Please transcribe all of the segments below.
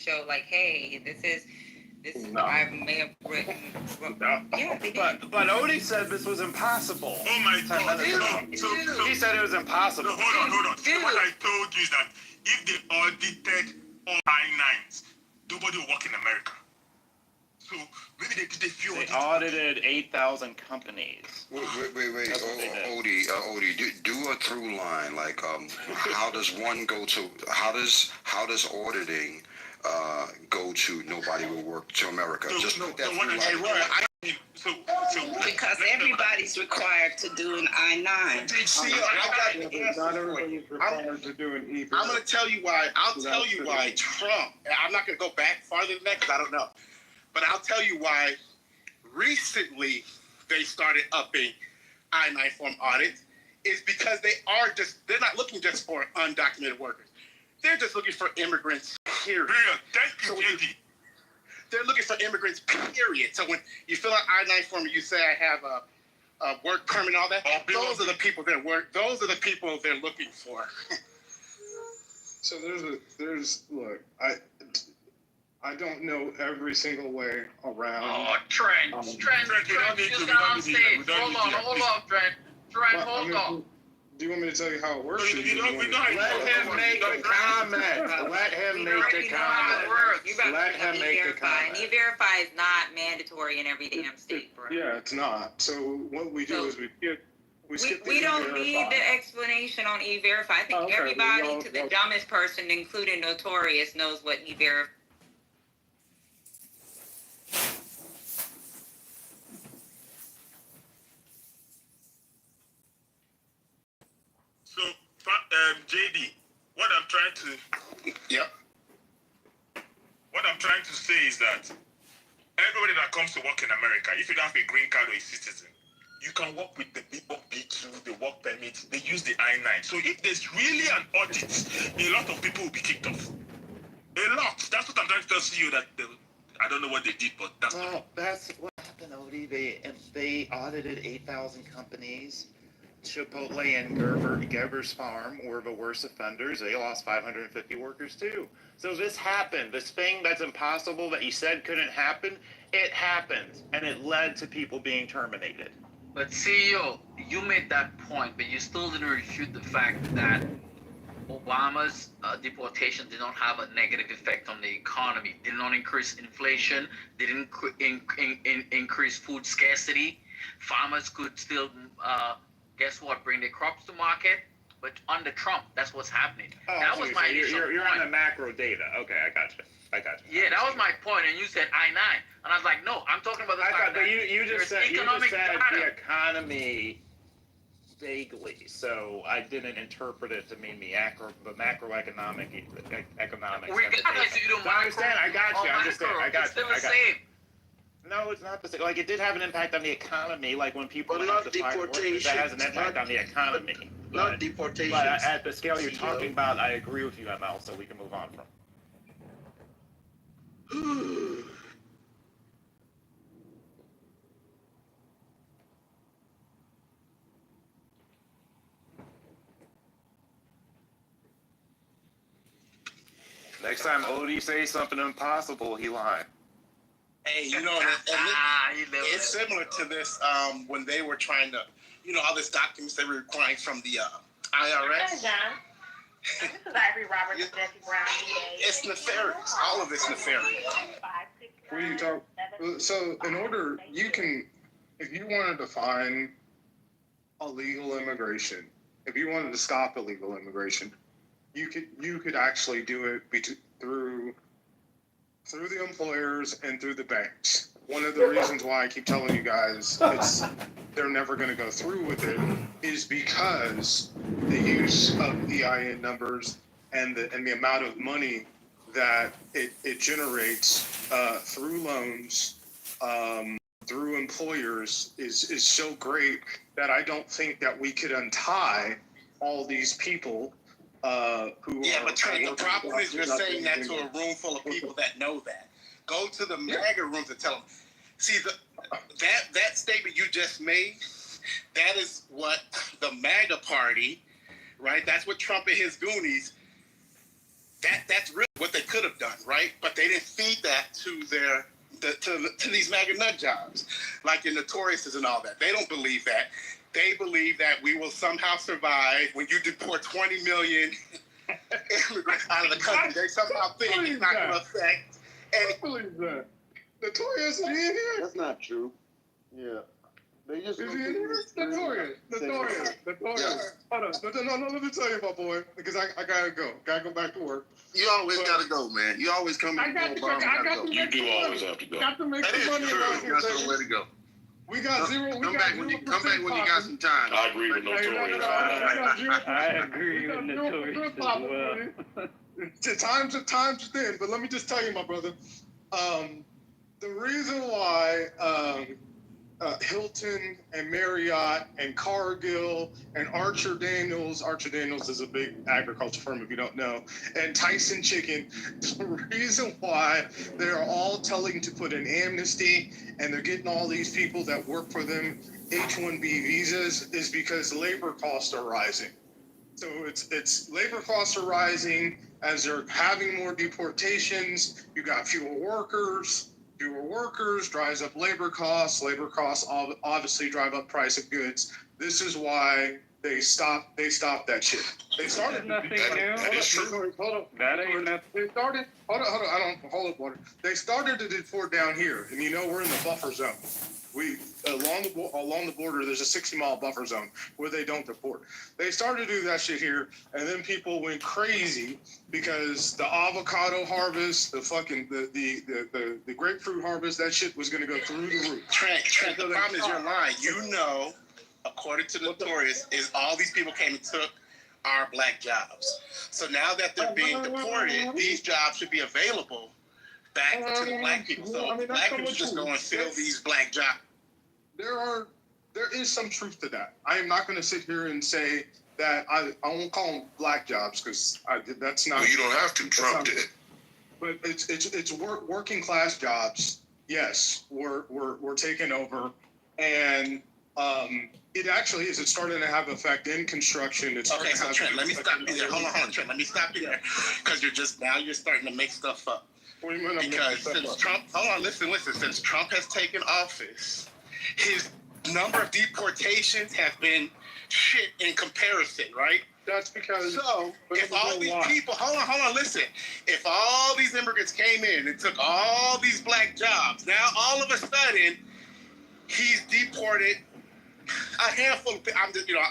show like, hey, this No. I may have written. No. Yeah, they did. But Odie said this was impossible. Oh my God. He said it was impossible. No, hold on. Dude. What I told you is that if they audited all I-9s, nobody will work in America. So maybe they did a few They audits. audited 8,000 companies. Wait. That's what they did. Odie, do a through line. Like, how does one go to? How does auditing go to nobody will work to America? Just put that through line. Because everybody's required to do an I-9. See, I got the Not answer for everybody's you. required to do an e-verify. I'm going to tell you why. I'll tell you why Trump, and I'm not going to go back farther than that because I don't know. But I'll tell you why recently they started upping I-9 form audits is because they're not looking just for undocumented workers. They're just looking for immigrants, period. Thank you, JD. They're looking for immigrants, period. So when you fill out I-9 form and you say I have a work permit and all that, those are the people those are the people they're looking for. So look, I don't know every single way around. Oh, Trent, just got on stage. Hold on, Trent. Trent, hold on. Do you want me to tell you how it works? We know how Let him make a comment. Let him make a comment. You better Let him make a E-Verify. And comment. E-Verify is not mandatory in every damn state, bro. Yeah, it's not. So what we do is we skip the We don't E-Verify. need the explanation on E-Verify. I think Okay, everybody, well, to the dumbest person, including Notorious, knows what E-Verify. So, JD, what I'm trying to say is that everybody that comes to work in America, if you don't have a green card or a citizen, you can work with the B2, the work permit, they use the I-9. So if there's really an audit, a lot of people will be kicked off. A lot. That's what I'm trying to tell you that I don't know what they did, but that's That's what happened, Odie. They audited 8,000 companies. Chipotle and Gerber's Farm were the worst offenders. They lost 550 workers too. So this happened. This thing that's impossible that you said couldn't happen, it happened, and it led to people being terminated. But CEO, you made that point, but you still didn't refute the fact that Obama's deportation did not have a negative effect on the economy, did not increase inflation, didn't increase food scarcity. Farmers could still, guess what, bring their crops to market. But under Trump, that's what's happening. That was my initial You're on point. the macro data. Okay, I got you. Yeah, that was my point, and you said I-9, and I was like, no, I'm talking about the fact that you just said economic the data. economy vaguely, so I didn't interpret it to mean the macroeconomic economics. Regardless if you do I understand. I got you. or I'm just saying. macro, I got it's you. still I the got same. you. No, it's not the same. Like, it did have an impact on the economy. Like when people But have not to find workers, that has an impact on the economy. Not But deportations. at the scale you're talking about, I agree with you, ML. So we can move on from. Next time Odie says something impossible, he lied. Hey, You live it's it. similar to this when they were trying to, all this documents they were requiring from the IRS. John. This is Ivory Roberts, Jesse Brown. It's nefarious. All of it's nefarious. What are you talking? So in order, if you wanted to find illegal immigration, if you wanted to stop illegal immigration, you could actually do it through the employers and through the banks. One of the reasons why I keep telling you guys they're never going to go through with it is because the use of EIN numbers and the amount of money that it generates through loans, through employers is so great that I don't think that we could untie all these people who Yeah, are. but Trent, the problem is you're saying that to a room full of people that know that. Go to the MAGA rooms and tell them. See, that statement you just made, that is what the MAGA party, right? That's what Trump and his goonies, that's really what what they could have done, right? But they didn't feed that to to these MAGA nut jobs, like your Notoriouses and all that. They don't believe that. They believe that we will somehow survive when you deport 20 million immigrants out of the country. They somehow think it's not going to affect any. I believe that. Notorious, is he in here? That's not true. Yeah. They just Is he in here? Notorious. Yes. Hold on. No, let me tell you, my boy, because I gotta go. Gotta go back to work. You always gotta go, man. You always come in. I got to go. You do always have to go. Got to make That some is money true. around here, That's baby. the way to go. We got zero. Come back when you got some time. I agree with Notorious. I agree with Notorious as well. Times are thin, but let me just tell you, my brother. The reason why Hilton and Marriott and Cargill and Archer Daniels is a big agriculture firm if you don't know, and Tyson Chicken, the reason why they're all telling to put an amnesty and they're getting all these people that work for them H-1B visas is because labor costs are rising. So it's labor costs are rising as they're having more deportations. You got fewer workers drives up labor costs. Labor costs obviously drive up price of goods. This is why they stopped that shit. They started nothing new. That is true. Hold on. That ain't nothing. They started. Hold on. Hold up, water. They started to deport down here, and you know we're in the buffer zone. We along the border, there's a 60-mile buffer zone where they don't deport. They started to do that shit here, and then people went crazy because the avocado harvest, the fucking the grapefruit harvest, that shit was going to go through the roof. Trent, the problem is you're lying. You know, according to Notorious, is all these people came and took our black jobs. So now that they're being deported, these jobs should be available back to the black people. So black people just go and fill these black jobs. There is some truth to that. I am not going to sit here and say that I won't call them black jobs because that's not. Well, you don't have to. Trump did. But it's working class jobs. Yes, we're taking over, and it actually is. It's starting to have effect in construction. It's Okay, so Trent, let me stop you there. Hold on, Trent. Let me stop you there because you're starting to make stuff up. Because since Trump, hold on, listen, since Trump has taken office, his number of deportations have been shit in comparison, right? That's because. So, if all these people, hold on, listen. If all these immigrants came in and took all these black jobs, now all of a sudden, he's deported a handful of people.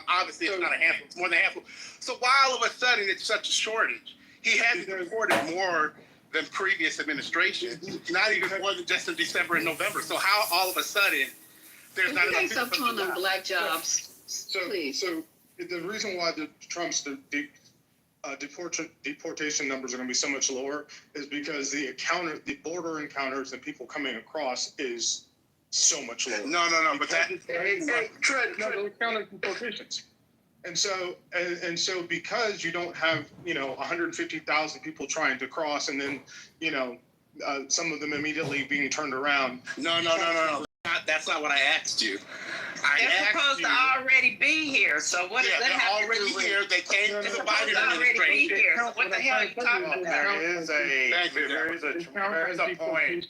Obviously it's not a handful, it's more than a handful. So why all of a sudden it's such a shortage? He hasn't deported more than previous administrations, not even more than just in December and November. So how all of a sudden there's not enough people Stop calling them black jobs, please. So the reason why Trump's deportation numbers are going to be so much lower is because the border encounters and people coming across is so much lower. No, but that encounter deportations. And so because you don't have 150,000 people trying to cross and then some of them immediately being turned around. No. That's not what I asked you. They're supposed to already be here. So what does that have to do with? They're already here. They came to the Biden administration. Here. So what the hell are you talking about? There is a point,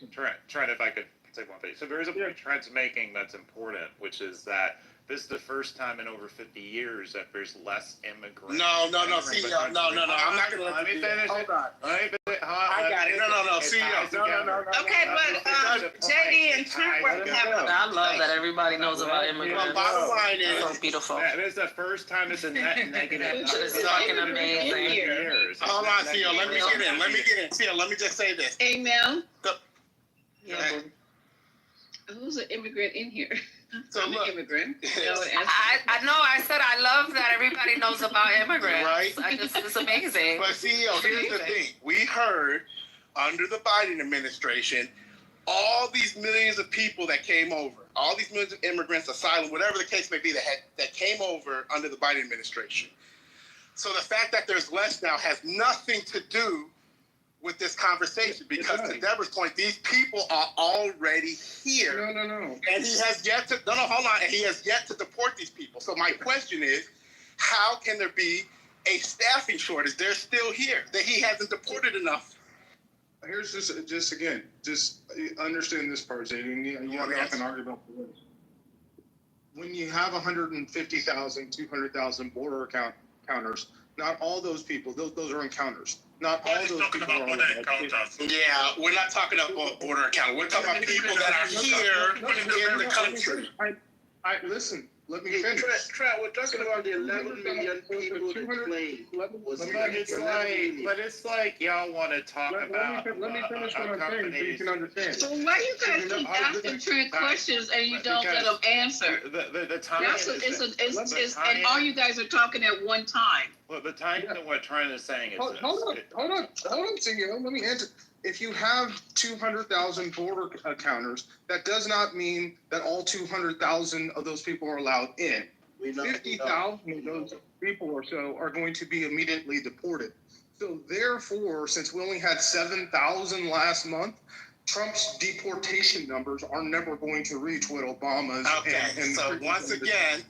Trent, if I could say one thing. So there is a point Trent's making that's important, which is that this is the first time in over 50 years that there's less immigrants. No. I'm not going to let me finish it. Hold on. I got it. No. CEO. No. Okay, but JD and Trent were having. I love that everybody knows about immigrants. Bottom line is so beautiful. This is the first time it's a net negative. It's fucking amazing. Years. Hold on, CEO. Let me get in. CEO, let me just say this. Amen. Yeah. Who's an immigrant in here? So I'm look, an immigrant. I know. I said I love that everybody knows about immigrants. Right? It's amazing. But CEO, here's the thing. We heard under the Biden administration, all these millions of people that came over, all these millions of immigrants, asylum, whatever the case may be, that came over under the Biden administration. So the fact that there's less now has nothing to do with this conversation because to Deborah's point, these people are already here. No. And he has yet to, hold on. And he has yet to deport these people. So my question is, how can there be a staffing shortage? They're still here. That he hasn't deported enough here's just again, just understand this part, Zayden. You want not to can argue about the list. When you have 150,000, 200,000 border counters, not all those people, those are encounters. Not all those talking people about are border encounters. Yeah, we're not talking about border encounter. We're talking about people that are here in the country. Listen, let me finish. Trent, we're talking about the 11 million people that claim. But it's like y'all want to talk about. Let me finish what I'm saying so you can understand. So why you guys keep asking Trent questions and you don't let them answer? The time And all you guys are talking at one time. Well, the time that what Trent is saying is Hold on, CEO. Let me answer. If you have 200,000 border counters, that does not mean that all 200,000 of those people are allowed in. 50,000 of those people or so are going to be immediately deported. So therefore, since we only had 7,000 last month, Trump's deportation numbers are never going to reach what Obama's. Okay, so once again,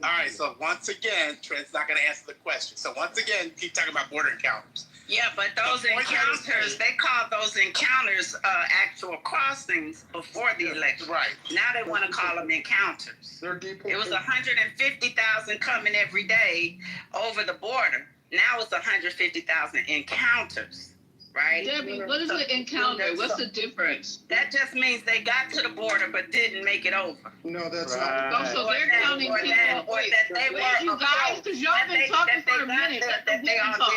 Trent's not going to answer the question. So once again, keep talking about border encounters. Yeah, but those encounters, they call those encounters actual crossings before the election. Right. Now they want to call them encounters. It was 150,000 coming every day over the border. Now it's 150,000 encounters, right? Debbie, what is an encounter? What's the difference? That just means they got to the border but didn't make it over. No, that's Oh, not. so they're counting people. Or that they were you guys, because y'all been talking for a minute. That they all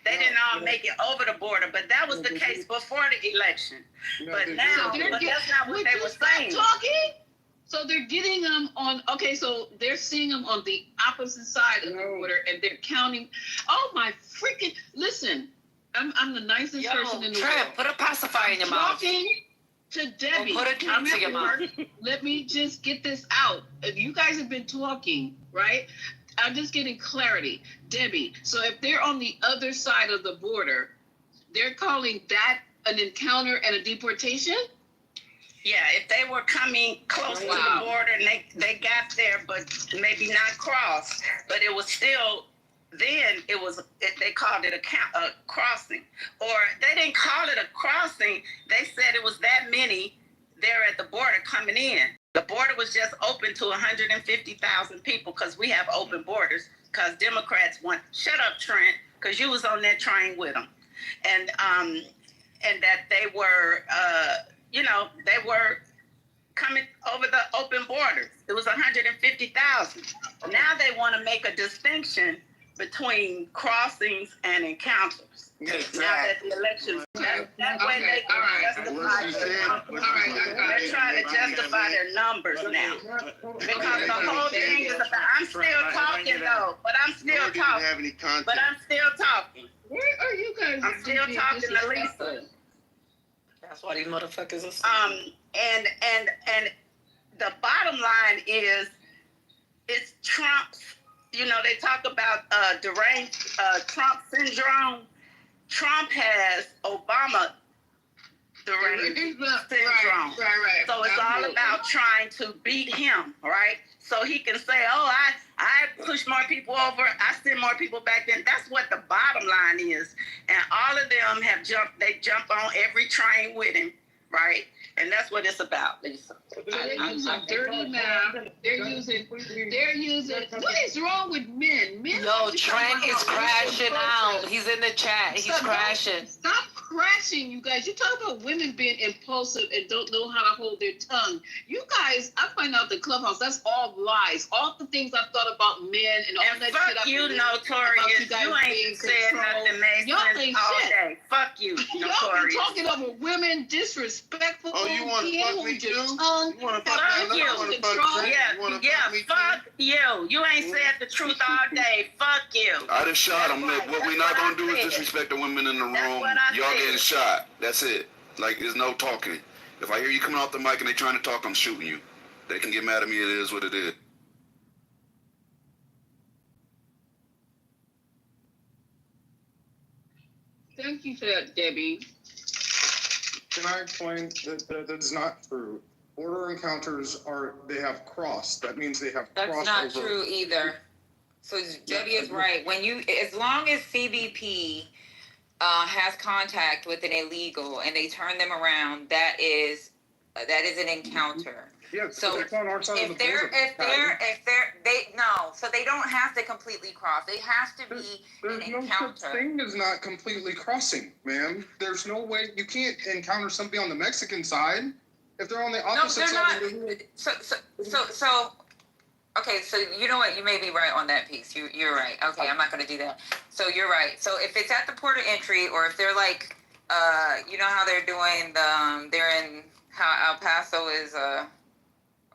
they didn't all make it over the border, but that was the case before the election. But now, but that's not what they were saying. Talking? So they're getting them on, okay, so they're seeing them on the opposite side of the border and they're counting. Oh my freaking, listen, I'm the nicest person in the world. Trent, put a pacifier in your mouth. Talking to Debbie. Or put a gun to your mouth. Let me just get this out. You guys have been talking, right? I'm just getting clarity. Debbie, so if they're on the other side of the border, they're calling that an encounter and a deportation? Yeah, if they were coming close to the border and they got there, but maybe not crossed, but it was still, then they called it a crossing. Or they didn't call it a crossing. They said it was that many there at the border coming in. The border was just open to 150,000 people because we have open borders because Democrats want, shut up, Trent, because you was on that train with them. And that they were, they were coming over the open borders. It was 150,000. Now they want to make a distinction between crossings and encounters. Exactly. Now that the elections, that way they can they're trying to justify their numbers now. Because the whole thing is about, I'm still talking though, but I'm still talking. But I'm still talking. Where are you guys? I'm still talking to Lisa. That's why these motherfuckers are. And the bottom line is, it's Trump's. They talk about deranged Trump syndrome. Trump has Obama deranged syndrome. Right. So it's all about trying to beat him, right? So he can say, oh, I push more people over, I send more people back then. That's what the bottom line is. And all of them they jump on every train with him, right? And that's what it's about, Lisa. They're using dirty math. They're using, what is wrong with men? Yo, Trent is crashing out. He's in the chat. He's crashing. Stop crashing, you guys. You talk about women being impulsive and don't know how to hold their tongue. You guys, I find out the Clubhouse, that's all lies. All the things I thought about men and all that fuck shit. You, Notorious. You ain't said nothing, man. Y'all ain't all shit. Day. Fuck you, Notorious. Y'all been talking over women, disrespectful. Oh, you want to fuck me too? You want to fuck me? Fuck you. You ain't said the truth all day. Fuck you. I just shot him. Look, what we're not gonna do is disrespect the women in the room. Y'all getting shot. That's it. Like, there's no talking. If I hear you coming off the mic and they trying to talk, I'm shooting you. They can get mad at me. It is what it is. Thank you for that, Debbie. Can I explain that that's not true? Border encounters they have crossed. That means they have crossed. That's not true either. So Debbie is right. As long as CBP has contact with an illegal and they turn them around, that is an encounter. Yeah, So that's on our side of the border. so they don't have to completely cross. They have to be There's an no encounter. such thing as not completely crossing, ma'am. There's no way you can't encounter somebody on the Mexican side if they're on the opposite side. So okay, so you know what? You may be right on that piece. You're right. Okay, I'm not going to do that. So you're right. So if it's at the port of entry, or if they're like, you know how they're doing they're in how El Paso is,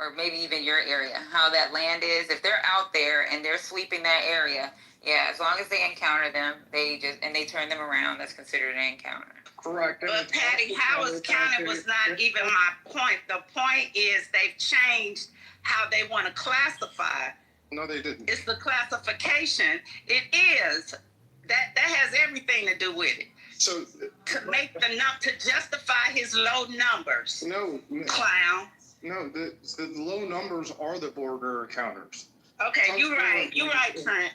or maybe even your area, how that land is. If they're out there and they're sweeping that area, yeah, as long as they encounter them, they turn them around, that's considered an encounter. Correct. But Patty, Howard County was not even my point. The point is they've changed how they want to classify. No, they didn't. It's the classification. It is. That has everything to do with it. So to justify his low numbers. No. Clown. No, the low numbers are the border encounters. Okay, you're right. You're right, Trent.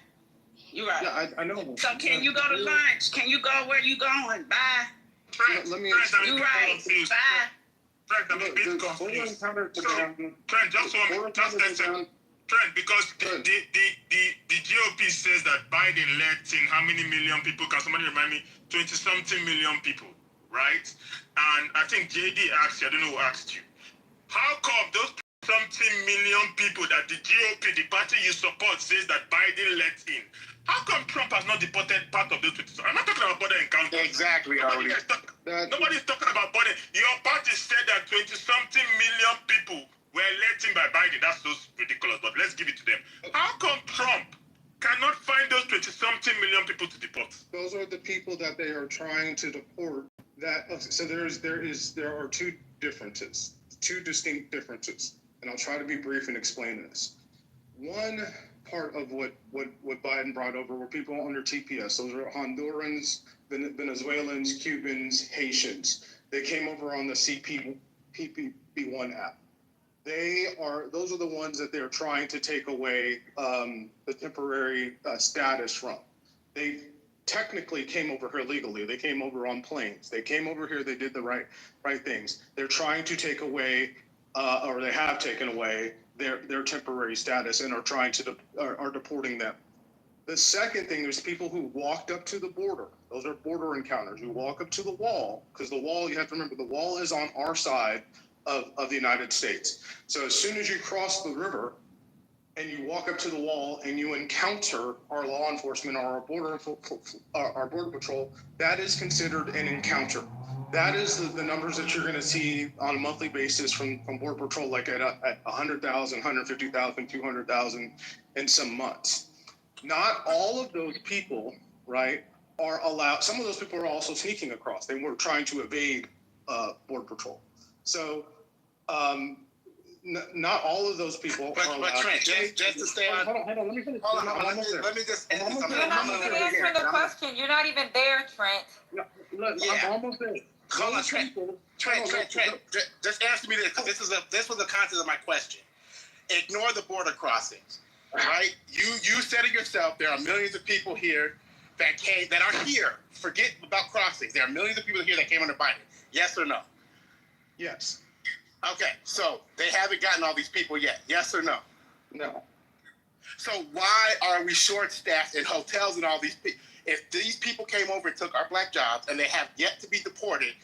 You're right. Yeah, I know. So can you go to lunch? Can you go where you going? Bye. Trent, Let me. You're right. Bye. Trent, I'm a bit confused. Trent, just a second. Trent, because the GOP says that Biden let in how many million people? Can somebody remind me? 20-something million people, right? And I think JD asked you, I don't know who asked you. How come those something million people that the GOP, the party you support, says that Biden let in? How come Trump has not deported part of those 20? I'm not talking about border encounters. Exactly, Nobody's talking about border. Your party said that 20-something million people were let in by Biden. That's so ridiculous, but let's give it to them. How come Trump cannot find those 20-something million people to deport? Those are the people that they are trying to deport. So there are two differences, two distinct differences, and I'll try to be brief and explain this. One part of what Biden brought over were people under TPS. Those are Hondurans, Venezuelans, Cubans, Haitians. They came over on the PPP1 app. Those are the ones that they're trying to take away the temporary status from. They technically came over here legally. They came over on planes. They came over here. They did the right things. They're trying to take away, or they have taken away their temporary status and are deporting them. The second thing is people who walked up to the border. Those are border encounters. Who walk up to the wall, because the wall, you have to remember, the wall is on our side of the United States. So as soon as you cross the river and you walk up to the wall and you encounter our law enforcement or our border patrol, that is considered an encounter. That is the numbers that you're going to see on a monthly basis from Border Patrol, like at 100,000, 150,000, 200,000 in some months. Not all of those people, right, are allowed. Some of those people are also sneaking across. They were trying to evade Border Patrol. So not all of those people are allowed. But Trent, just to stay on. Hold on, let me finish. Hold on, let me just answer something. You're not even answering the question. You're not even there, Trent. Look, I'm almost there. Hold on, Trent. Just answer me this, because this was the content of my question. Ignore the border crossings, right? You said it yourself. There are millions of people here that are here. Forget about crossings. There are millions of people here that came under Biden. Yes or no? Yes. Okay, so they haven't gotten all these people yet. Yes or no? No. So why are we short-staffed in hotels and all these people? If these people came over and took our black jobs and they have yet to be deported,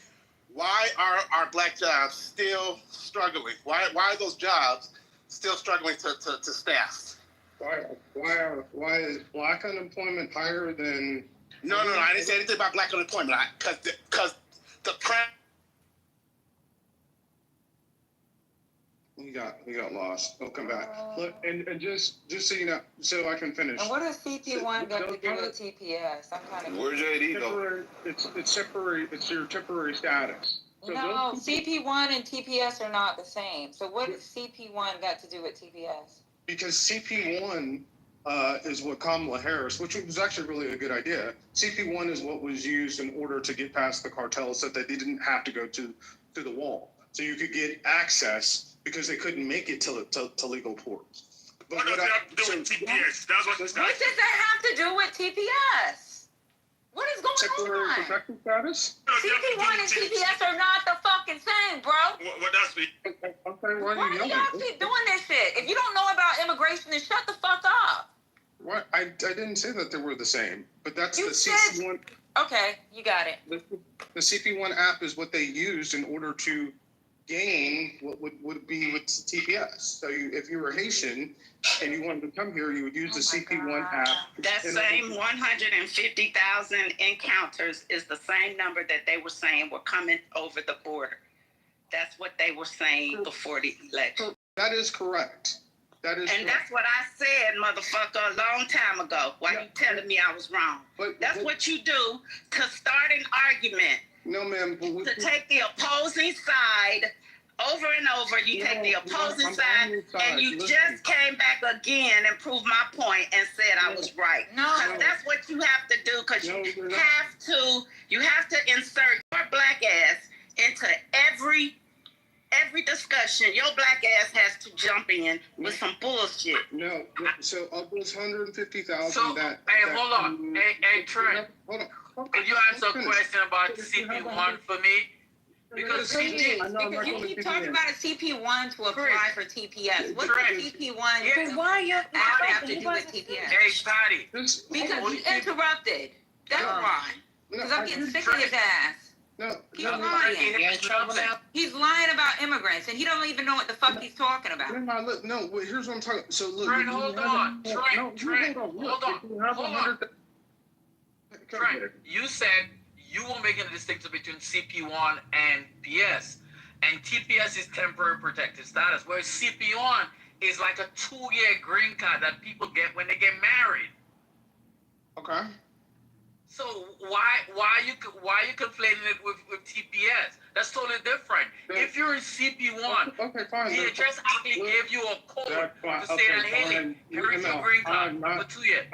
why are our black jobs still struggling? Why are those jobs still struggling to staff? Why is black unemployment higher than? No, I didn't say anything about black unemployment. Because the You got lost. We'll come back. Look, and just so you know, so I can finish. And what does CP1 got to do with TPS? I'm kind of. Where's JD go? It's temporary. It's your temporary status. So no, CP1 and TPS are not the same. So what does CP1 got to do with TPS? Because CP1 is what Kamala Harris, which was actually really a good idea. CP1 is what was used in order to get past the cartels, so that they didn't have to go to the wall. So you could get access because they couldn't make it to legal ports. What does that have to do with TPS? That's what does that have to do with TPS? What is going temporary on? protected status? CP1 and TPS are not the fucking same, bro. What that's me. Okay, Why do y'all keep doing this shit? If you don't know about immigration, then shut the fuck up. What? I didn't say that they were the same, but that's You the said- CP1. Okay, you got it. The CP1 app is what they used in order to gain what would be with TPS. So if you were Haitian and you wanted to come here, you would use the CP1 app. That same 150,000 encounters is the same number that they were saying were coming over the border. That's what they were saying before the election. That is correct. That is And correct. that's what I said, motherfucker, a long time ago. Why you telling me I was wrong? That's what you do to start an argument. No, ma'am. To take the opposing side over and over. You take the opposing side, and you just came back again and proved my point and said I was right. No. 'Cause that's what you have to do, because you have to insert your black ass into every discussion. Your black ass has to jump in with some bullshit. No, so of those 150,000 So, that... hey, that- hold on. Hey, Trent. Hold on. Could you answer a question about CP1 for me? Because Please, I know I'm because not you going keep to talking CPS. about a CP1 to apply for TPS. What's Correct. the CP1 Yeah. to Why you have to do with TPS? Hey, Patty. Because he interrupted. That's why. Because I'm getting sick of his ass. No, He's no, lying. You're in trouble now? He's lying about immigrants, and he don't even know what the fuck he's talking about. no, wait, here's what I'm talking. So look, Trent, if you hold have on. a- Trent, no, Trent, hold on. Look, hold on, if you have hold on. 100 Trent, you said you were making a distinction between CP1 and PS, and TPS is temporary protected status, whereas CP1 is like a 2-year green card that people get when they get married. Okay. So why you conflating it with TPS? That's totally different. If you're in CP1, Okay, fine. he just actually gave you a code That's fine. to say Okay, that, hey, fine. here's No, your green card I'm not- for 2 years.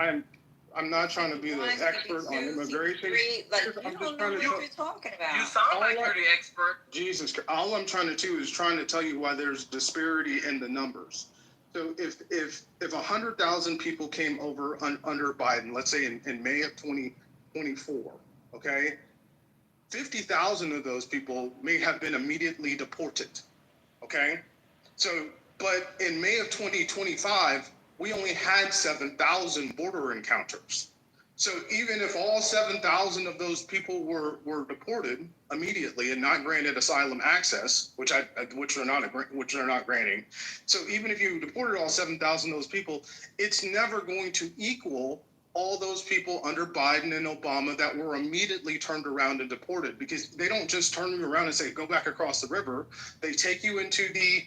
I'm not trying to be the One, expert on CP2, immigration. CP3, like, I'm you just don't know trying what to you're talking about. You sound All like right. you're the expert. Jesus Christ. All I'm trying to do is trying to tell you why there's disparity in the numbers. So if 100,000 people came over under Biden, let's say in May of 2024, okay, 50,000 of those people may have been immediately deported, okay? So, but in May of 2025, we only had 7,000 border encounters. So even if all 7,000 of those people were deported immediately and not granted asylum access, which they're not granting. So even if you deported all 7,000 of those people, it's never going to equal all those people under Biden and Obama that were immediately turned around and deported, because they don't just turn you around and say, go back across the river. They take you into the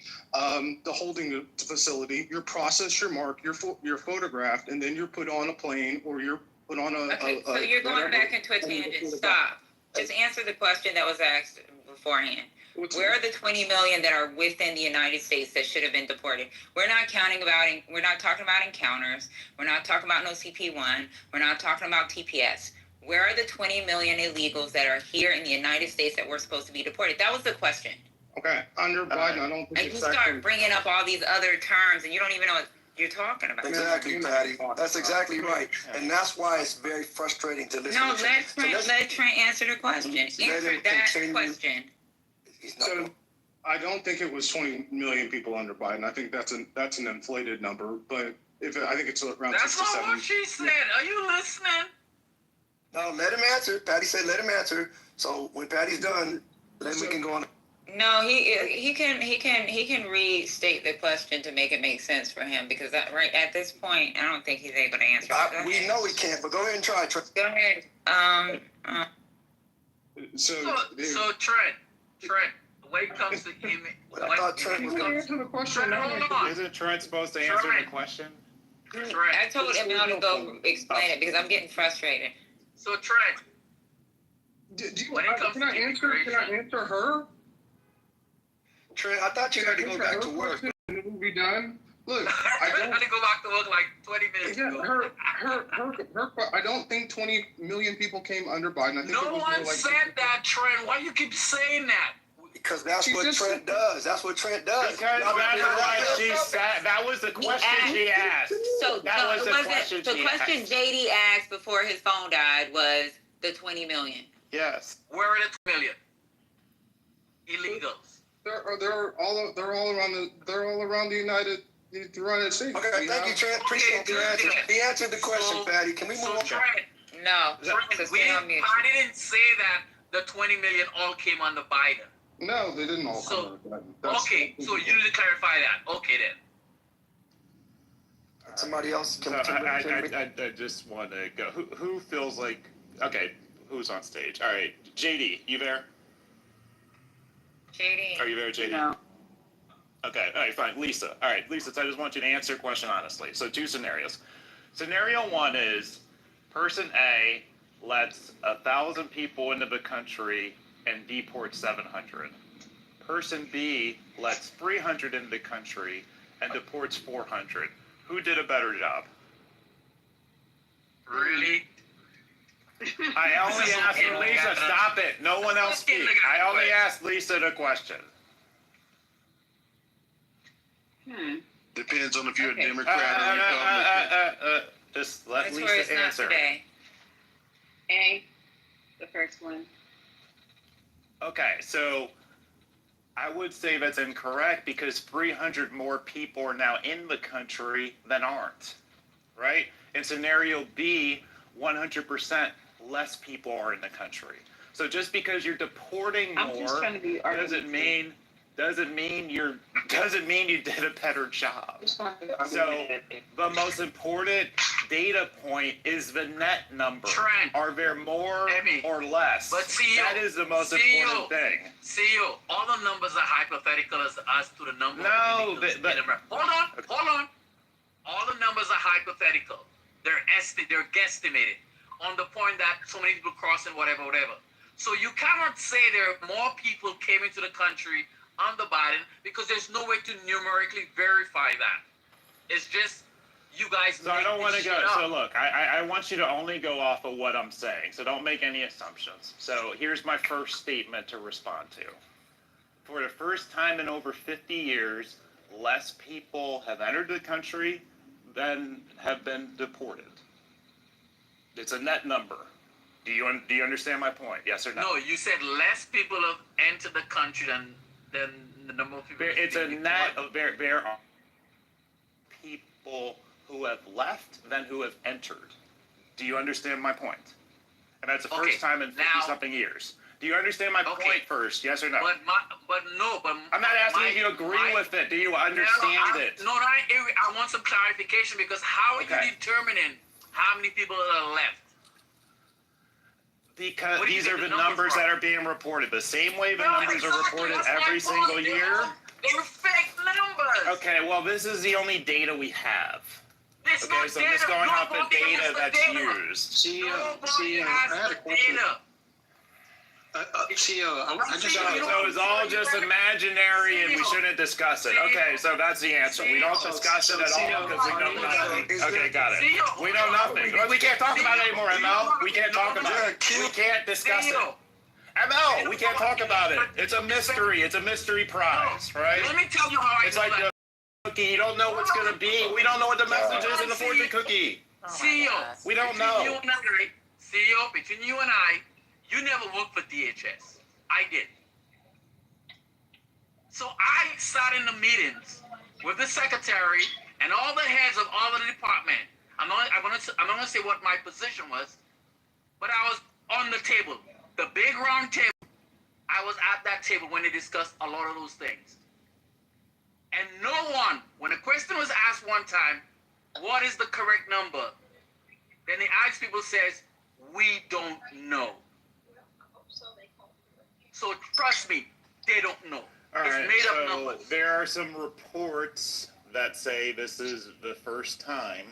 holding facility, you're processed, you're marked, you're photographed, and then you're put on a plane or you're put on a... Okay, so you're going back into a tangent. Stop. Just answer the question that was asked beforehand. Where are the 20 million that are within the United States that should have been deported? We're not talking about encounters. We're not talking about no CP1. We're not talking about TPS. Where are the 20 million illegals that are here in the United States that were supposed to be deported? That was the question. Okay, under Biden, I don't think And you it's start bringing up all these other terms, and you don't even know what you're talking about. Exactly, Patty. That's exactly right. And that's why it's very frustrating to listen No, to. let Trent answer the question. Answer that question. So I don't think it was 20 million people under Biden. I think that's an inflated number, but I think it's around That's 6 to 7. not what she said. Are you listening? No, let him answer. Patty said let him answer. So when Patty's done, then we can go on. No, he can restate the question to make it make sense for him, because right at this point, I don't think he's able to answer. We know he can't, but go ahead and try. Go ahead. So Trent, when it comes to him, I thought Trent was going to answer the question. Hold on. Isn't Trent supposed to answer Trent. the question? Trent. I told him how to go explain it because I'm getting frustrated. So Trent, when it comes Can I to answer her? Trent, I thought you had to go back to work. And it will be done. Look, I had to go back to work like 20 minutes ago. I don't think 20 million people came under Biden. I think No one said that, Trent. Why you keep saying that? Because that's what Trent does. That's what Trent does. Because that's what she said. That was the question she asked. The question JD asked before his phone died was, the 20 million. Yes. Where are the 2 million? Illegals. They're all around the United States. Okay, thank you, Trent. Appreciate the answer. He answered the question, Patty. Can we move on? Trent, No. Trent, So stay on mute. I didn't say that the 20 million all came under Biden. No, they didn't all So, come out. That's- okay, so you need to clarify that. Okay then. Somebody else? So I just want to go. Who feels like? Okay, who's on stage? All right, JD, you there? JD. Are you there, JD? No. Okay, all right, fine. Lisa. All right, Lisa, so I just want you to answer a question honestly. So 2 scenarios. Scenario 1 is person A lets 1,000 people into the country and deports 700. Person B lets 300 into the country and deports 400. Who did a better job? Really? I only asked Lisa, stop it. No one else speak. I only asked Lisa the question. Depends on if you're Okay. a Democrat or Republican. Just let That's where it's Lisa not answer. today. A, the first one. Okay, so I would say that's incorrect because 300 more people are now in the country than aren't, right? In scenario B, 100% less people are in the country. So just because you're deporting I'm just more trying to be doesn't mean you did a better job. So the most important data point is the net number. Trent. Are there more Emmy. or less? But CEO, that is the most CEO, important thing. CEO, all the numbers are hypothetical as to the number. No, of illegals. Hold on. All the numbers are hypothetical. They're guesstimated on the point that so many people crossing whatever. So you cannot say there are more people came into the country under Biden because there's no way to numerically verify that. It's just you guys. So I don't want to go. So look, I want you to only go off of what I'm saying. So don't make any assumptions. So here's my first statement to respond to. For the first time in over 50 years, less people have entered the country than have been deported. It's a net number. Do you understand my point? Yes or no? No, you said less people have entered the country than the number of people. It's a net. There are people who have left than who have entered. Do you understand my point? And that's the first time in 50-something years. Do you understand my point first? Yes or no? But I'm not asking if you agree with it. Do you understand it? No, I want some clarification because how are you determining how many people are left? Because these are the numbers that are being reported. The same way the numbers are reported every single year. They're fake numbers. Okay, well, this is the only data we have. It's Okay, not so I'm just going off the Nobody data has the that's data. used. Nobody has the data. So it's all just imaginary and we shouldn't discuss it. Okay, so that's the answer. We don't discuss it at all because we know nothing. Okay, got it. We know nothing. We can't talk about it anymore, ML. We can't talk about it. We can't discuss it. ML, we can't talk about it. It's a mystery. It's a mystery prize, right? Let me tell you how I It's like the cookie. You don't know what's going to be. We don't know what the message is in the fortune cookie. CEO, We don't know. CEO, between you and I, you never worked for DHS. I did. So I sat in the meetings with the secretary and all the heads of all of the department. I'm not gonna say what my position was, but I was on the table, the big round table. I was at that table when they discussed a lot of those things. And no one, when a question was asked one time, what is the correct number? Then the asked people says, we don't know. So trust me, they don't know. All It's right, made up so numbers. there are some reports that say this is the first time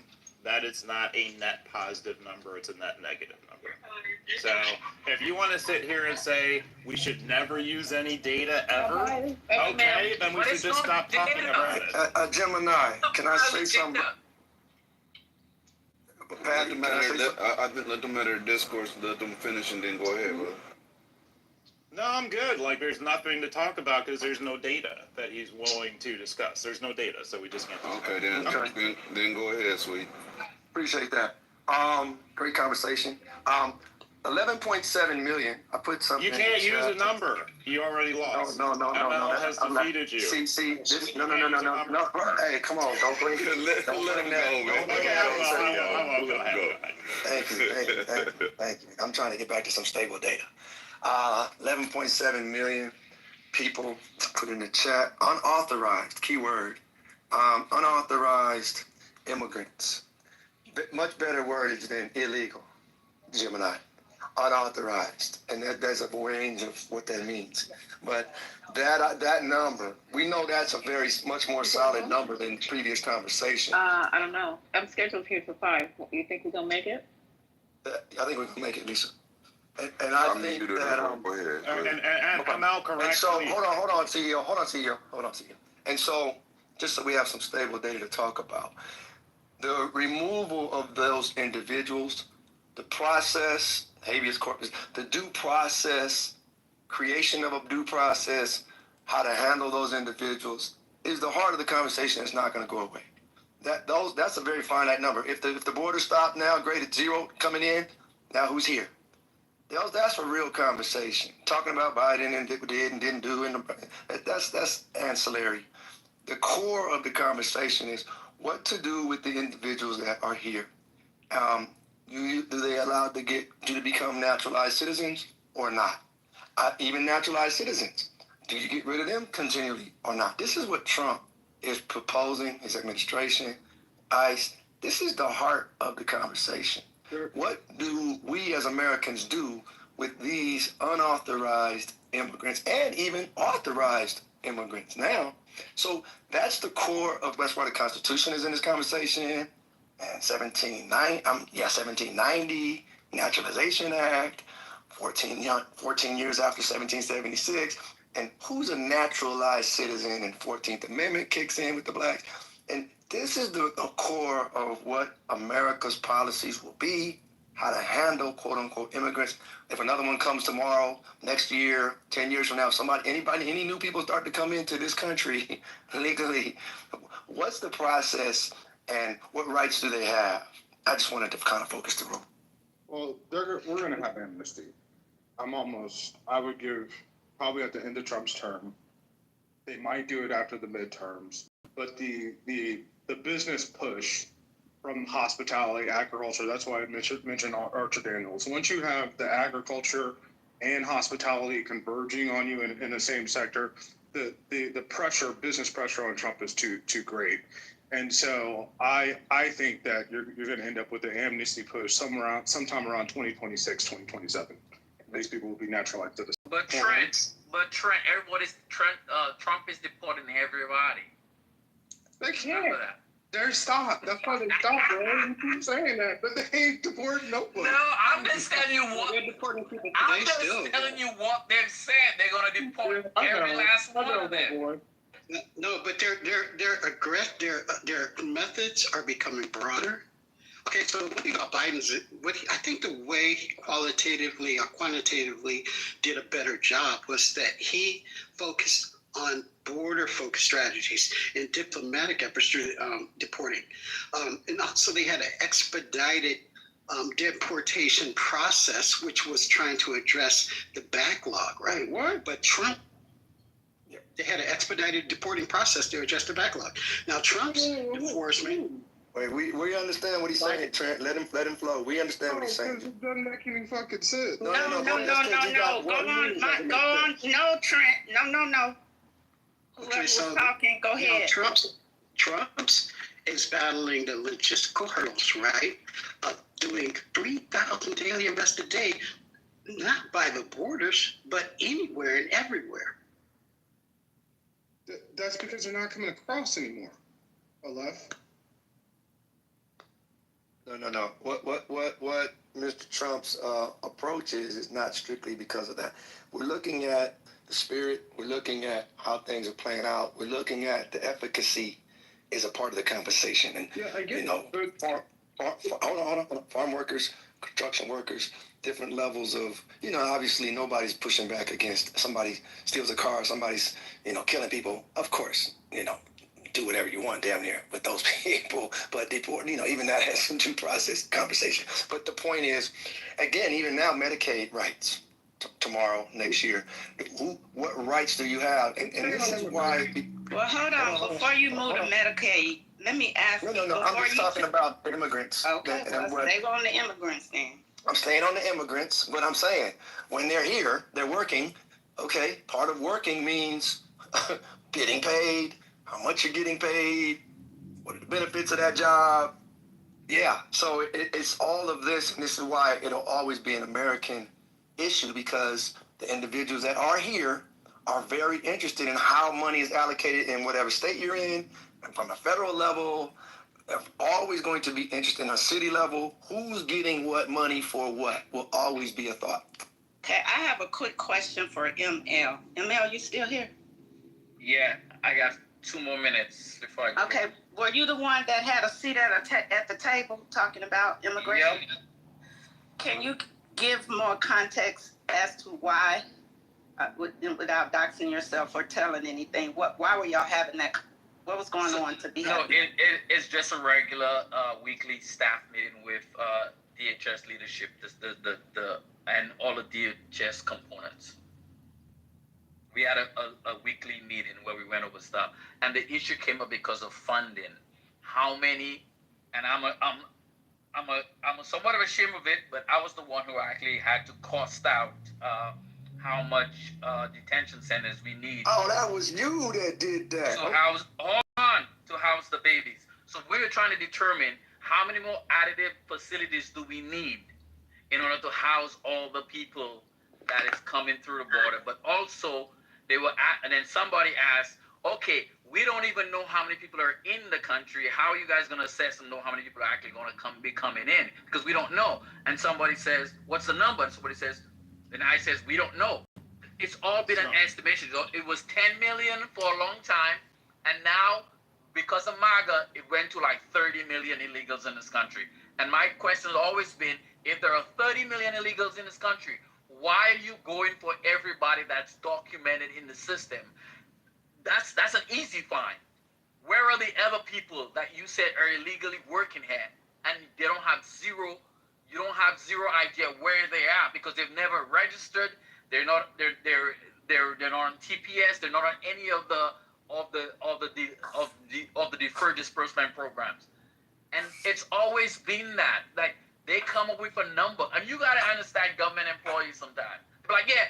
that it's not a net positive number, it's a net negative number. So if you want to sit here and say we should never use any data ever, okay, then we should just stop talking about it. Gemini, can I say something? Pat, Let them enter the discourse, let them finish and then go ahead, bro. No, I'm good. Like, there's nothing to talk about because there's no data that he's willing to discuss. There's no data, so we just can't talk about it. Then go ahead, sweet. Appreciate that. Great conversation. 11.7 million. I put something. You can't use a number. You already lost. No. ML has defeated you. See, this, no. Hey, come on, don't bring that. Don't bring that. Thank you. I'm trying to get back to some stable data. 11.7 million people put in the chat. Unauthorized, keyword. Unauthorized immigrants. Much better wordage than illegal, Gemini. Unauthorized, and there's a range of what that means. But that number, we know that's a very much more solid number than the previous conversation. I don't know. I'm scheduled here for 5. You think we're gonna make it? I think we can make it, Lisa. And I think that go ahead. And Kamal correctly. And so hold on, CEO. And so just so we have some stable data to talk about, the removal of those individuals, the process, habeas corpus, the due process, creation of a due process, how to handle those individuals is the heart of the conversation. It's not going to go away. That's a very finite number. If the border stopped now, graded 0 coming in, now who's here? That's a real conversation. Talking about Biden and did and didn't do, and that's ancillary. The core of the conversation is what to do with the individuals that are here. Do they allowed to become naturalized citizens or not? Even naturalized citizens, do you get rid of them continually or not? This is what Trump is proposing, his administration, ICE. This is the heart of the conversation. What do we as Americans do with these unauthorized immigrants and even authorized immigrants now? So that's the core of that's why the Constitution is in this conversation. And 1790, Naturalization Act, 14 years after 1776. And who's a naturalized citizen? And 14th Amendment kicks in with the blacks. And this is the core of what America's policies will be, how to handle quote unquote immigrants. If another one comes tomorrow, next year, 10 years from now, any new people start to come into this country legally, what's the process and what rights do they have? I just wanted to kind of focus the room. Well, we're going to have amnesty. I would give probably at the end of Trump's term. They might do it after the midterms, but the business push from hospitality, agriculture, that's why I mentioned Archer Daniels. Once you have the agriculture and hospitality converging on you in the same sector, the business pressure on Trump is too great. And so I think that you're going to end up with the amnesty push sometime around 2026, 2027. These people will be naturalized to this. But Trent, Trump is deporting everybody. They can't. They're stopped. That's why they stopped, bro. You keep saying that, but they ain't deporting nobody. No, I'm just telling you what. They're deporting people today still. Telling you what they've said. They're going to deport every last one of them. No, but their methods are becoming broader. Okay, so what do you got Biden's? I think the way he qualitatively or quantitatively did a better job was that he focused on border-focused strategies and diplomatic efforts through deporting. And also they had an expedited deportation process, which was trying to address the backlog, right? What? But Trump, they had an expedited deporting process to address the backlog. Now Trump's enforcement. Wait, we understand what he's saying, Trent. Let him flow. We understand what he's saying. It doesn't make any fucking sense. No. Go on. No, Trent. No. Whoever was talking, go ahead. Trump's is battling the logistical hurdles, right? Of doing 3,000 daily arrests a day, not by the borders, but anywhere and everywhere. That's because they're not coming across anymore. Aleph. No. What Mr. Trump's approach is not strictly because of that. We're looking at the spirit. We're looking at how things are playing out. We're looking at the efficacy is a part of the conversation. And yeah, I get hold on. Farm workers, construction workers, different levels of, obviously nobody's pushing back against somebody steals a car, somebody's, killing people. Of course, do whatever you want damn near with those people, but deport, even that has some due process conversation. But the point is, again, even now, Medicaid rights tomorrow, next year, what rights do you have? And this is why. Well, hold on. Before you move to Medicaid, let me ask you. No. I'm just talking about immigrants. Okay, well, stay on the immigrants then. I'm staying on the immigrants. What I'm saying, when they're here, they're working. Okay, part of working means getting paid, how much you're getting paid, what are the benefits of that job. Yeah, so it's all of this, and this is why it'll always be an American issue, because the individuals that are here are very interested in how money is allocated in whatever state you're in, and from a federal level. They're always going to be interested in a city level. Who's getting what money for what will always be a thought. Okay, I have a quick question for ML. ML, you still here? Yeah, I got 2 more minutes before I go. Okay, were you the one that had a seat at the table talking about immigration? Yep. Can you give more context as to why, without doxing yourself or telling anything, why were y'all having that? What was going on to be happening? It's just a regular weekly staff meeting with DHS leadership, and all the DHS components. We had a weekly meeting where we went over stuff, and the issue came up because of funding. How many? And I'm somewhat of ashamed of it, but I was the one who actually had to cost out how much detention centers we need. Oh, that was you that did that. To house the babies. So we were trying to determine how many more additive facilities do we need in order to house all the people that is coming through the border. But also, and then somebody asked, okay, we don't even know how many people are in the country. How are you guys going to assess and know how many people are actually going to be coming in? Because we don't know. And somebody says, what's the number? And somebody says, and I says, we don't know. It's all been an estimation. It was 10 million for a long time, and now, because of MAGA, it went to like 30 million illegals in this country. And my question has always been, if there are 30 million illegals in this country, why are you going for everybody that's documented in the system? That's an easy find. Where are the other people that you said are illegally working here? And they don't have zero, you don't have zero idea where they are because they've never registered. They're not on TPS. They're not on any of the deferred disbursement programs. And it's always been that. Like, they come up with a number. And you got to understand government employees sometimes. But like, yeah,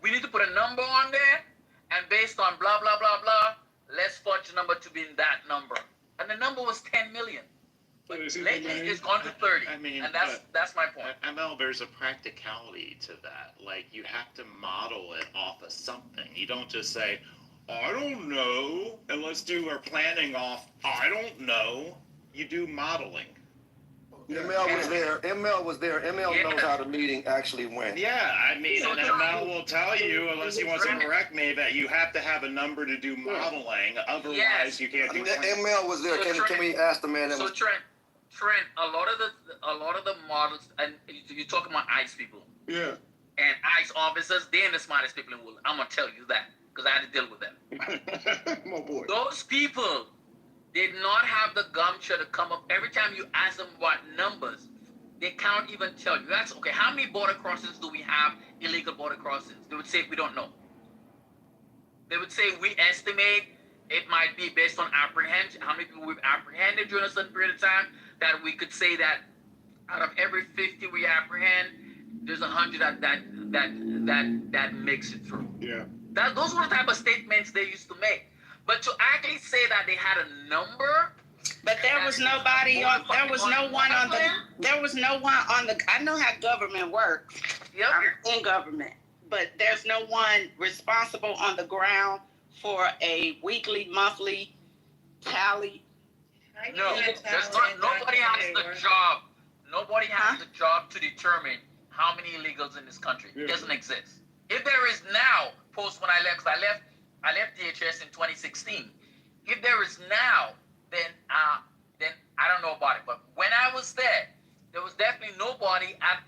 we need to put a number on there. And based on blah, blah, blah, blah, let's fudge the number to be that number. And the number was 10 million. But lately, it's gone to 30. I mean, and that's my point. ML, there's a practicality to that. Like, you have to model it off of something. You don't just say, I don't know, and let's do our planning off, I don't know. You do modeling. ML was there. ML knows how the meeting actually went. Yeah, I mean, and ML will tell you, unless he wants to correct me, that you have to have a number to do modeling. Otherwise, you can't do planning. ML was there. Can we ask the man that was... Trent, a lot of the models, and you're talking about ICE people. Yeah. And ICE officers, they're the smartest people in the world. I'm gonna tell you that because I had to deal with them. My boy. Those people did not have the gumption to come up. Every time you ask them what numbers, they can't even tell you. That's okay. How many border crossings do we have? Illegal border crossings? They would say we don't know. They would say we estimate. It might be based on apprehension. How many people we've apprehended during a certain period of time? That we could say that out of every 50 we apprehend, there's 100 that makes it through. Yeah. Those were the type of statements they used to make. But to actually say that they had a number. But there was nobody on. There was no one on the. There was no one on the. I know how government works. Yep. I'm in government, but there's no one responsible on the ground for a weekly, monthly tally. No, nobody has the job. Nobody has the job to determine how many illegals in this country. It doesn't exist. If there is now, post when I left, because I left DHS in 2016. If there is now, then I don't know about it. But when I was there was definitely nobody at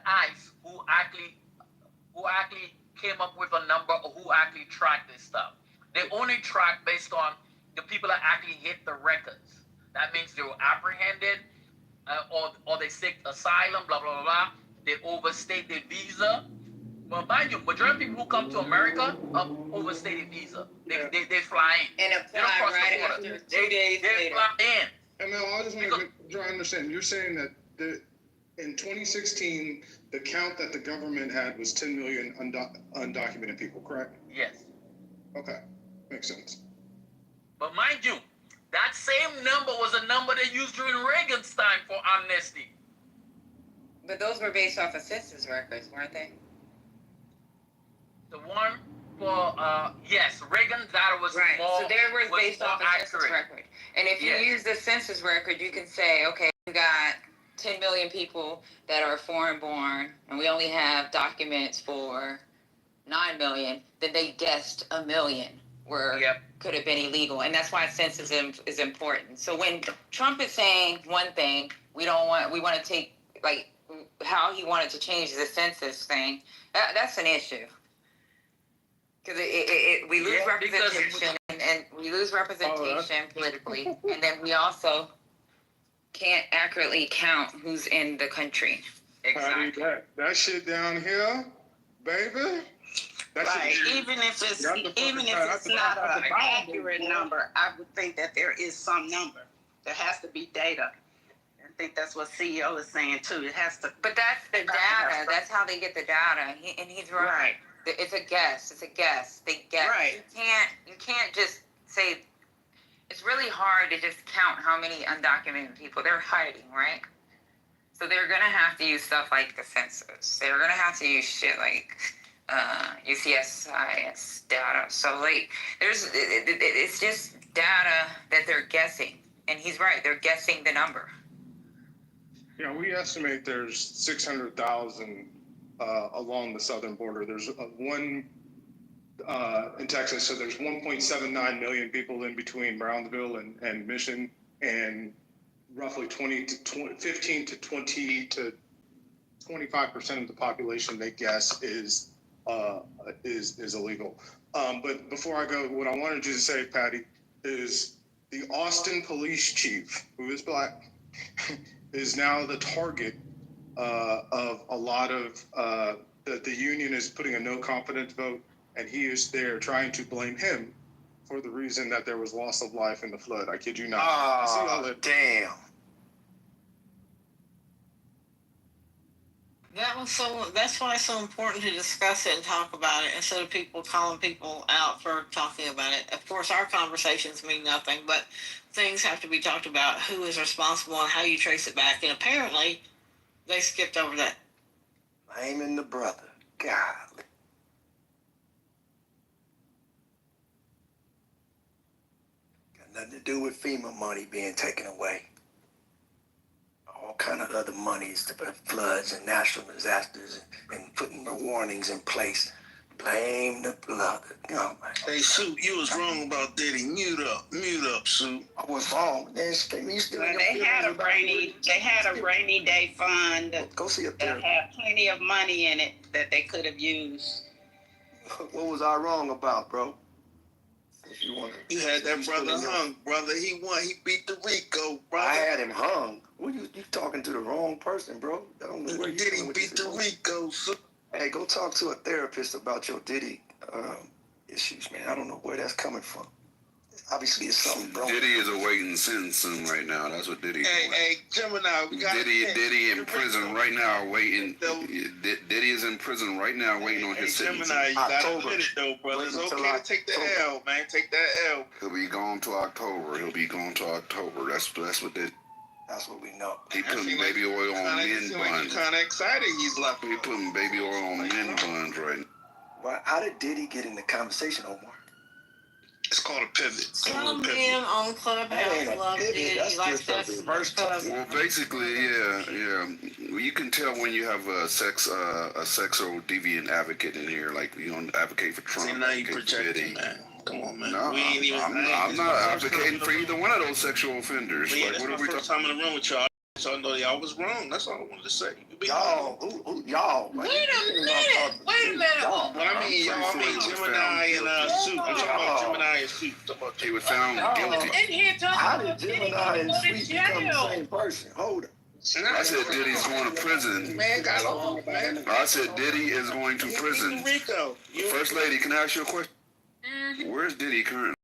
ICE who actually came up with a number or who actually tracked this stuff. They only track based on the people that actually hit the records. That means they were apprehended, or they seek asylum, blah, blah, blah, blah. They overstayed their visa. Well, mind you, majority of people who come to America overstay their visa. They fly in. And apply right after 2 days they later. fly in. And Mel, I just want to try to understand. You're saying that in 2016, the count that the government had was 10 million undocumented people, correct? Yes. Okay, makes sense. But mind you, that same number was a number they used during Reagan's time for amnesty. But those were based off of census records, weren't they? The one for yes, Reagan's data was right. more. So there was based off of census record. And if you use the census record, you can say, okay, we got 10 million people that are foreign born, and we only have documents for 9 million. Then they guessed 1 million were could have been illegal, and that's why census is important. So when Trump is saying one thing, we want to take like how he wanted to change the census thing. That's an issue. Because we lose representation, and we lose representation politically, and then we also can't accurately count who's in the country. Exactly. That shit down here, baby. Right. Even if it's not an accurate number, I would think that there is some number. There has to be data. I think that's what CEO is saying too. It has to. But that's the data. That's how they get the data. And he's right. It's a guess. It's a guess. They guess. Right. You can't just say. It's really hard to just count how many undocumented people they're hiding, right? So they're gonna have to use stuff like the census. They're gonna have to use shit like USCIS data. So like, it's just data that they're guessing, and he's right. They're guessing the number. Yeah, we estimate there's 600,000 along the southern border. There's one in Texas, so there's 1.79 million people in between Brownsville and Mission, and roughly 15 to 20 to 25% of the population they guess is illegal. But before I go, what I wanted you to say, Patty, is the Austin police chief, who is black, is now the target of a lot of the union is putting a no confidence vote, and he is there trying to blame him for the reason that there was loss of life in the flood. I kid you not. Oh, damn. That's why it's so important to discuss it and talk about it instead of people calling people out for talking about it. Of course, our conversations mean nothing, but things have to be talked about. Who is responsible and how you trace it back. And apparently, they skipped over that. Blaming the brother. God. Got nothing to do with FEMA money being taken away. All kind of other monies, the floods and natural disasters, and putting the warnings in place. Blame the brother. Oh, man. Hey, Sue, you was wrong about Diddy. Mute up, Sue. I was wrong. They had a rainy day fund Go see a that therapist. had plenty of money in it that they could have used. What was I wrong about, bro? You had that brother hung, brother. He won. He beat the Rico, brother. I had him hung. Well, you talking to the wrong person, bro. I don't know where Diddy beat the Rico. So. Hey, go talk to a therapist about your Diddy issues, man. I don't know where that's coming from. Obviously, it's something wrong. Diddy is awaiting sentencing right now. That's what Diddy. Hey, Gemini, we got Diddy in prison right now, waiting. Diddy is in prison right now, waiting on his sentencing. Gemini, you gotta admit it though, brother. It's okay to take the L, man. Take that L. He'll be gone to October. That's what they. That's what we know. He putting baby oil on men buns. Kind of excited he's left. He putting baby oil on men buns right now. Why? How did Diddy get in the conversation, Omar? It's called a pivot. Some men on Clubhouse love Diddy. Like that. Well, basically, yeah. Well, you can tell when you have a sexual deviant advocate in here, like you don't advocate for Trump. See, now you projecting, man. Come on, man. No, I'm not advocating for either one of those sexual offenders. Yeah, like, that's what my are we first time in the room with y'all. Y'all know y'all was wrong. That's all I wanted to say. Y'all. Wait a minute. What I mean, y'all, Gemini and Sue. I'm talking about Gemini and Sweet. He was found guilty. How did Gemini and Sweet become the same person? Hold it. I said Diddy's going to prison. Man got off, man. I said Diddy is going to prison. Rico. First lady, can I ask you a question? Where's Diddy currently?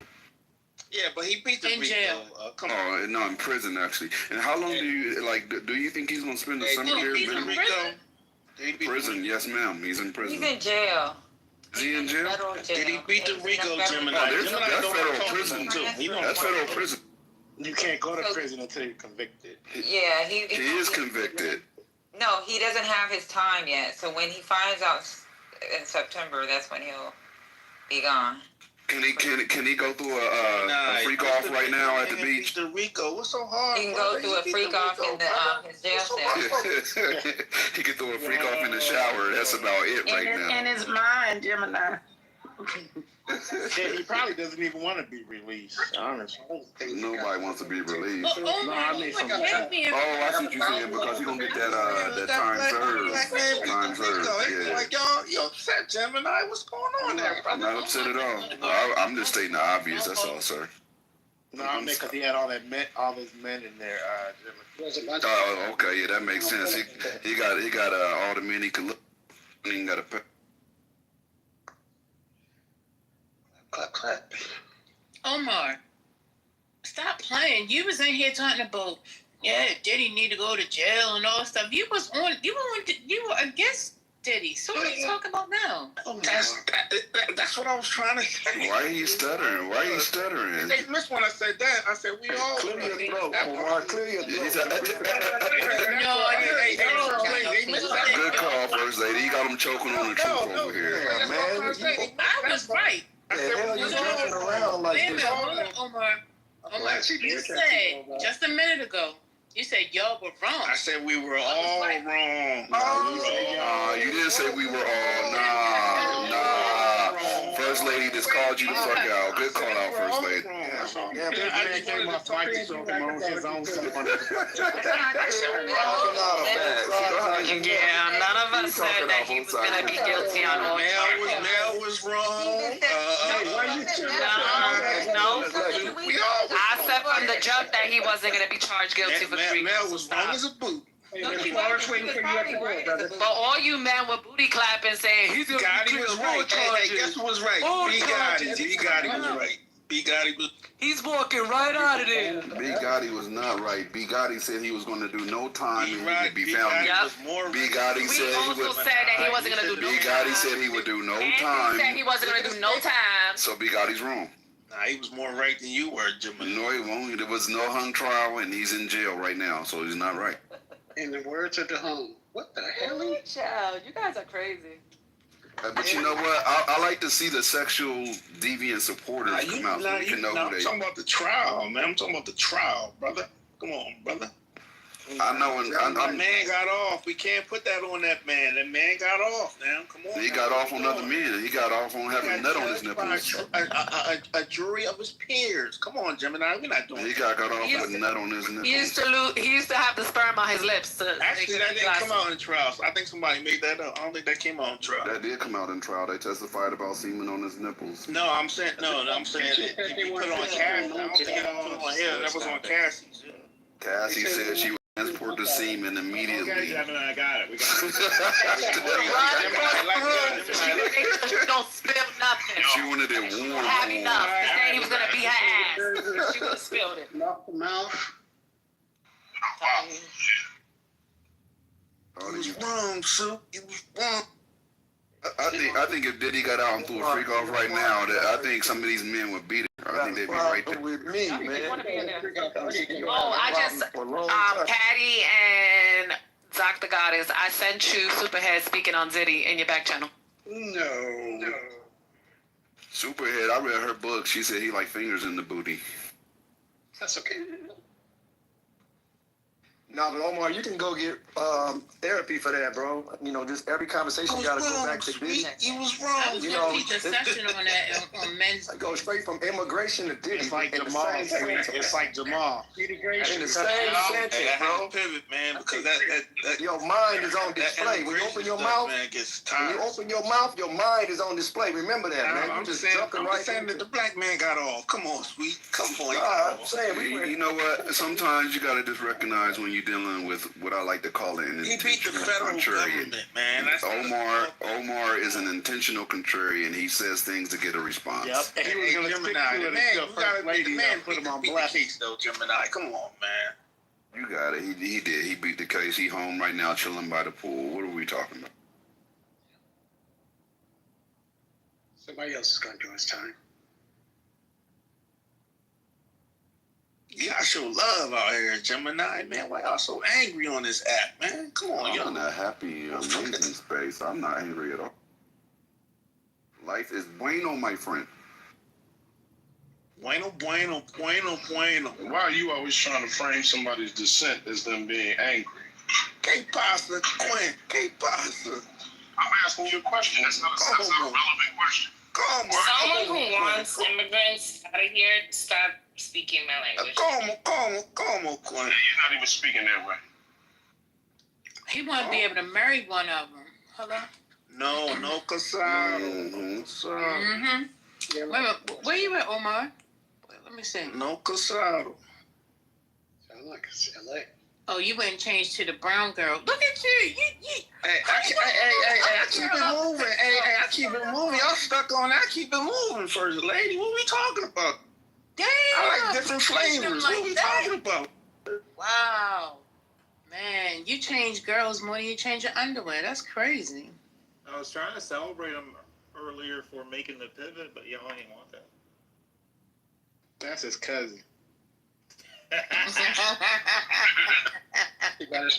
Yeah, but he beat the In Rico. jail. Come on. Oh, no, in prison actually. And how long do you think he's going to spend the summer there? He's in Rico. Prison, yes, ma'am. He's in He's prison. in jail. Is he in jail? Federal jail. Did he beat the Rico, Gemini? Oh, that's Gemini federal prison. That's federal prison. You can't go to prison until you're convicted. Yeah, He is convicted. No, he doesn't have his time yet. So when he finds out in September, that's when he'll be gone. Can he go through a freak off right now at the beach? The Rico, what's so hard? He can go through a freak off in his jail cell. He can throw a freak off in the shower. That's about it right now. In his mind, Gemini. Yeah, he probably doesn't even want to be released, honestly. Nobody wants to be released. I see what you're saying, because you don't get that time served. Time served, yeah. Like, y'all, you upset, Gemini? What's going on there, I'm brother? not upset at all. I'm just stating the obvious, that's all, sir. No, I mean, because he had all those men in there, Jimmy. Oh, okay, yeah, that makes sense. He got all the men he could look. He got a pet. Clap, clap. Omar, stop playing. You was in here talking about, yeah, Diddy need to go to jail and all that stuff. You were against Diddy. So what are you talking about now? That's what I was trying to say. Why are you stuttering? They missed when I said that. I said we all Clear your throat, Omar. Clear your throat. Good call, First Lady. You got him choking on the truth over here. Yeah, man. I was right. The hell you jumping around like Wait a this? minute, hold on, Omar, you said just a minute ago, you said y'all were wrong. I said we were all wrong. You didn't say we were all. Nah. First Lady just called you the fuck out. Good call out, First Lady. Yeah, this man came off mic to show him on his own stuff. Yeah, none of us said that he was going to be guilty on all charges. Mel was wrong. No, I said from the jump that he wasn't going to be charged guilty for three. Mel was wrong as a boot. But all you men were booty clapping saying he's going to be Gotti was right. Hey, guess who was right? B. Gotti was right. B. Gotti was. He's walking right out of there. B. Gotti was not right. B. Gotti said he was going to do no time and he would be found. B. Gotti said he would. Said that he wasn't going to do no B. Gotti said he would do no time. He said he wasn't going to do no time. So B. Gotti's wrong. Nah, he was more right than you were, Jimmy. No, he won't. There was no hung trial and he's in jail right now, so he's not right. In the words of the home, what the hell? Child, you guys are crazy. But you know what? I like to see the sexual deviant supporters come out so we can know who I'm they talking about the trial, man. I'm talking about the trial, brother. Come on, brother. I know, and that man got off. We can't put that on that man. That man got off, now. Come on. He got off on other men. He got off on having a nut on his nipples. A jury of his peers. Come on, Gemini. We're not doing that. He got off with a nut on his nipples. He used to have the sperm on his lips. Actually, that didn't come out in trial. So I think somebody made that up. I don't think that came out in trial. That did come out in trial. They testified about semen on his nipples. No, I'm saying if you put it on Cassie. I don't think it put it on here. That was on Cassie. Cassie said she would transport the semen immediately. Okay, Gemini, I got it. We got it. Don't spill nothing. She wanted it warm. Have enough. He said he was going to be her ass. She would have spilled it. Knock the mouth. You was wrong, Sue. You was wrong. I think if Diddy got out and threw a freak off right now, I think some of these men would beat it. I think they'd be right there. With me, man. Oh, I just, Patty and Dr. Goddess, I sent you Superhead speaking on Diddy in your back channel. No. Superhead, I read her book. She said he like fingers in the booty. That's okay. No, but Omar, you can go get therapy for that, bro. You know, just every conversation got to go back to Diddy. You was I wrong. was You gonna know, teach a session on that on men's. I go straight from immigration to Diddy. It's like in the Jamal. same sentence. It's like Jamal. In the Hey, same I sentence, had bro. to pivot, man, because that Your mind is on that display. When you immigration open your stuff, mouth, man, gets when tired. you open your mouth, your mind is on display. Remember that, man. I'm You just just saying, jumping I'm right just saying into that the black man got off. Come on, sweet. Come on. I'm saying You know what? Sometimes you gotta just recognize when you're dealing with what I like to call an He beat the intentional federal contrarian. government, man. That's Omar is an intentional contrarian. He says things to get a response. Yep. And he was going to stick to it until First Lady put him on blast. Case though, Gemini. Come on, man. You got it. He did. He beat the case. He home right now, chilling by the pool. What are we talking about? Somebody else is going to do his time. Yeah, I show love out here, Gemini, man. Why y'all so angry on this app, man? Come on, y'all. I'm in a happy, amazing space. I'm not angry at all. Life is bueno, my friend. Bueno, bueno, bueno, bueno. Why are you always trying to frame somebody's dissent as them being angry? Que pasa, Quinn? Que pasa? I'm asking you a question. That's not a relevant question. Come on. Someone who wants immigrants out of here, stop speaking my language. Como, Quinn. You're not even speaking that way. He want to be able to marry one of them. Hello. No, Casado. Mm-hmm. Wait a minute. Where you at, Omar? Let me see. No Casado. Sound like it's LA. Oh, you went and changed to the brown girl. Look at you. Hey, I keep it moving. Hey, I keep it moving. Y'all stuck on that. I keep it moving, First Lady. What we talking about? Damn. I like different flavors. Like what we that. talking about? Wow. Man, you change girls more than you change your underwear. That's crazy. I was trying to celebrate him earlier for making the pivot, but y'all ain't want that. That's his cousin.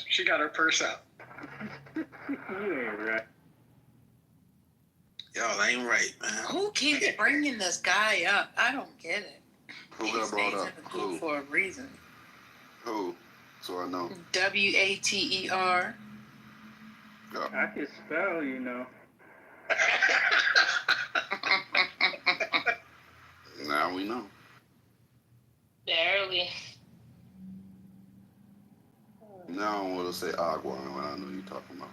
She got her purse out. You ain't right. Y'all ain't right, man. Who keeps bringing this guy up? I don't get it. Who got brought up? Who? For a reason. Who? So I know. WATER. I can spell, you know. Now we know. Barely. Now I want to say agua when I know you're talking about.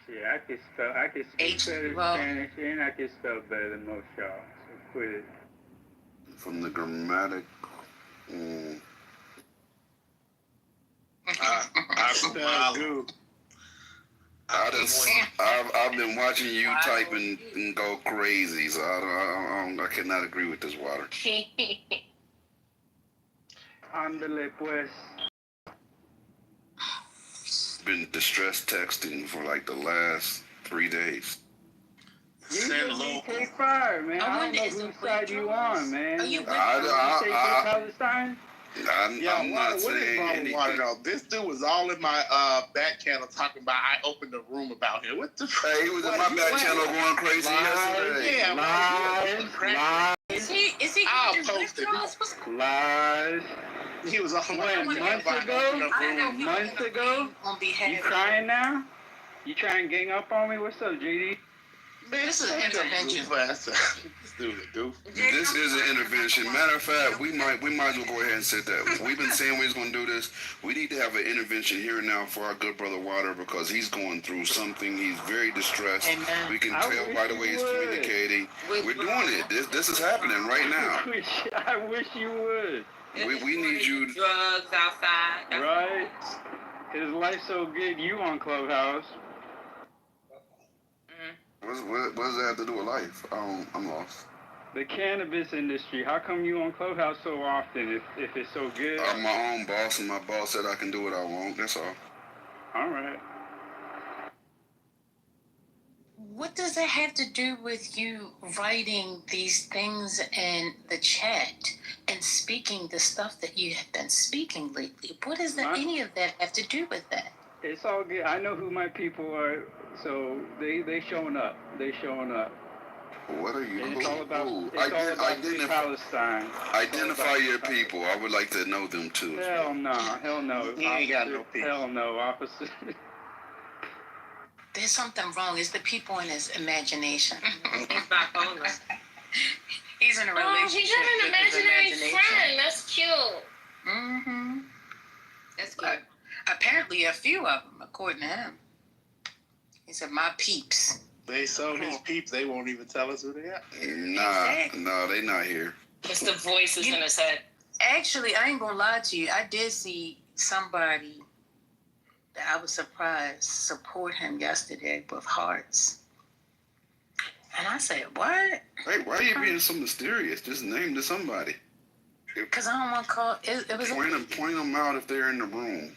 Yeah, I can spell. I can speak better Spanish and I can spell better than most y'all. So quit it. From the grammatic. I've been watching you type and go crazy, so I cannot agree with this water. Ándale pues. Been distress texting for like the last 3 days. You just take fire, man. I don't know whose side you on, man. Are you Palestine? I'm not saying anything. Water, though? This dude was all in my back channel talking about I opened a room about him. What the? Hey, he was in my back channel going crazy yesterday. Yeah, Is he? I'll post it. Lies. He was all months ago. You crying now? You trying to gang up on me? What's up, GD? This is an intervention. This dude's a goof. This is an intervention. Matter of fact, we might as well go ahead and say that. We've been saying we was going to do this. We need to have an intervention here and now for our good brother Water because he's going through something. He's very distressed. Amen. We can tell by the way he's communicating. We're doing it. This is happening right now. I wish you would. We need you. Drugs outside. Right? His life's so good. You on Clubhouse. What does that have to do with life? I'm lost. The cannabis industry. How come you on Clubhouse so often if it's so good? I'm my own boss, and my boss said I can do what I want. That's all. All right. What does that have to do with you writing these things in the chat and speaking the stuff that you have been speaking lately? What does any of that have to do with that? It's all good. I know who my people are, so they showing up. They showing up. What are you? It's all about, Who? it's all about Palestine. Identify your people. I would like to know them too. Hell no. Hell no. He ain't got no people. Hell no, officer. There's something wrong. It's the people in his imagination. He's bipolar. He's in a relationship. Oh, he got an with his imaginary imagination. friend. That's cute. Mm-hmm. That's good. Apparently, a few of them, according to him. He said, "My peeps." They sold his peeps. They won't even tell us who they are. No, they not here. It's the voices in his head. Actually, I ain't gonna lie to you. I did see somebody that I was surprised support him yesterday with hearts. And I said, what? Hey, why are you being so mysterious? Just name to somebody. Because I don't want to call it. Was point them out if they're in the room.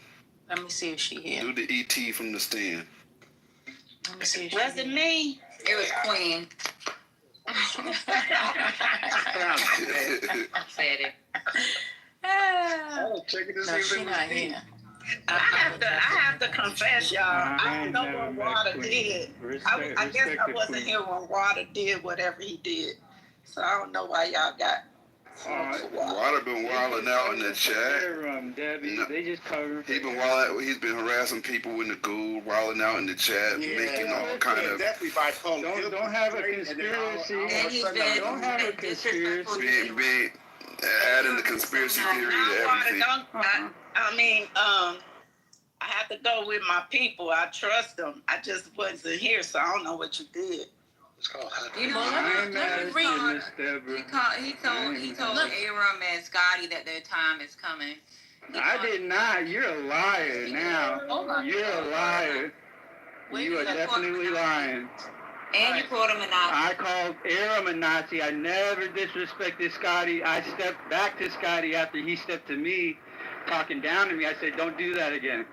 Let me see if she here. Do the ET from the stand. Let me see if Was it me? It was Queen. Said it. No, she not here. I have to confess, y'all. I don't know what Water did. I guess I wasn't here when Water did whatever he did. So I don't know why y'all got. Water been wilding out in the chat. Debbie, they just covered. He's been harassing people in the ghoul, wilding out in the chat, making all kind of. Definitely bipolar. Don't have a conspiracy. Don't have a conspiracy. Being adding the conspiracy theory to everything. I have to go with my people. I trust them. I just wasn't here, so I don't know what you did. You know, he told Aram and Scotty that their time is coming. I did not. You're a liar now. You're a liar. You are definitely lying. And you called him a Nazi. I called Aram a Nazi. I never disrespected Scotty. I stepped back to Scotty after he stepped to me, talking down to me. I said, don't do that again.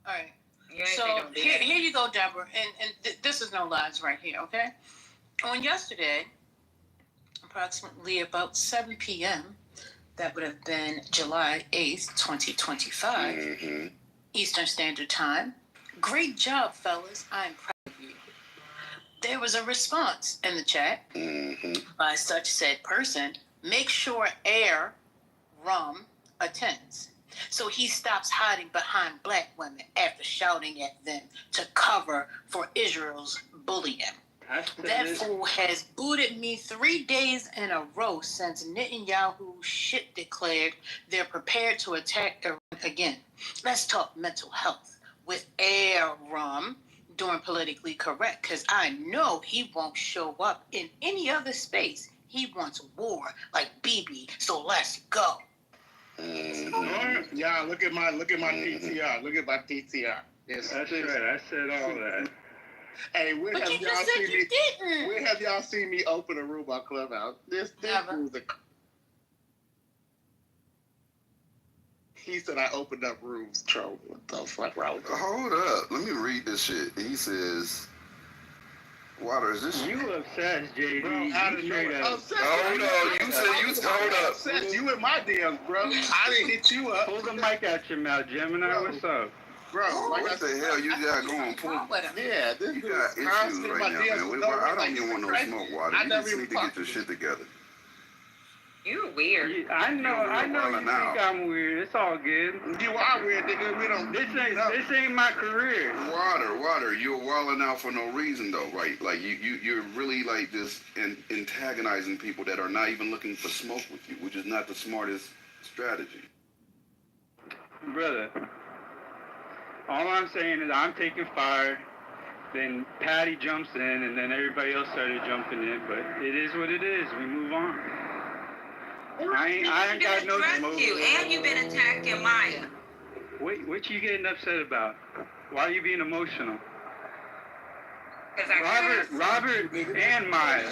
All right. So here you go, Deborah, and this is no lies right here, okay? On yesterday, approximately about 7 p.m., that would have been July 8th, 2025, Eastern Standard Time. Great job, fellas. I'm proud of you. There was a response in the chat by such said person. Make sure Air Rum attends. So he stops hiding behind black women after shouting at them to cover for Israel's bullying. That fool has booted me 3 days in a row since Netanyahu shit declared they're prepared to attack Iran again. Let's talk mental health with Aram doing politically correct, because I know he won't show up in any other space. He wants war like Bibi, so let's go. Yeah, look at my PTR. Look at my PTR. Yes, that's right. I said all that. Hey, where have y'all seen me open a room on Clubhouse? This was he said I opened up rooms, troll. What the fuck, bro? Hold up. Let me read this shit. He says, Water, is this you obsessed, JD? Bro, you straight up. Hold on. You said you hold up. Obsessed. You in my DMs, bro. I didn't hit you up. Pull the mic out your mouth, Gemini. Bro. What's up? Bro, what the hell you got going? Yeah, this you got issues right now, man. I don't even want no smoke, Water. You just need to get your shit together. You're weird. I know you think I'm weird. It's all good. You are weird, nigga. We don't. This ain't my career. Water. You're wilding out for no reason though, right? Like you're really like just antagonizing people that are not even looking for smoke with you, which is not the smartest strategy. Brother, all I'm saying is I'm taking fire. Then Patty jumps in, and then everybody else started jumping in. But it is what it is. We move on. I ain't got no smoke. And you've been attacking Maya. Wait, what you getting upset about? Why are you being emotional? Robert and Maya.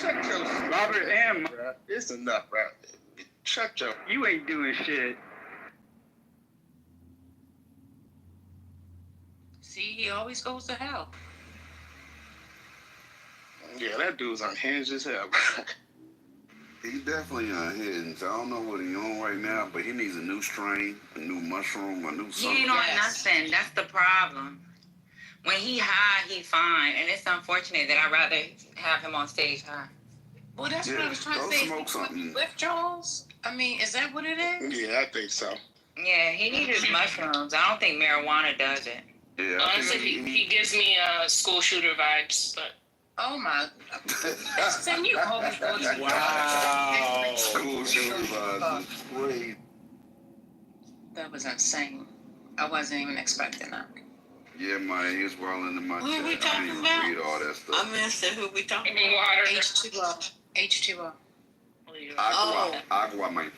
Robert and Maya. It's enough, bro. Shut your. You ain't doing shit. See, he always goes to hell. Yeah, that dude's unhinged as hell, bro. He's definitely unhinged. I don't know what he's on right now, but he needs a new strain, a new mushroom, a new something. He ain't on nothing. That's the problem. When he high, he fine. And it's unfortunate that I'd rather have him on stage high. Well, that's what I was trying to say. Smoke something. Withdrawals? I mean, is that what it is? Yeah, I think so. Yeah, he needs his mushrooms. I don't think marijuana does it. Yeah, Honestly, he gives me school shooter vibes, but. Oh my! Send you always go to Wow. School shooter vibes is crazy. That was insane. I wasn't even expecting that. Yeah, man, he was well into my Who chat. we I talking didn't about? read all that stuff. I missed it. Who we talking about? Water. H2O. H2O. Agua, man.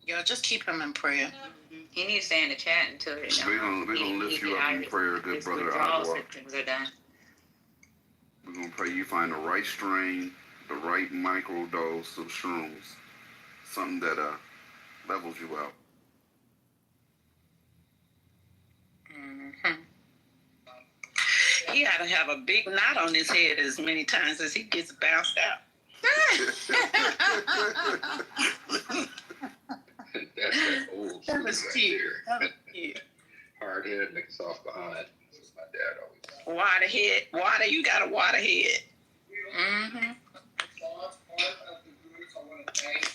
Yo, just keep him in prayer. He needs to stay in the chat until We're gonna lift you up in prayer, good brother Agua. symptoms are done. We're gonna pray you find the right strain, the right micro dose of shrooms, something that levels you out. Mm-hmm. He ought to have a big knot on his head as many times as he gets bounced out. That's that old That was cute. That was cute. hard head and soft behind. That's what my dad always. Waterhead. Water, you got a waterhead. Mm-hmm.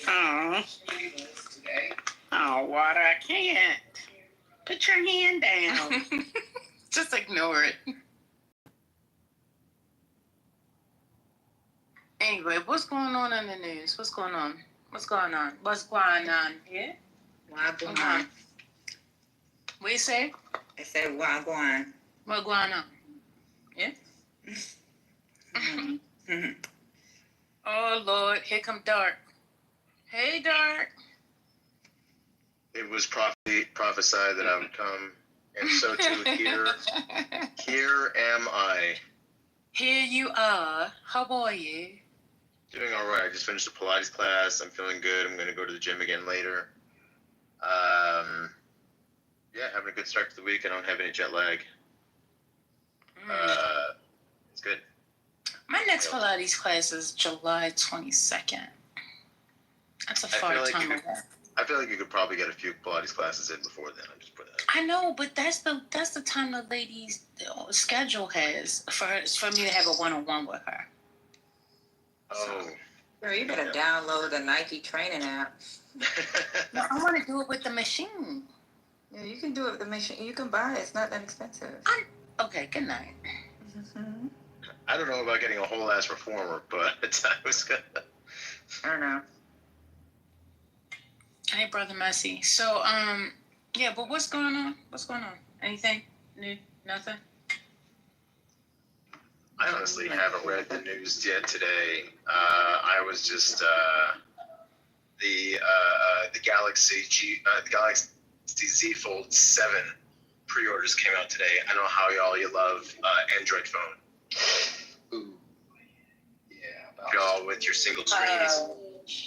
Oh. Oh, Water, I can't. Put your hand down. Just ignore it. Anyway, what's going on in the news? What's going on? What's going on? What's going on? Yeah? Wagwan. What you say? I said wagwan. What's going on? Yeah? Oh, Lord. Here come Dark. Hey, Dark. It was prophesied that I would come, and so too here am I. Here you are. How are you? Doing all right. I just finished a Pilates class. I'm feeling good. I'm going to go to the gym again later. Yeah, having a good start to the week. I don't have any jet lag. It's good. My next Pilates class is July 22nd. That's a far time away. I feel like you could probably get a few Pilates classes in before then. I'm just putting that. I know, but that's the time the lady's schedule has for me to have a one-on-one with her. Oh. Girl, you better download the Nike training app. No, I want to do it with the machine. Yeah, you can do it with the machine. You can buy it. It's not that expensive. Okay, good night. I don't know about getting a whole ass reformer, but I was gonna. I don't know. Hey, Brother Messi. So, yeah, but what's going on? What's going on? Anything new? Nothing? I honestly haven't read the news yet today. I was just the Galaxy Z Fold 7 pre-orders came out today. I know how you love Android phone. Ooh. Yeah. Y'all with your single screens.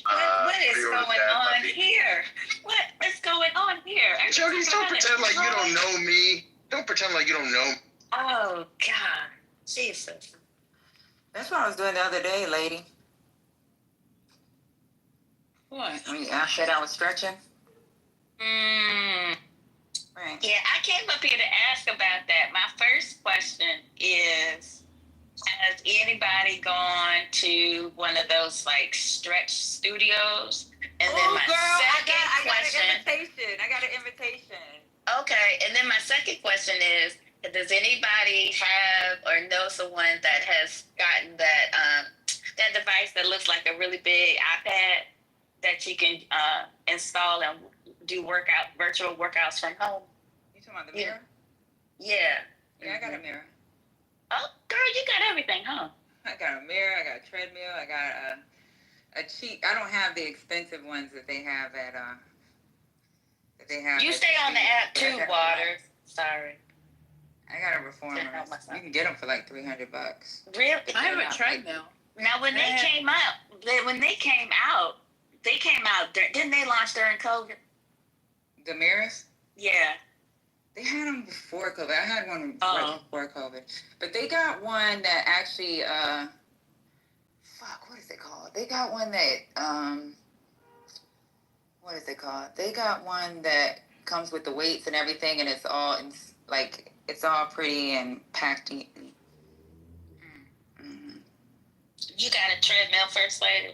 What is going on here? What is going on here? Jody, don't pretend like you don't know me. Don't pretend like you don't know me. Oh, God. Jesus. That's what I was doing the other day, lady. What? I said I was stretching. Right. Yeah, I came up here to ask about that. My first question is, has anybody gone to one of those like stretch studios? And then my second question. I got an invitation. Okay, and then my second question is, does anybody have or know someone that has gotten that that device that looks like a really big iPad that you can install and do virtual workouts from home? You talking about the mirror? Yeah. Yeah, I got a mirror. Oh, girl, you got everything, huh? I got a mirror. I got a treadmill. I got a cheap. I don't have the expensive ones that they have at that they have. You stay on the app too, Water. Sorry. I got a reformer. You can get them for like $300. Really? I have a treadmill. Now, when they came out, didn't they launch during COVID? The mirrors? Yeah. They had them before COVID. I had one right before COVID. But they got one that actually, what is it called? They got one that, what is it called? They got one that comes with the weights and everything, and it's all, it's all pretty and packed. You got a treadmill, First Lady?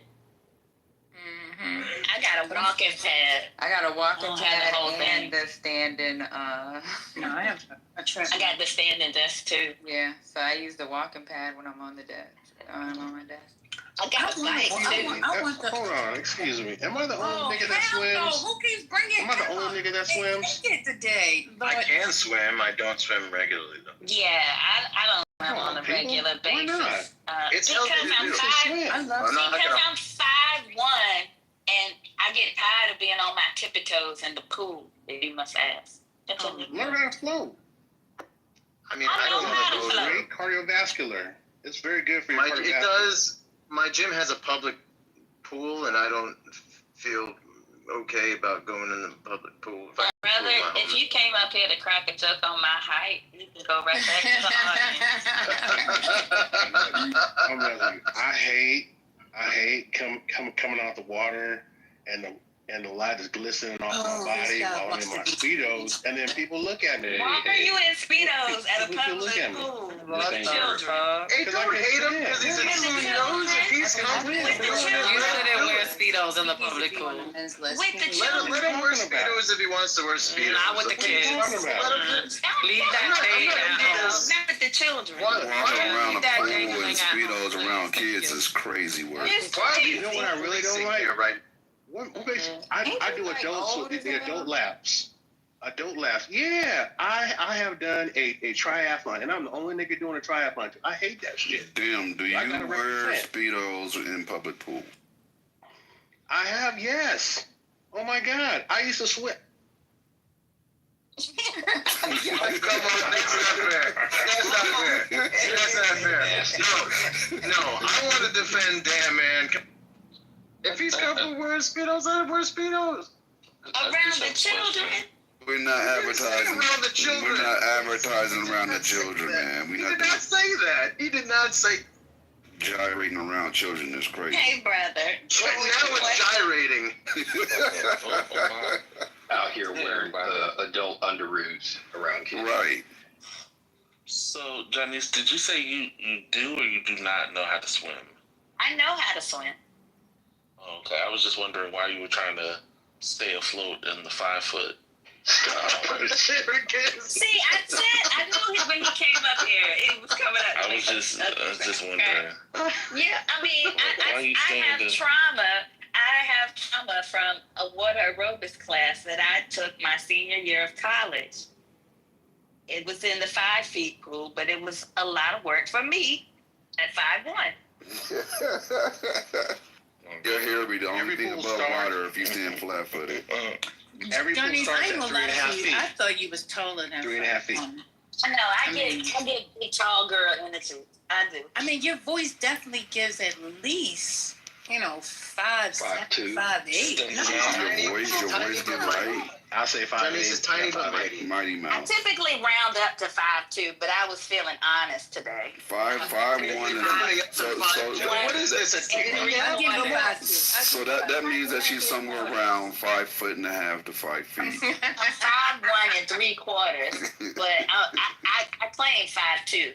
Mm-hmm. I got a walking pad. I got a walking pad the whole and the standing. No, I have a treadmill. I got the standing desk too. Yeah, so I use the walking pad when I'm on the desk. I'm on my desk. I got a bike too. I want the. Hold on, excuse me. Am I the only nigga that hell no. swims? Who keeps bringing Am I the only nigga that swims? Take it today. I can swim. I don't swim regularly though. Yeah, I don't swim on a regular Why basis. not? It's Because healthy to I'm do. five. I love Because I'm 5'1", and I get tired of being on my tippy toes in the pool. They do my ass. Learn how to float. I mean, I I don't know how to want to go. Great cardiovascular. It's very good for your It cardiovascular. does. My gym has a public pool, and I don't feel okay about going in the public pool. If I can Brother, pool my if own. you came up here to crack a joke on my height, you can go right back to the audience. I'm like, I hate coming out the water and the light is glistening off my body while I'm in my Speedos, and then people look at me. Why are you in Speedos at a People look public at me. pool With with children? Hey, don't hate him because he's in Speedos. If he's comfortable, You shouldn't wear Speedos in the public pool. With the let children? him wear Speedos if he wants to wear Speedos. Not with the kids. Leave that thing at home. Not with the children. Walking around the that pool thing in hang out. Speedos around kids is crazy work. You know what I really don't like? Right. I do the adult laps. Adult laps. Yeah, I have done a triathlon, and I'm the only nigga doing a triathlon. I hate that shit. Damn, do you I gotta wear represent. Speedos in public pool? I have, yes. Oh my God, I used to swim. Come on, that's not fair. That's not fair. That's not fair. No, I want to defend Dan, man. If he's comfortable wearing Speedos, let him wear Speedos. Around the children? We're not advertising. Around the children. We're not advertising around the children, man. He did not say that. He did not say. Gyrating around children is crazy. Hey, brother. Now it's gyrating. Out here wearing adult underoos around kids. Right. So, Janice, did you say you do or you do not know how to swim? I know how to swim. Okay, I was just wondering why you were trying to stay afloat in the 5 foot. See, I knew when he came up here, it was coming up. I was just wondering. Yeah, I mean, Why are you I have standing? trauma. I have trauma from a water aerobics class that I took my senior year of college. It was in the 5 feet pool, but it was a lot of work for me at 5'1". Your hair will be the only thing above water if you stand flat footed. Every pool Johnny, starts I ain't at gonna lie 3.5 to you. feet. I thought you was taller than 3.5 feet. No, I get big tall girl energy. I do. I mean, your voice definitely gives at least, 5'7", 5'8". Your voice get right. I'll say 5'8". Janice is tiny but mighty. Mighty I Mouse. typically round up to 5'2", but I was feeling honest today. 5'1" What is this? I'll give you 5'2". So that means that she's somewhere around 5.5 feet to 5 feet. I'm 5'1"3/4", but I claim 5'2".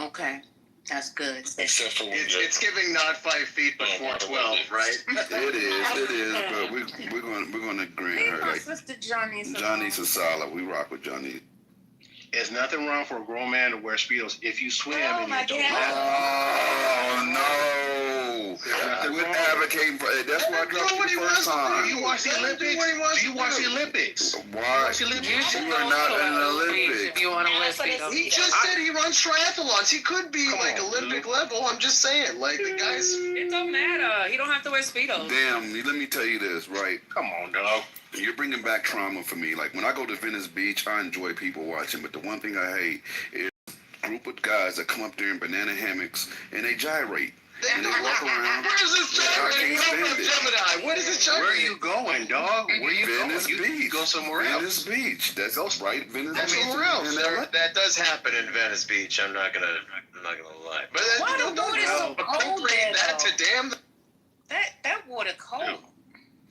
Okay, that's good. Except for when It's giving not 5 feet but 4'12", right? It is, but we're gonna grant her. My Like, sister Johnny's. Johnny's a solid. We rock with Johnny. There's nothing wrong for a grown man to wear Speedos if you swim Oh, and my you don't God. Oh no! We're advocating for it. That's why I dropped you the first time. Do you watch the Olympics? Do you watch the Olympics? Why? Watch the Olympics? You are not in the Olympics. If you want to wear Speedos. He just said he runs triathlons. He could be Olympic level. I'm just saying, the guys. It don't matter. He don't have to wear Speedos. Damn, let me tell you this, right? Come on, dog. You're bringing back trauma for me. Like, when I go to Venice Beach, I enjoy people watching, but the one thing I hate is a group of guys that come up there in banana hammocks and they gyrate. And they walk around. Where's this gyrating? Gemini. What is this gyrating? Where are you going, dog? Where you Venice going? Beach. You go somewhere else. Venice Beach. That's right. Venice Go Beach. somewhere else. In LA. That does happen in Venice Beach. I'm not gonna lie. But Why the water so cold there, that to though? damn. That water cold.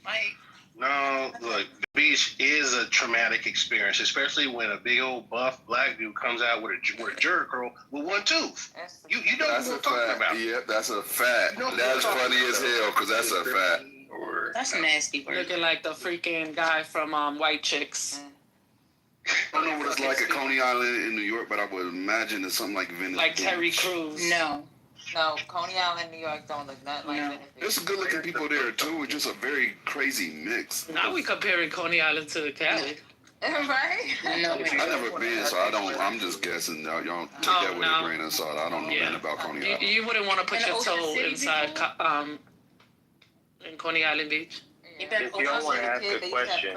Like, No, look, Beach is a traumatic experience, especially when a big old buff black dude comes out with a jerk girl with one tooth. You know what I'm talking about. Yep, that's a fact. You know That's funny as hell because that's a fact. That's nasty. Looking like the freaking guy from White Chicks. I don't know what it's like at Coney Island in New York, but I would imagine it's something like Venice Like Beach. Terry Crews. No. No, Coney Island, New York don't look nothing like Venice Beach. There's some good looking people there too. It's just a very crazy mix. Now we comparing Coney Island to Cali. Right? No. I've never been, so I don't. I'm just guessing. Y'all take that with a grain of salt. I don't know nothing about Coney Island. You wouldn't want to put In your Ocean toe City inside in Coney Island Beach. Yeah. If y'all want to ask a question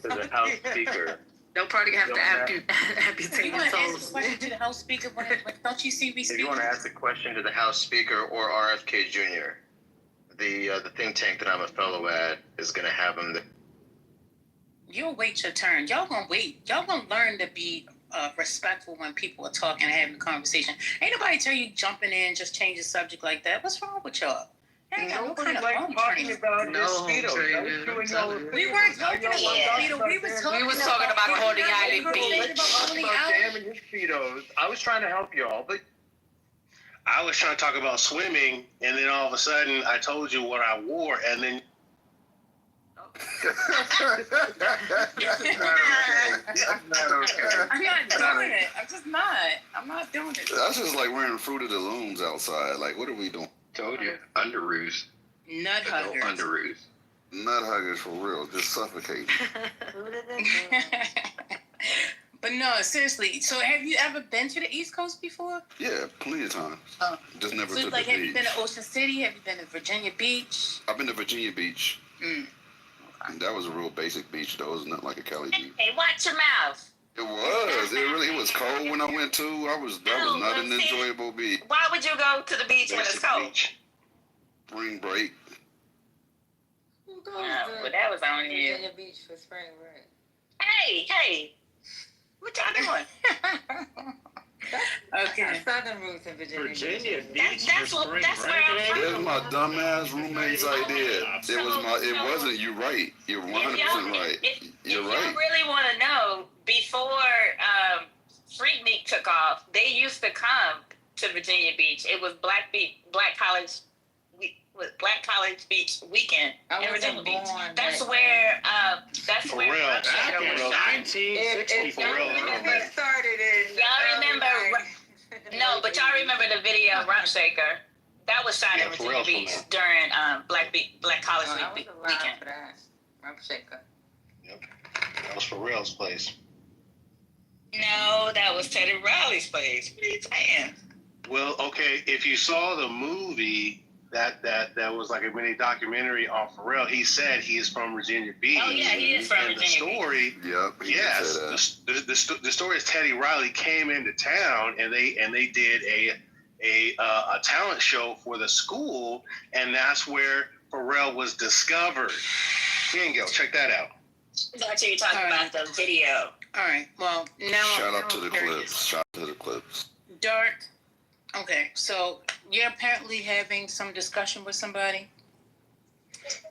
to the House Speaker, They'll probably have to Don't amputate You your want to ask toes. a question to the House Speaker? Don't you see we If you speak? want to ask a question to the House Speaker or RFK Jr., the think tank that I'm a fellow at is going to have him. You'll wait your turn. Y'all gonna wait. Y'all gonna learn to be respectful when people are talking and having a conversation. Ain't nobody tell you jumping in, just change the subject like that. What's wrong with y'all? Ain't got no kind of home training. We weren't talking about Speedo. We was talking about Coney Island Beach. Jamming his Speedos. I was trying to help y'all, but I was trying to talk about swimming, and then all of a sudden I told you what I wore, and then. I'm not doing it. I'm just not. I'm not doing it. That's just like wearing Fruit of the Looms outside. Like, what are we doing? Told you, underoos. Nut huggers. Underoos. Nut huggers for real, just suffocating. But no, seriously. So have you ever been to the East Coast before? Yeah, plenty of times. Just never So took like, the have you beach. been to Ocean City? Have you been to Virginia Beach? I've been to Virginia Beach. Mm. That was a real basic beach, though. It was not like a Cali beach. Hey, watch your mouth. It was. It was cold when I went to. That was not an enjoyable beach. Why would you go to the beach when it's cold? Spring break. Who goes But that was on you. Virginia Beach for spring break? Hey, what y'all doing? Okay. Southern roots in Virginia. Virginia Beach. That's where I'm It was from. my dumbass roommate's idea. It was my. It So- wasn't. You're right. You're 100% right. You're If right. you really want to know, before Freaknik took off, they used to come to Virginia Beach. It was Black College Beach weekend in Virginia Beach. That's where Real. Shaker was shot. 1964. It started in. Y'all remember? No, but y'all remember the video Rump Shaker? That was shot in Virginia Pharrell's from Beach there. during Black College I was Week around weekend. for that. Rump Shaker. That was Pharrell's place. No, that was Teddy Riley's place. What are you saying? Well, okay, if you saw the movie that was like a mini documentary on Pharrell, he said he is from Virginia Beach. Oh, yeah, he is from and Virginia the story, Yep. he yes, said that. the story is Teddy Riley came into town and they did a talent show for the school, and that's where Pharrell was discovered. Here you go, check that out. I thought you were talking about the video. All right. Well, now Shout out now to I'm the curious. clips. Shout out to the clips. Dark. Okay, so you're apparently having some discussion with somebody,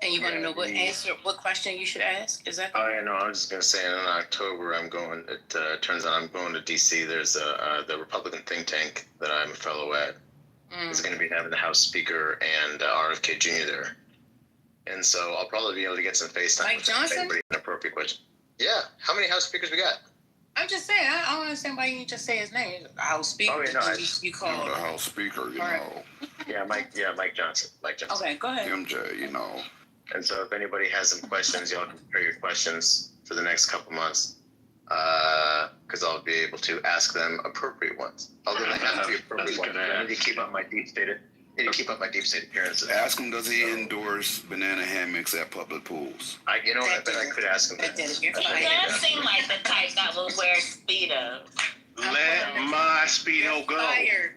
and you want to know what question you should ask. Is that? Oh yeah, no, I was just gonna say in October I'm going. It turns out I'm going to DC. There's the Republican think tank that I'm a fellow at. Is going to be having the House Speaker and RFK Jr. there, and so I'll probably be able to get some FaceTime. Mike with Johnson? anybody with an appropriate question. Yeah, how many House Speakers we got? I'm just saying. I don't understand why you just say his name. House Speaker. Oh, yeah, no, you call The him. House Speaker, you All right. know. Yeah, Mike Johnson. Mike Johnson. Okay, go ahead. MJ, you know. And so if anybody has some questions, y'all can prepare your questions for the next couple months, because I'll be able to ask them appropriate ones. Other than have to be appropriate ones. I need to keep up my deep state appearances. Ask him, does he endorse banana hammocks at public pools? I bet I could ask him that. He does seem like the type that will wear Speedos. Let my Speedo go. Fired.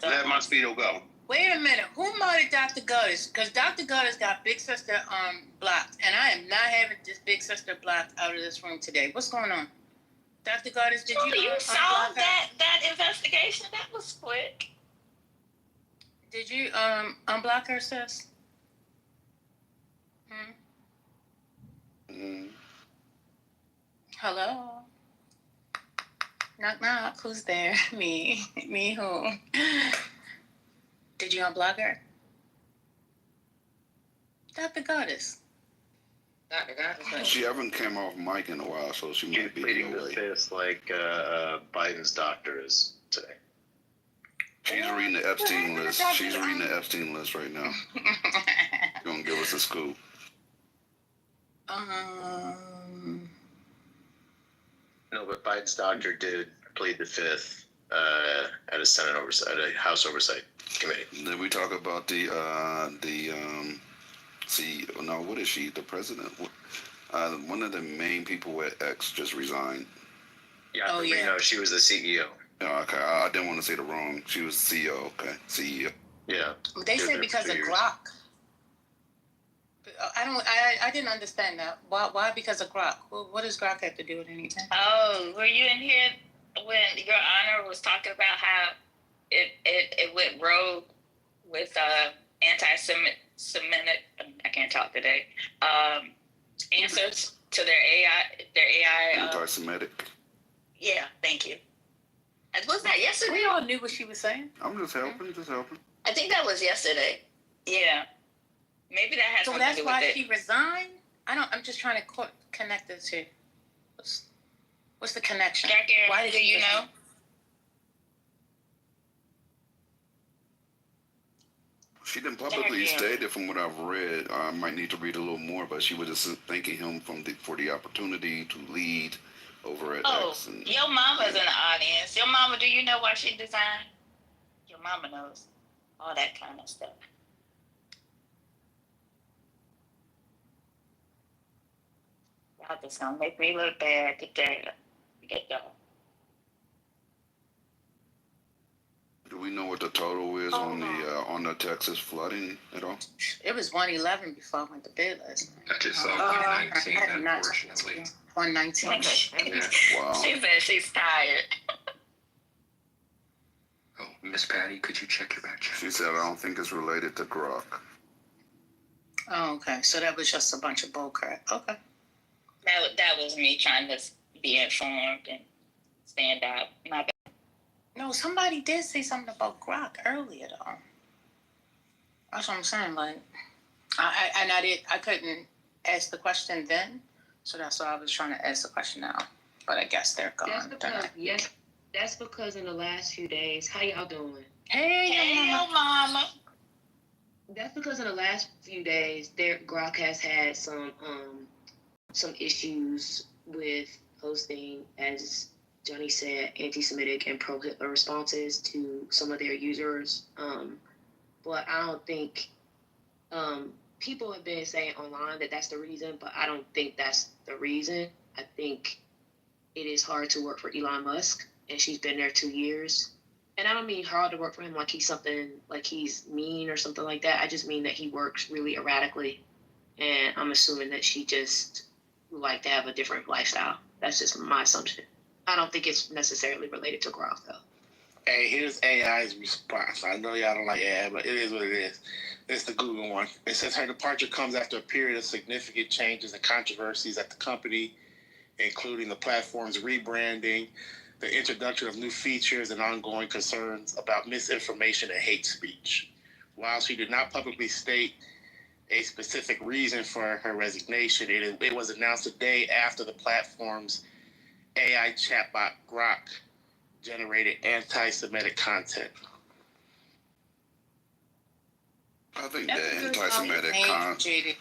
Let my Speedo go. Wait a minute. Who murdered Dr. Gutters? Because Dr. Gutters got Big Sister blocked, and I am not having this Big Sister blocked out of this room today. What's going on? Dr. Gutters, did you You saw unblock her? that investigation? That was quick. Did you unblock her, sis? Hello. Knock knock. Who's there? Me. Me who? Did you unblock her? Dr. Goddess. Dr. Goddess. She haven't came off mic in a while, so she might be Pleading the away. fifth like Biden's doctor is today. She's reading the Epstein list. She's reading the Epstein list right now. She's gonna give us a scoop. No, but Biden's doctor did plead the fifth at a Senate oversight, at a House oversight committee. Then we talk about the what is she? The president? One of the main people at X just resigned. Yeah, no, she was the CEO. Yeah, okay. I didn't want to say the wrong. She was CEO. Okay, CEO. Yeah. They said because of Grok. I didn't understand that. Why because of Grok? What does Grok have to do with anything? Oh, were you in here when Your Honor was talking about how it went rogue with anti-Semitic, I can't talk today, answers to their AI. Anti-Semitic. Yeah, thank you. Was that yesterday? We all knew what she was saying. I'm just helping. I think that was yesterday. Yeah. Maybe that has something to do with it. So that's why she resigned? I'm just trying to connect the two. What's the connection? Why did you know? She didn't publicly state it from what I've read. I might need to read a little more, but she was just thanking him for the opportunity to lead over at X. And, your mama's in the audience. Your mama, do you know why she resigned? Your mama knows all that kind of stuff. Y'all just gonna make me look bad today. Get y'all. do we know what the total is on the Texas flooding at all? It was 111 before I went to bed last night. I just saw 119, unfortunately. 119. Yeah. Wow. She said she's tired. Oh, Miss Patty, could you check your back channel? She said, I don't think it's related to Grok. Oh, okay. So that was just a bunch of bull crap. Okay. That was me trying to be informed and stand out. My bad. No, somebody did say something about Grok earlier, though. That's what I'm saying. Like, I couldn't ask the question then, so that's why I was trying to ask the question now. But I guess they're gone. That's because in the last few days, how y'all doing? Hey, mama. That's because in the last few days, Grok has had some issues with posting, as Johnny said, anti-Semitic and pro-Hitler responses to some of their users. But I don't think people have been saying online that that's the reason, but I don't think that's the reason. I think it is hard to work for Elon Musk, and she's been there 2 years. And I don't mean hard to work for him like he's mean or something like that. I just mean that he works really erratically. And I'm assuming that she just would like to have a different lifestyle. That's just my assumption. I don't think it's necessarily related to Grok, though. Hey, here's AI's response. I know y'all don't like AI, but it is what it is. It's the Google one. It says her departure comes after a period of significant changes and controversies at the company, including the platform's rebranding, the introduction of new features, and ongoing concerns about misinformation and hate speech. While she did not publicly state a specific reason for her resignation, it was announced a day after the platform's AI chatbot Grok generated anti-Semitic content. I think that anti-Semitic content.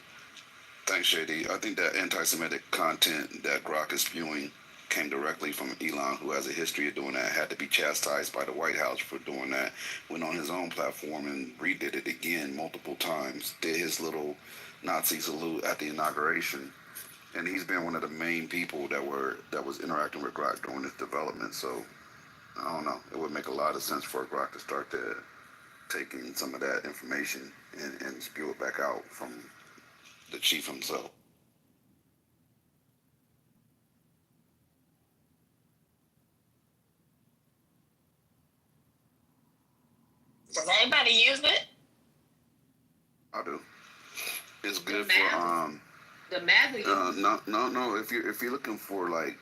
Thanks, JD. I think that anti-Semitic content that Grok is spewing came directly from Elon, who has a history of doing that, had to be chastised by the White House for doing that, went on his own platform and redid it again multiple times, did his little Nazi salute at the inauguration. And he's been one of the main people that was interacting with Grok during its development. So, I don't know. It would make a lot of sense for Grok to start taking some of that information and spew it back out from the chief himself. Does anybody use it? I do. It's good for The MAGA. No. If you're looking for like,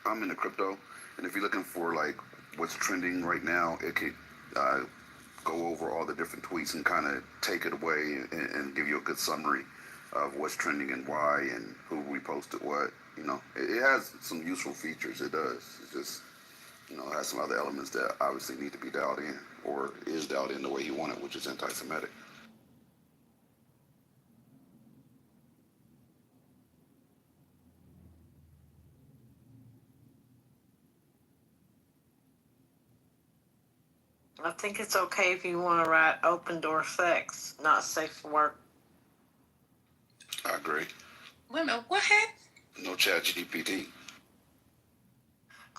I'm into crypto, and if you're looking for like what's trending right now, it could go over all the different tweets and kind of take it away and give you a good summary of what's trending and why and who reposted what. You know, it has some useful features. It does. It's just, you know, it has some other elements that obviously need to be dialed in, or is dialed in the way you want it, which is anti-Semitic. I think it's okay if you want to write open door sex, not safe for work. I agree. Wait a minute, what happened? No chat GPT.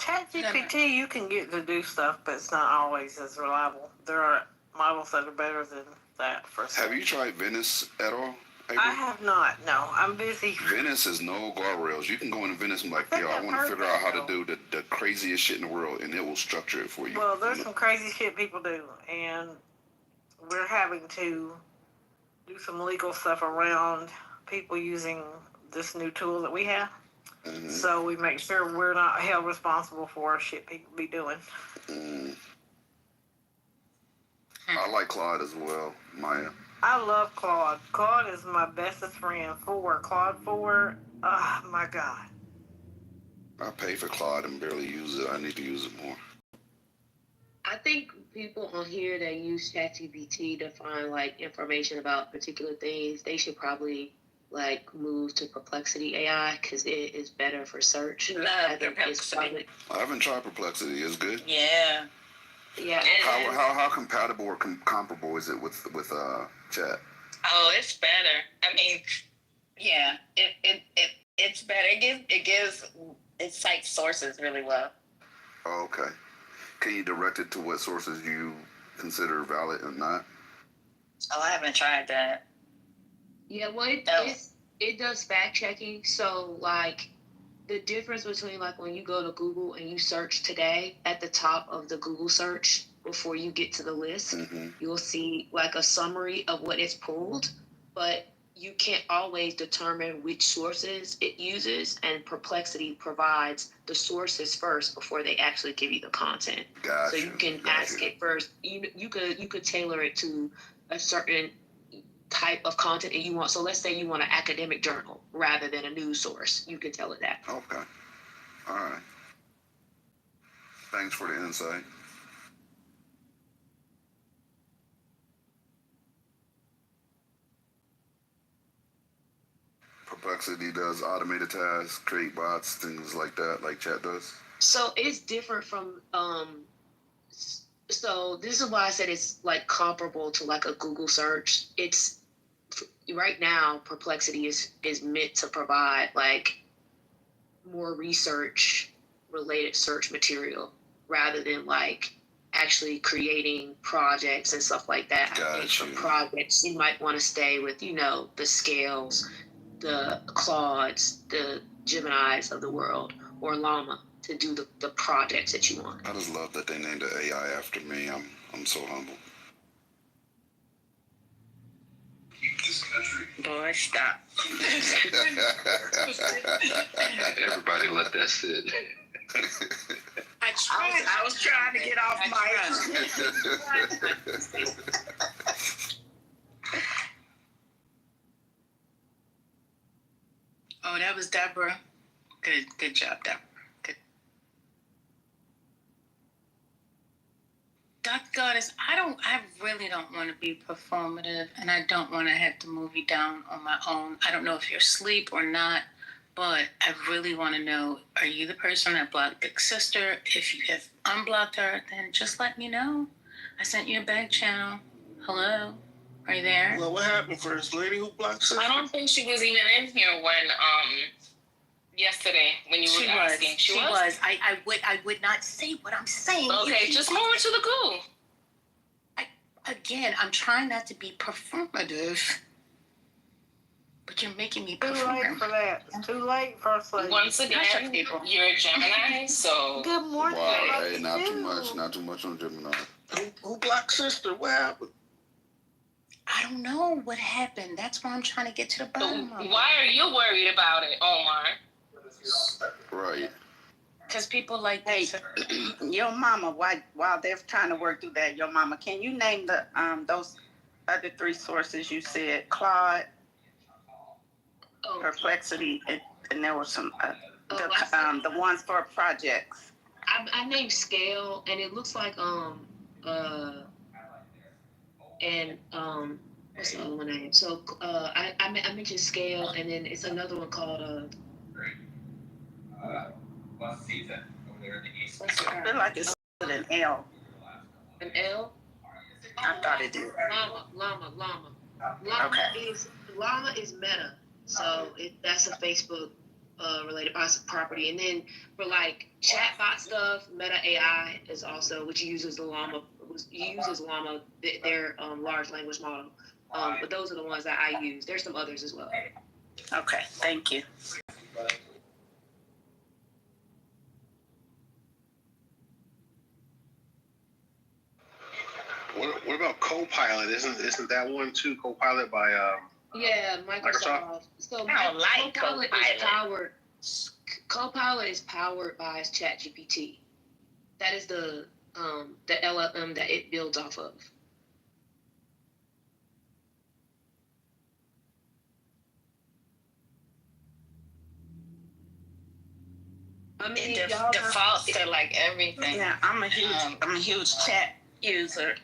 Chat GPT, you can get to do stuff, but it's not always as reliable. There are models that are better than that for sex. Have you tried Venice at all? April? I have not. No, I'm busy. Venice is no guardrails. You can go into Venice and be like, yo, I want to figure out how to do the craziest shit in the world, and it will structure it for you. Well, there's some crazy shit people do, and we're having to do some legal stuff around people using this new tool that we have. Mm-hmm. So we make sure we're not held responsible for shit people be doing. Mm. I like Claude as well, Maya. I love Claude. Claude is my bestest friend. Claude 4. Oh, my God. I pay for Claude and barely use it. I need to use it more. I think people on here that use ChatGPT to find like information about particular things, they should probably like move to Perplexity AI because it is better for search. Love Perplexity. I haven't tried Perplexity. It's good. Yeah. Yeah. How compatible or comparable is it with chat? Oh, it's better. I mean, yeah, it's better. It cites sources really well. Oh, okay. Can you direct it to what sources you consider valid or not? Oh, I haven't tried that. Yeah, well, it does fact checking. So, like, the difference between, like, when you go to Google and you search today, at the top of the Google search, before you get to the list, you'll see, like, a summary of what it's pulled. But you can't always determine which sources it uses, and Perplexity provides the sources first before they actually give you the content. Gotcha. So you can ask it first. You could tailor it to a certain type of content that you want. So let's say you want an academic journal rather than a news source. You could tell it that. Okay. All right. Thanks for the insight. Perplexity does automated tasks, create bots, things like that, like chat does. So it's different from so this is why I said it's like comparable to like a Google search. It's right now Perplexity is meant to provide like more research related search material rather than like actually creating projects and stuff like that. I think for projects you might want to stay with, you know, the Scales, the Claudes, the Geminis of the world, or Llama to do the projects that you want. I just love that they named the AI after me. I'm so humble. Boy, stop. Everybody let that sit. I was trying to get off my. Oh, that was Deborah. Good job, Deborah. Good. Dr. Goddess, I really don't want to be performative, and I don't want to have to move you down on my own. I don't know if you're asleep or not, but I really want to know, are you the person that blocked Big Sister? If you have unblocked her, then just let me know. I sent you a back channel. Hello? Are you there? Well, what happened, First Lady? Who blocked Sister? I don't think she was even in here when yesterday when you were asking. She was. I would not say what I'm saying. Okay, just move her to the goo. I'm trying not to be performative, but you're making me perform. Too late for that. Too late, First Lady. Once again, you're a Gemini, so. Good morning. Wow, hey, not too much on Gemini. Who blocked Sister? What happened? I don't know what happened. That's why I'm trying to get to the bottom of it. Why are you worried about it, Omar? Right. Because people like Hey, your mama, while they're trying to work through that, your mama, can you name the those other three sources you said? Claude, Perplexity, and there was some the ones for projects. I named Scale, and it looks like what's the other one name? So I mentioned Scale, and then it's another one called I feel like it's with an L. an L. I thought it did. Llama. Okay. Llama is Meta, so that's a Facebook related property. And then for like chatbot stuff, Meta AI is also, which uses Llama, their large language model. But those are the ones that I use. There's some others as well. Okay, thank you. What about Copilot? Isn't that one too? Copilot by Yeah, Microsoft. So I don't like Copilot is powered by ChatGPT. That is the LLM that it builds off of. I mean, It defaults to like everything. Yeah, I'm a huge chat user,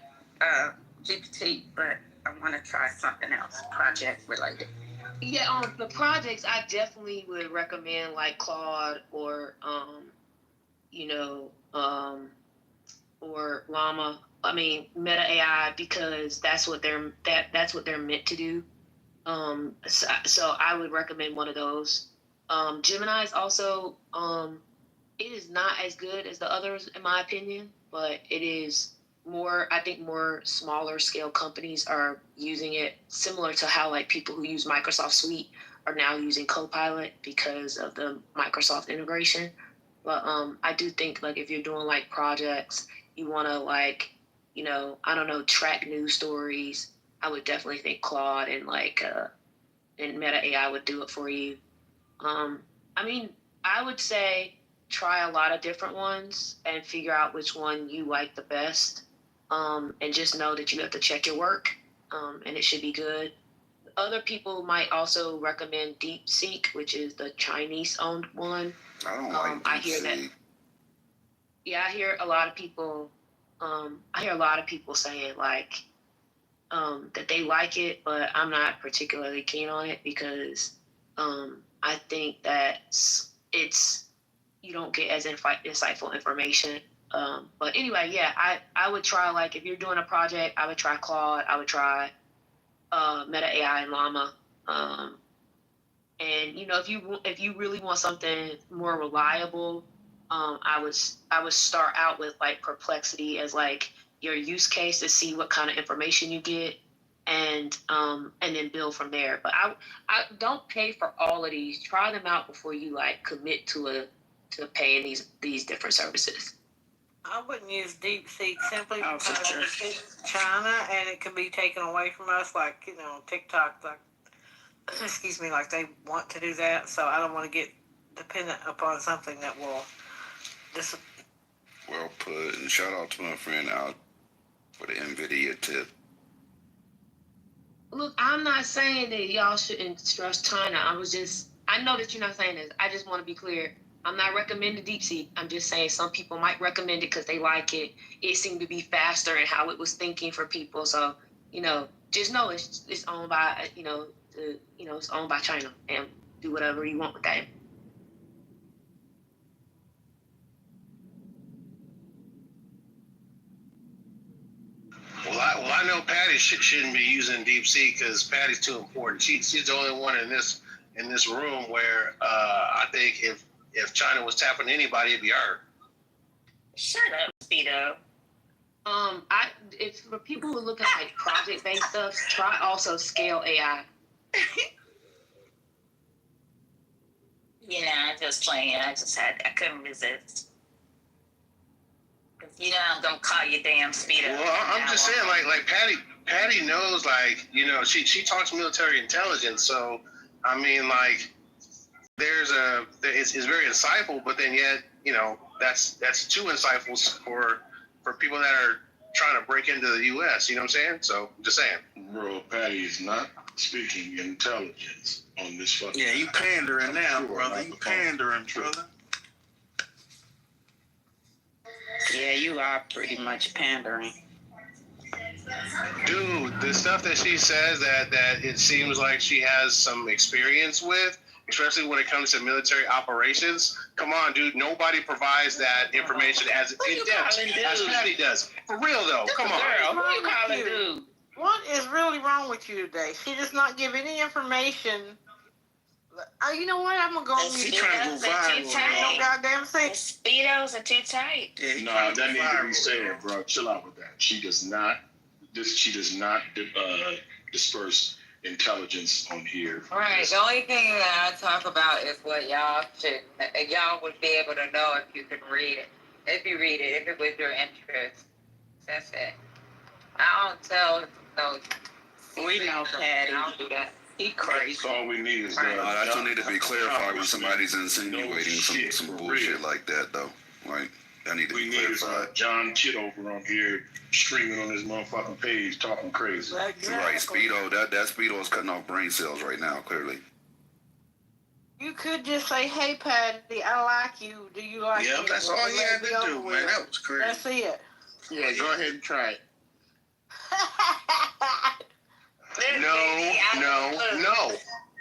GPT, but I want to try something else, project related. Yeah, the projects I definitely would recommend like Claude or or Llama. I mean Meta AI, because that's what they're meant to do. So I would recommend one of those. Gemini is also it is not as good as the others in my opinion, but it is more. I think more smaller scale companies are using it, similar to how like people who use Microsoft Suite are now using Copilot because of the Microsoft integration. But I do think like if you're doing like projects, you want to like I don't know, track news stories. I would definitely think Claude and and Meta AI would do it for you. I mean, I would say try a lot of different ones and figure out which one you like the best. And just know that you have to check your work, and it should be good. Other people might also recommend DeepSeek, which is the Chinese-owned one. I don't like DeepSeek. I hear that. Yeah, I hear a lot of people. I hear a lot of people saying like that they like it, but I'm not particularly keen on it because I think that it's you don't get as insightful information. But anyway, yeah, I would try like if you're doing a project, I would try Claude, I would try Meta AI and Llama. And if you really want something more reliable, I would start out with like Perplexity as like your use case to see what kind of information you get, and then build from there. But I don't pay for all of these. Try them out before you like commit to paying these different services. I wouldn't use DeepSeek simply because it's China and it can be taken away from us, like TikTok, like excuse me, like they want to do that. So I don't want to get dependent upon something that will Well put, and shout out to my friend out for the NVIDIA tip. Look, I'm not saying that y'all shouldn't trust China. I know that you're not saying this. I just want to be clear. I'm not recommending DeepSeek. I'm just saying some people might recommend it because they like it. It seemed to be faster in how it was thinking for people. So, just know it's owned by, it's owned by China, and do whatever you want with that. Well, I know Patty shouldn't be using DeepSeek because Patty's too important. She's the only one in this room where I think if China was tapping anybody, it'd be her. Shut up, Speedo. If for people who look at like project-based stuff, try also Scale AI. I'm just playing. I couldn't resist. You know I'm gonna call you damn speedo. Well, I'm just saying, like Patty knows, like, you know, she talks military intelligence, so I mean, like, it's very insightful, but then yet, you know, that's too insightful for people that are trying to break into the U.S. You know what I'm saying? So I'm just saying. Bro, Patty is not speaking intelligence on this fucking. Yeah, you pandering now, brother. You pandering, brother. Yeah, you are pretty much pandering. Dude, the stuff that she says that it seems like she has some experience with, especially when it comes to military operations. Come on, dude. Nobody provides that information as in depth as Patty does. For real, though. Come on. Girl, who you calling dude? What is really wrong with you today? She does not give any information. You know what? I'm gonna go on mute. Speedos are too tight. No goddamn thing. Speedos are too tight. Yeah, no, that needs to be said, bro. Chill out with that. She does not disperse intelligence on here. Right. The only thing that I talk about is what y'all would be able to know if you could read it. If you read it, if it was your interest. That's it. I don't tell those. We know, Patty. I don't do that. He crazy. That's all we need is that still need to be clarified when somebody's insinuating some bullshit like that, though. Like, that need to be clarified. John Kitover on here streaming on his motherfucking page talking crazy. Exactly. Right, Speedo. That Speedo is cutting off brain cells right now, clearly. You could just say, "Hey, Patty, I like you. Do you like me?" Yeah, that's all he had to do, man. That was crazy. That's it. Yeah, go ahead and try it.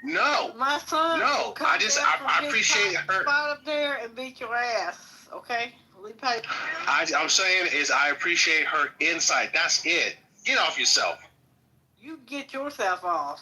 No. My son. No. I appreciate her. Spot up there and beat your ass. Okay. I'm saying is I appreciate her insight. That's it. Get off yourself. You get yourself off.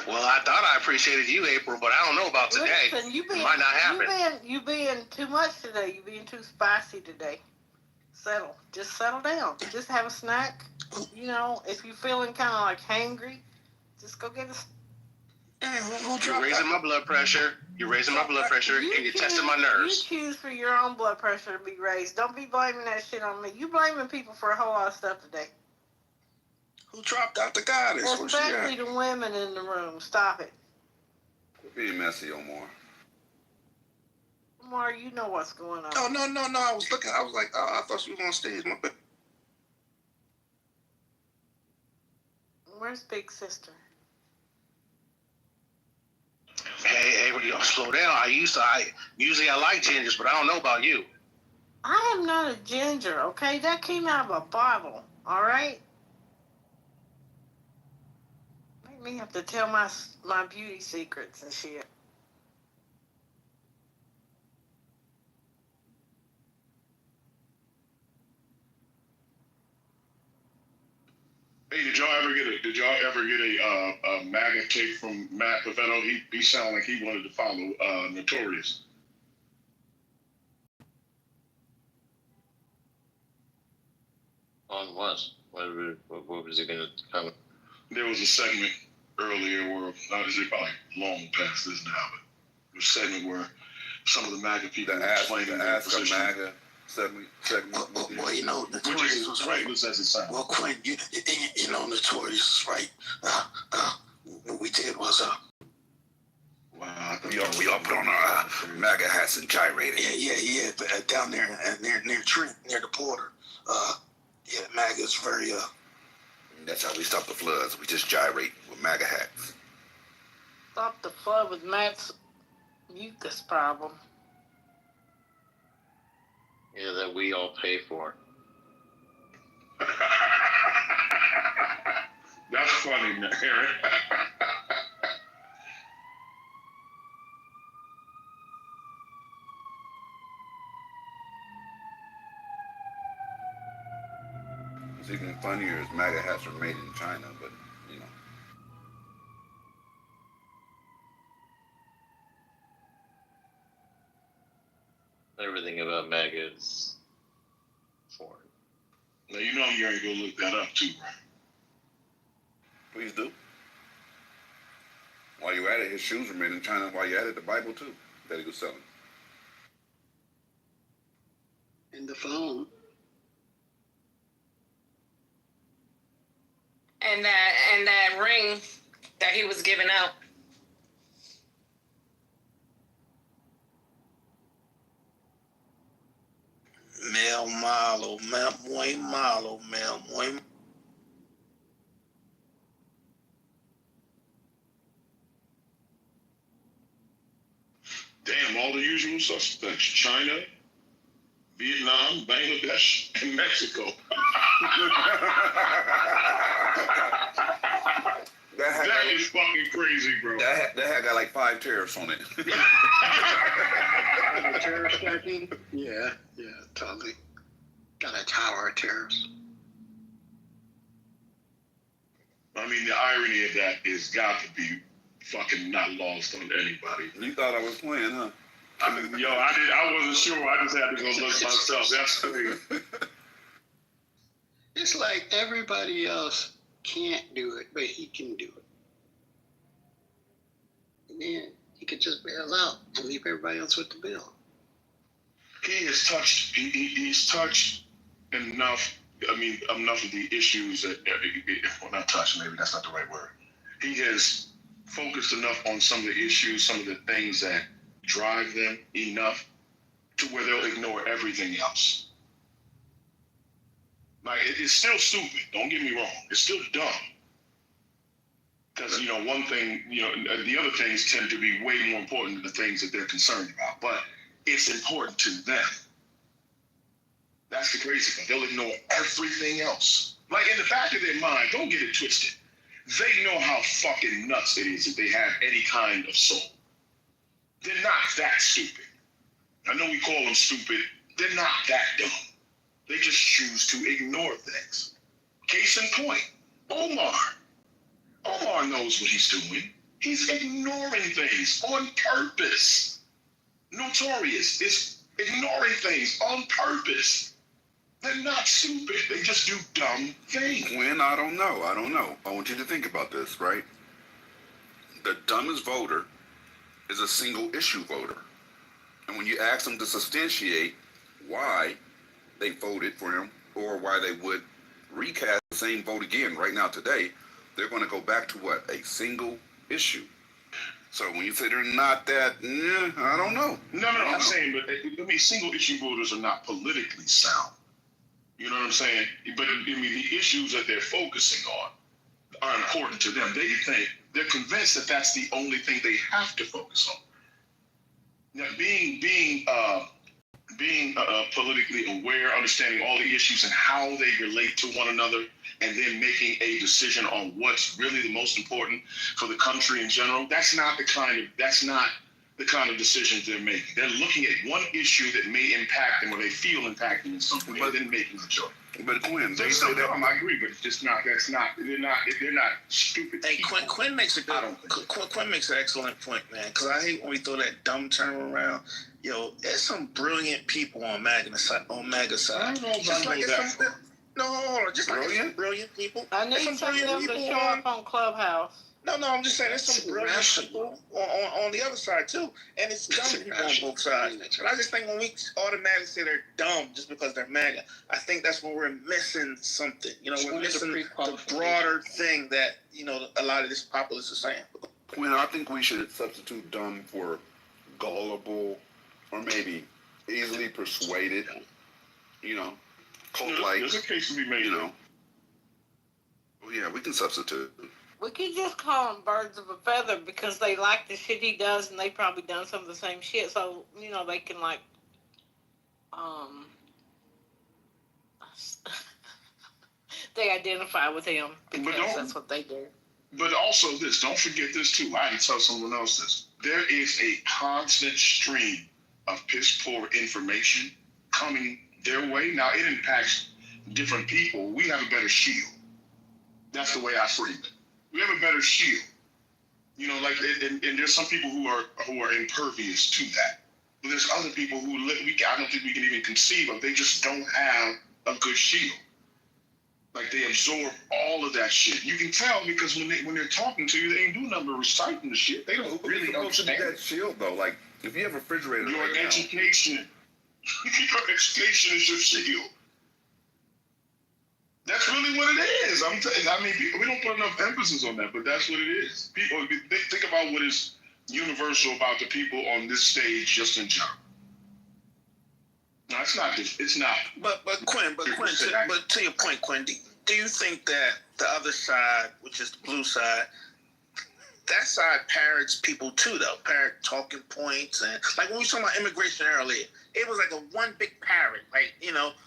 Well, I thought I appreciated you, April, but I don't know about today. Listen, it might not happen. You being too much today. You being too spicy today. Just settle down. Just have a snack. You know, if you're feeling kind of like hangry, just go get a. You're raising my blood pressure. You're raising my blood pressure, and you're testing my nerves. You choose for your own blood pressure to be raised. Don't be blaming that shit on me. You blaming people for a whole lot of stuff today. Who dropped out the goddess? Especially the women in the room. Stop it. Quit being messy, Omar. Omar, you know what's going on. Oh, no. I was looking. I was like, oh, I thought she was on stage. My bad. Where's Big Sister? Hey, slow down. Usually I like gingers, but I don't know about you. I am not a ginger, okay? That came out of a bottle, all right? Make me have to tell my beauty secrets and shit. Hey, did y'all ever get a MAGA take from Matt Pavetto? He sounded like he wanted to follow Notorious. On what? What was it going to cover? There was a segment earlier where, obviously probably long past this now, but a segment where some of the MAGA people were explaining their position. MAGA segment. Well, you know, Notorious was right. Well, Quinn, you know, Notorious is right. What we did was wow, we all put on our MAGA hats and gyrated. Yeah. Down there near Trent, near the border. Yeah, MAGA is very That's how we stop the floods. We just gyrate with MAGA hats. Stop the flood with Matt's mucus problem. Yeah, that we all pay for. That's funny, Aaron. It's even funnier is MAGA hats are made in China, but, you know. Everything about is foreign. Now you know you ain't gonna look that up too, right? Please do. While you're at it, his shoes were made in China. While you're at it, the Bible too that he was selling. And the phone. And that ring that he was giving out. Mel malo, mel muy malo, mel muy. Damn, all the usual suspects: China, Vietnam, Bangladesh, and Mexico. That is fucking crazy, bro. That had got like 5 tariffs on it. Tariff stacking? Yeah, totally. Got a tower of tariffs. I mean, the irony of that is got to be fucking not lost on anybody. You thought I was playing, huh? I wasn't sure. I just had to go look myself. That's crazy. It's like everybody else can't do it, but he can do it. And then he could just bail out and leave everybody else with the bill. He's touched enough. I mean, enough of the issues that, well, not touched, maybe that's not the right word. He has focused enough on some of the issues, some of the things that drive them enough to where they'll ignore everything else. Like, it's still stupid. Don't get me wrong. It's still dumb. Because, one thing, the other things tend to be way more important than the things that they're concerned about. But it's important to them. That's the crazy thing. They'll ignore everything else. Like, in the back of their mind, don't get it twisted. They know how fucking nuts it is if they have any kind of soul. They're not that stupid. I know we call them stupid. They're not that dumb. They just choose to ignore things. Case in point, Omar. Omar knows what he's doing. He's ignoring things on purpose. Notorious is ignoring things on purpose. They're not stupid. They just do dumb things. When? I don't know. I want you to think about this, right? The dumbest voter is a single issue voter. And when you ask them to substantiate why they voted for him or why they would recast the same vote again right now today, they're going to go back to what? A single issue. So when you say they're not that, I don't know. No, I'm saying, but I mean, single issue voters are not politically sound. You know what I'm saying? But I mean, the issues that they're focusing on are important to them. They're convinced that that's the only thing they have to focus on. Now, being politically aware, understanding all the issues and how they relate to one another, and then making a decision on what's really the most important for the country in general, that's not the kind of decisions they're making. They're looking at one issue that may impact them or they feel impacting in some way, but then making the choice. But Quinn, they say that. I agree, but it's just not. That's not. They're not stupid. Hey, Quinn makes Quinn makes an excellent point, man. Because I hate when we throw that dumb term around. There's some brilliant people on MAGA side. I don't know if I know that. Just like some brilliant people. I need some of them to show up on Clubhouse. No, I'm just saying there's some brilliant people on the other side too, and it's dumb people on both sides. But I just think when we automatically say they're dumb just because they're MAGA, I think that's when we're missing something. We're missing the broader thing that a lot of this populace is saying. Quinn, I think we should substitute dumb for gullible, or maybe easily persuaded. Cult-like. There's a case to be made. Well, yeah, we can substitute. We could just call them birds of a feather because they like the shit he does and they probably done some of the same shit. So, they can they identify with him because that's what they do. But also this, don't forget this too. I can tell someone else this. There is a constant stream of piss poor information coming their way. Now, it impacts different people. We have a better shield. That's the way I frame it. We have a better shield. And there's some people who are impervious to that. there's other people who I don't think we can even conceive of. They just don't have a good shield. Like they absorb all of that shit. You can tell because when they're talking to you, they ain't do nothing but reciting the shit. They don't really understand that shield though. Like if you have a refrigerator, your right education, your education is your shield. That's really what it is. I mean, we don't put enough emphasis on that, but that's what it is. People think about what is universal about the people on this stage, just in general. No, it's not. It's not. But Quinn, to your point, Quinn, do you think that the other side, which is the blue side, that side parrots people too, though? Parrot talking points and like when we were talking about immigration earlier, it was like a one big parrot, like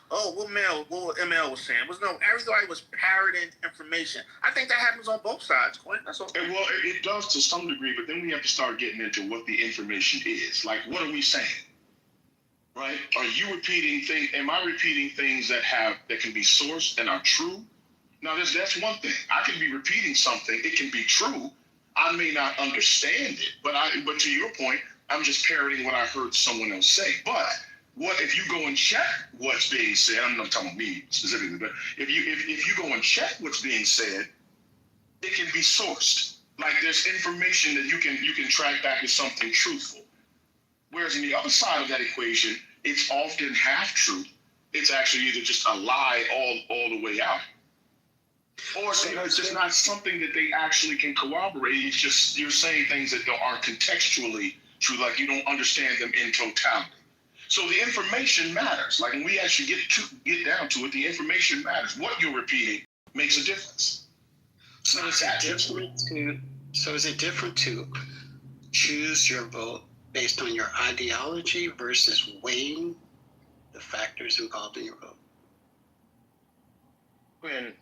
what ML was saying. Everybody was parroting information. I think that happens on both sides, Quinn. That's okay. Well, it does to some degree, but then we have to start getting into what the information is. Like, what are we saying? Right? Are you repeating things? Am I repeating things that can be sourced and are true? Now, that's one thing. I can be repeating something. It can be true. I may not understand it, but to your point, I'm just parroting what I heard someone else say. But what if you go and check what's being said? I'm not talking about me specifically, but if you go and check what's being said, it can be sourced. Like there's information that you can track back as something truthful. Whereas in the other side of that equation, it's often half true. It's actually either just a lie all the way out. Or it's just not something that they actually can corroborate. It's just you're saying things that aren't contextually true, like you don't understand them in totality. So the information matters. Like when we actually get down to it, the information matters. What you're repeating makes a difference. So is it different to choose your vote based on your ideology versus weighing the factors involved in your vote? Quinn,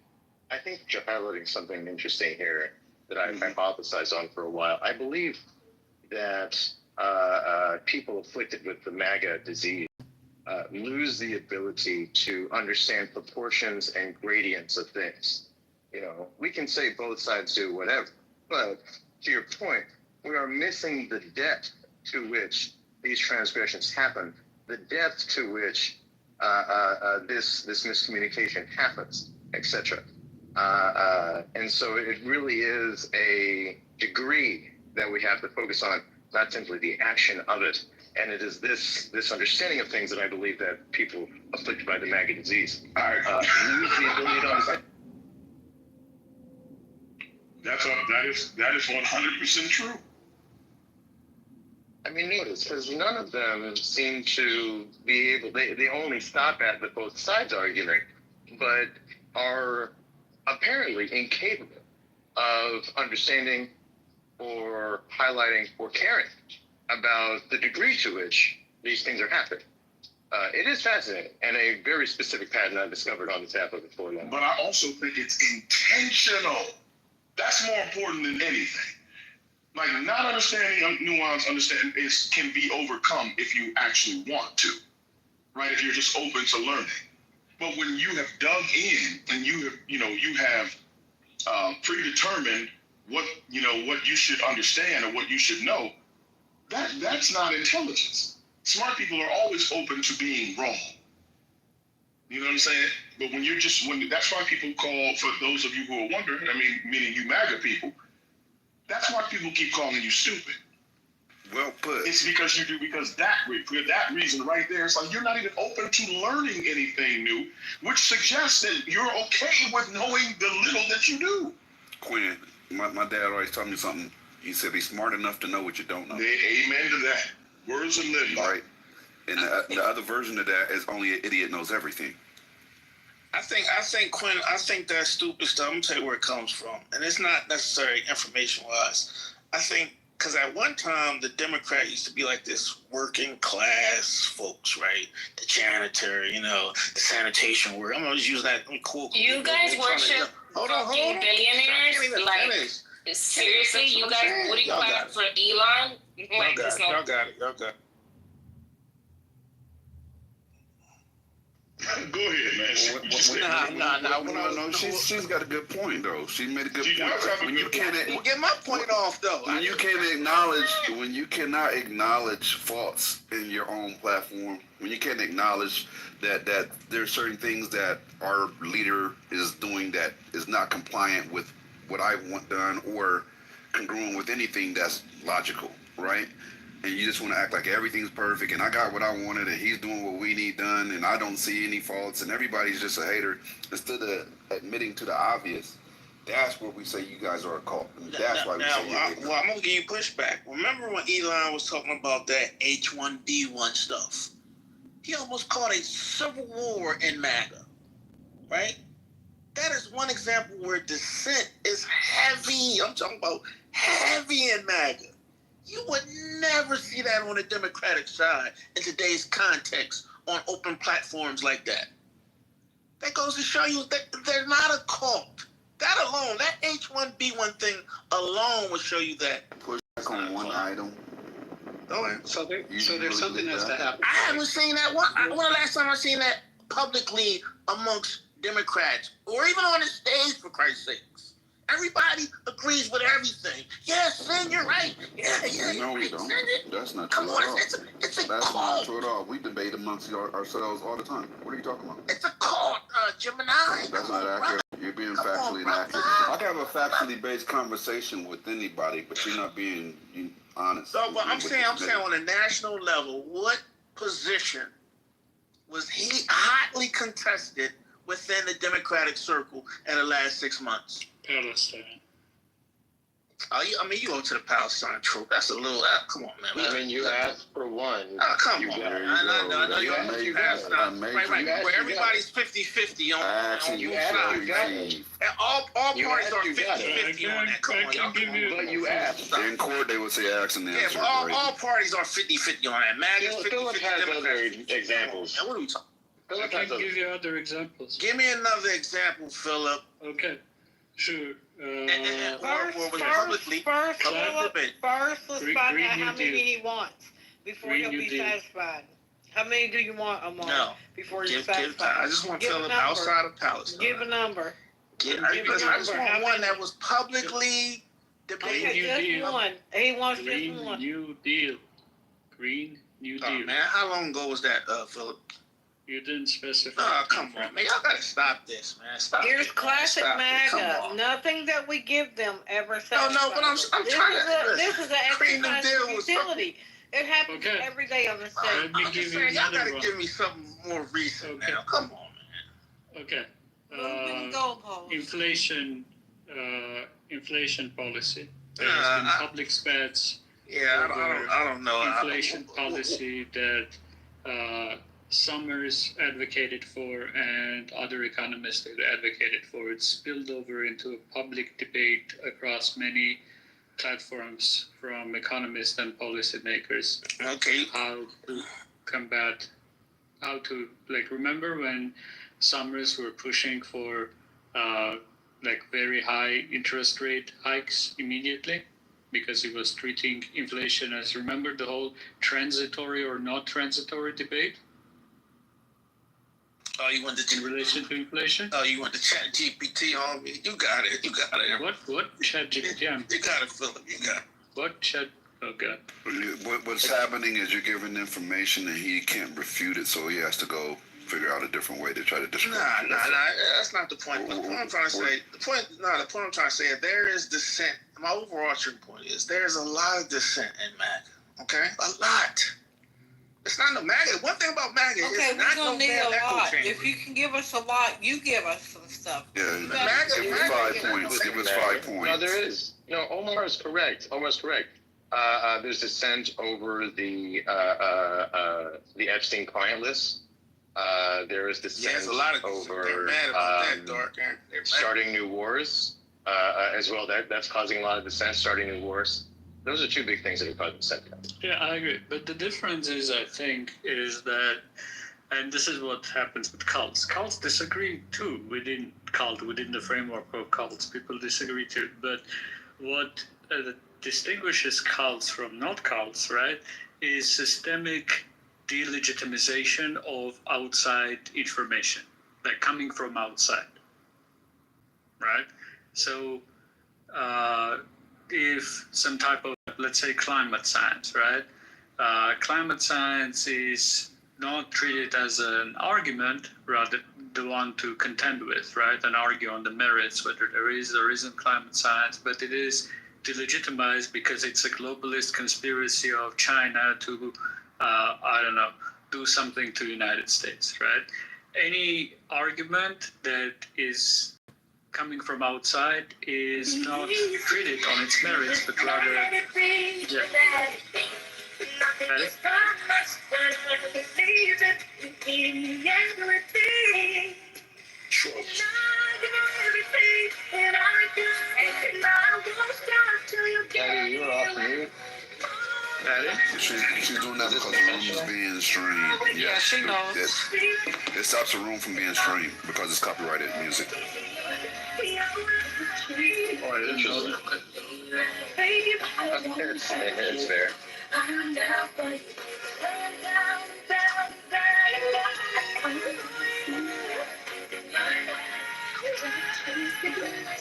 I think you're highlighting something interesting here that I've hypothesized on for a while. I believe that people afflicted with the MAGA disease lose the ability to understand proportions and gradients of things. We can say both sides do whatever, but to your point, we are missing the depth to which these transgressions happen, the depth to which this miscommunication happens, etc. And so it really is a degree that we have to focus on, not simply the action of it. And it is this understanding of things that I believe that people afflicted by the MAGA disease lose the ability to understand. That is 100% true. I mean, notice, because none of them seem to be able, they only stop at the both sides argument, but are apparently incapable of understanding or highlighting or caring about the degree to which these things are happening. It is fascinating and a very specific pattern I've discovered on this app before now. But I also think it's intentional. That's more important than anything. Like not understanding nuance, can be overcome if you actually want to, right? If you're just open to learning. But when you have dug in and you have predetermined what you should understand or what you should know, that's not intelligence. Smart people are always open to being wrong. You know what I'm saying? But that's why people call, for those of you who are wondering, meaning you MAGA people, that's why people keep calling you stupid. Well put. It's because that reason right there, it's like you're not even open to learning anything new, which suggests that you're okay with knowing the little that you do. Quinn, my dad always told me something. He said, be smart enough to know what you don't know. Amen to that. Words of living. Right. And the other version of that is only an idiot knows everything. I think Quinn, that stupid stuff, I'm gonna tell you where it comes from. And it's not necessarily information-wise. I think, because at one time, the Democrat used to be like this working class folks, right? The janitor, the sanitation worker. I'm gonna just use that cool. You guys worship fucking billionaires? Like, seriously, you guys, what do you clap for Elon? Y'all got it. Go ahead, man. No, she's got a good point though. She made a good point. When you can't get my point off though. When you cannot acknowledge faults in your own platform, when you can't acknowledge that there are certain things that our leader is doing that is not compliant with what I want done or congruent with anything that's logical, right? And you just want to act like everything's perfect and I got what I wanted and he's doing what we need done and I don't see any faults and everybody's just a hater, instead of admitting to the obvious. That's where we say you guys are a cult. That's why we say you're ignorant. Well, I'm going to give you pushback. Remember when Elon was talking about that H1B1 stuff? He almost caught a civil war in MAGA, right? That is one example where dissent is heavy. I'm talking about heavy in MAGA. You would never see that on the Democratic side in today's context on open platforms like that. That goes to show you that they're not a cult. That alone, that H1B1 thing alone will show you that. Push back on one item. Go ahead. So there's something that's to happen. I haven't seen that. When the last time I seen that publicly amongst Democrats or even on the stage, for Christ's sakes? Everybody agrees with everything. Yes, Sin, you're right. Yeah, no, we don't. That's not true Come on, at all. it's a That's cult. not true at all. We debate amongst ourselves all the time. What are you talking about? It's a cult, Gemini. That's not accurate. You're being factually inaccurate. I can have a factually based conversation with anybody, but you're not being honest. So, but I'm saying on a national level, what position was he hotly contested within the Democratic circle in the last 6 months? Palestine. You go to the Palestine troop. That's a little. Come on, man. I mean, you asked for one. Come on. I know you Palestine. Right. Where everybody's 50-50 on you sides. All parties are 50-50 on that. Come on. But you asked. In court, they would say ask and answer. Yeah, all parties are 50-50 on that. MAGA's 50-50. Philip has other examples. What are we talking? I can give you other examples. Give me another example, Philip. Okay, sure. First, let's find out how many he wants before he'll be satisfied. How many do you want, Amar? No. Before you're satisfied. I just want Philip outside of Palestine. Give a number. I just want one that was publicly debated. Okay, just one. He wants just one. New Deal. Green New Deal. Man, how long ago was that, Philip? You didn't specify. Oh, come on, man. Y'all gotta stop this, man. Stop. Here's classic MAGA. Nothing that we give them ever satisfies. No, but I'm trying to. This is an exercise of utility. It happens every day on the stage. Let me give you y'all gotta give me something more recent now. Come on, man. Okay. Inflation policy. There has been public spats. Yeah, I don't know. Inflation policy that Summers advocated for and other economists have advocated for. It's spilled over into a public debate across many platforms from economists and policymakers. Okay. How to combat, remember when Summers were pushing for very high interest rate hikes immediately? Because he was treating inflation as, remember the whole transitory or not transitory debate? Oh, you want in relation to inflation? Oh, you want the Chat GPT on me? You got it. What Chat GPT? You got it, Philip. You got it. What Chat? Oh, God. What's happening is you're giving information and he can't refute it, so he has to go figure out a different way to try to describe it. Nah, that's not the point. The point I'm trying to say, the point I'm trying to say is there is dissent. My overarching point is there's a lot of dissent in MAGA. Okay? A lot. It's not no MAGA. One thing about MAGA is not no damn echo chamber. If you can give us a lot, you give us some stuff. Yeah, give us 5 points. Give us 5 points. No, there is. No, Omar is correct. There's dissent over the Epstein client list. There is dissent over starting new wars as well. That's causing a lot of dissent. Starting new wars. Those are two big things that are causing dissent. Yeah, I agree. But the difference is, I think, is that, and this is what happens with cults. Cults disagree too within the framework of cults. People disagree too. But what distinguishes cults from not cults, right, is systemic delegitimization of outside information. like coming from outside, right? So if some type of, let's say, climate science, right? Climate science is not treated as an argument, rather the one to contend with, right? And argue on the merits, whether there is or isn't climate science, but it is delegitimized because it's a globalist conspiracy of China to, I don't know, do something to the United States, right? Any argument that is coming from outside is not treated on its merits, but rather, yeah. Ready? Daddy, you're off mute. She's doing that because the room is being streamed. Yeah, she knows. It stops the room from being streamed because it's copyrighted music. Oh, interesting. It's fair.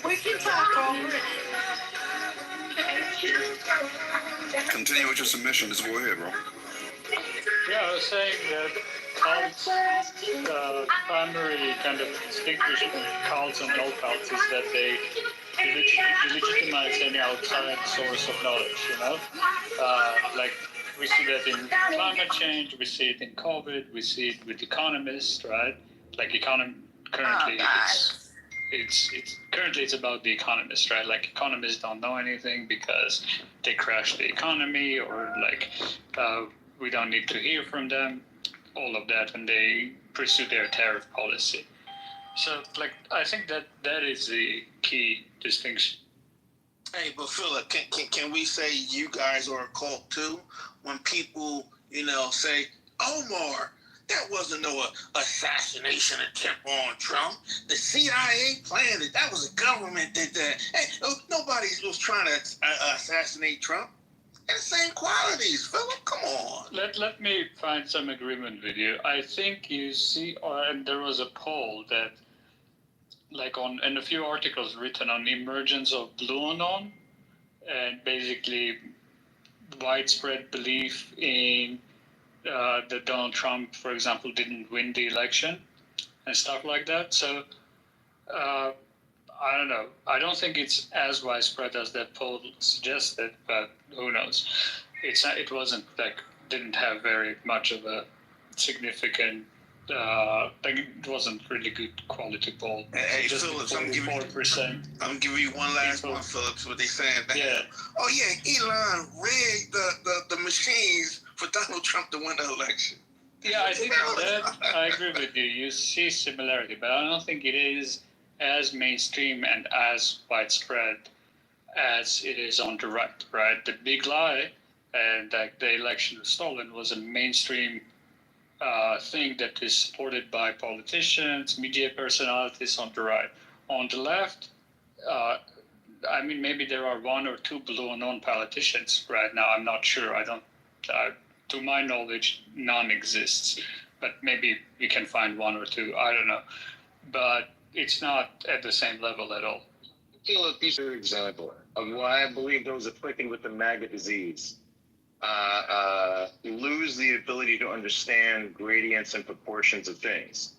We can talk over it. Continue with your submission. Just go ahead, bro. Yeah, I was saying that cults, the primary kind of distinction between cults and no cults is that they delegitimize any outside source of knowledge, you know? Like, we see that in climate change, we see it in COVID, we see it with economists, right? Like, currently, it's about the economists, right? Like, economists don't know anything because they crashed the economy, or like, we don't need to hear from them, all of that, when they pursue their tariff policy. So, like, I think that is the key distinction. Hey, but Philip, can we say you guys are a cult too? When people, say, Omar, that wasn't no assassination attempt on Trump. The CIA planned it. That was the government that did that. Hey, nobody was trying to assassinate Trump. And the same qualities, Philip. Come on. Let me find some agreement with you. I think you see, and there was a poll that, like, in a few articles written on the emergence of Blue Anon, and basically widespread belief in that Donald Trump, for example, didn't win the election and stuff like that. So I don't know. I don't think it's as widespread as that poll suggested, but who knows? It wasn't didn't have very much of a significant. It wasn't really good quality poll. Hey, Phillips, I'm gonna give you one last one, Phillips. What they saying? Yeah. Oh yeah, Elon rigged the machines for Donald Trump to win the election. Yeah, I think that I agree with you. You see similarity, but I don't think it is as mainstream and as widespread as it is on the right. Right, the big lie and the election was stolen was a mainstream thing that is supported by politicians, media personalities on the right. On the left, I mean, maybe there are one or two Blue Anon politicians right now. I'm not sure. I don't. To my knowledge, none exists. But maybe we can find one or two. I don't know. But it's not at the same level at all. Philip, these are an example of why I believe those afflicted with the MAGA disease lose the ability to understand gradients and proportions of things.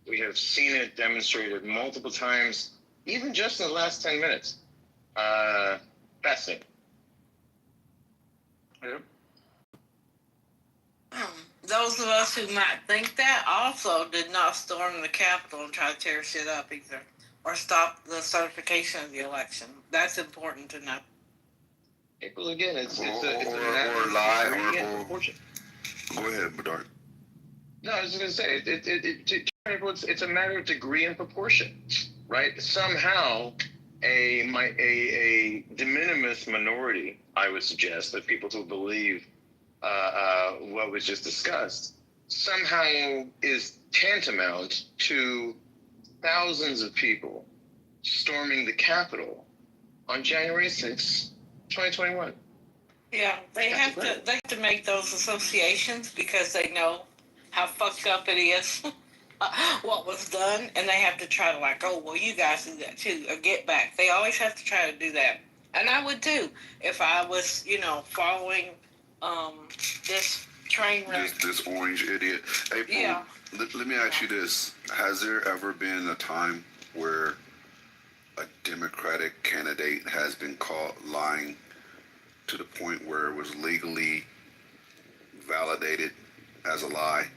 We have seen it demonstrated multiple times, even just in the last 10 minutes. Fascinating. Yep. Those of us who might think that also did not storm the Capitol and try to tear shit up either, or stop the certification of the election. That's important to know. Well, again, it's or lie or go ahead, Bedard. No, I was just going to say it's a matter of degree and proportion, right? Somehow, a de minimis minority, I would suggest, that people to believe what was just discussed, somehow is tantamount to thousands of people storming the Capitol on January 6th. 2021. Yeah, they have to make those associations because they know how fucked up it is. what was done, and they have to try to like, oh, well, you guys do that too, or get back. They always have to try to do that, and I would too if I was, following this train wreck. This orange idiot. Hey, Paul, Yeah. let me ask you this: has there ever been a time where a Democratic candidate has been caught lying to the point where it was legally validated as a lie,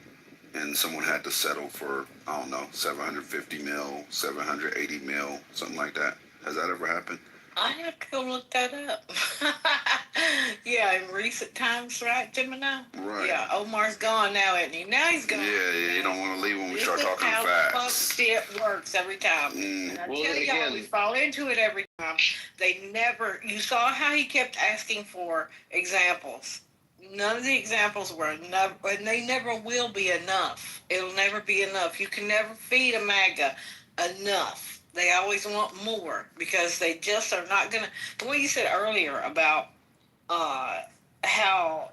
and someone had to settle for, I don't know, 750 mil, 780 mil, something like that? Has that ever happened? I have to go look that up. Yeah, in recent times, right, Gemini? Right. Yeah, Omar's gone now, isn't he? Now he's gone. Yeah, you don't want to leave when we This start is talking how facts. shit works every time. And I Well, tell y'all, again- we fall into it every time. They never, you saw how he kept asking for examples. None of the examples were enough, and they never will be enough. It'll never be enough. You can never feed a MAGA enough. They always want more because they just are not going to. What you said earlier about how,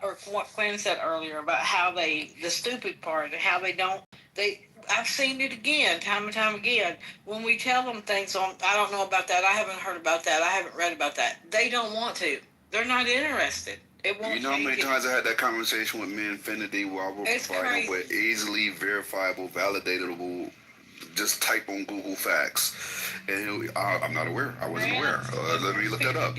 or what Quinn said earlier about how the stupid part, and how I've seen it again, time and time again. When we tell them things on, I don't know about that, I haven't heard about that, I haven't read about that. They don't want to. They're not interested. It won't. You know how many times I had that conversation with me Infinity while we're providing with easily verifiable, validatable, just type on Google facts. And I'm not aware. I wasn't aware. Let me look that up.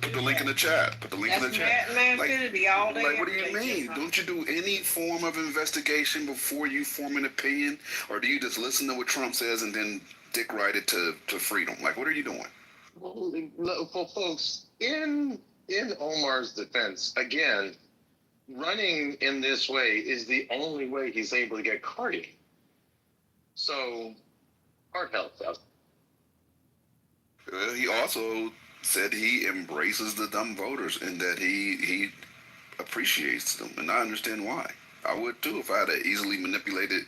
Put the link in the chat. Put the link in the chat. Infinity all day. Like, what do you mean? Don't you do any form of investigation before you form an opinion? Or do you just listen to what Trump says and then dick ride it to freedom? Like, what are you doing? Well, for folks, in Omar's defense, again, running in this way is the only way he's able to get Cardi. So, heart health. He also said he embraces the dumb voters and that he appreciates them, and I understand why. I would too if I had an easily manipulated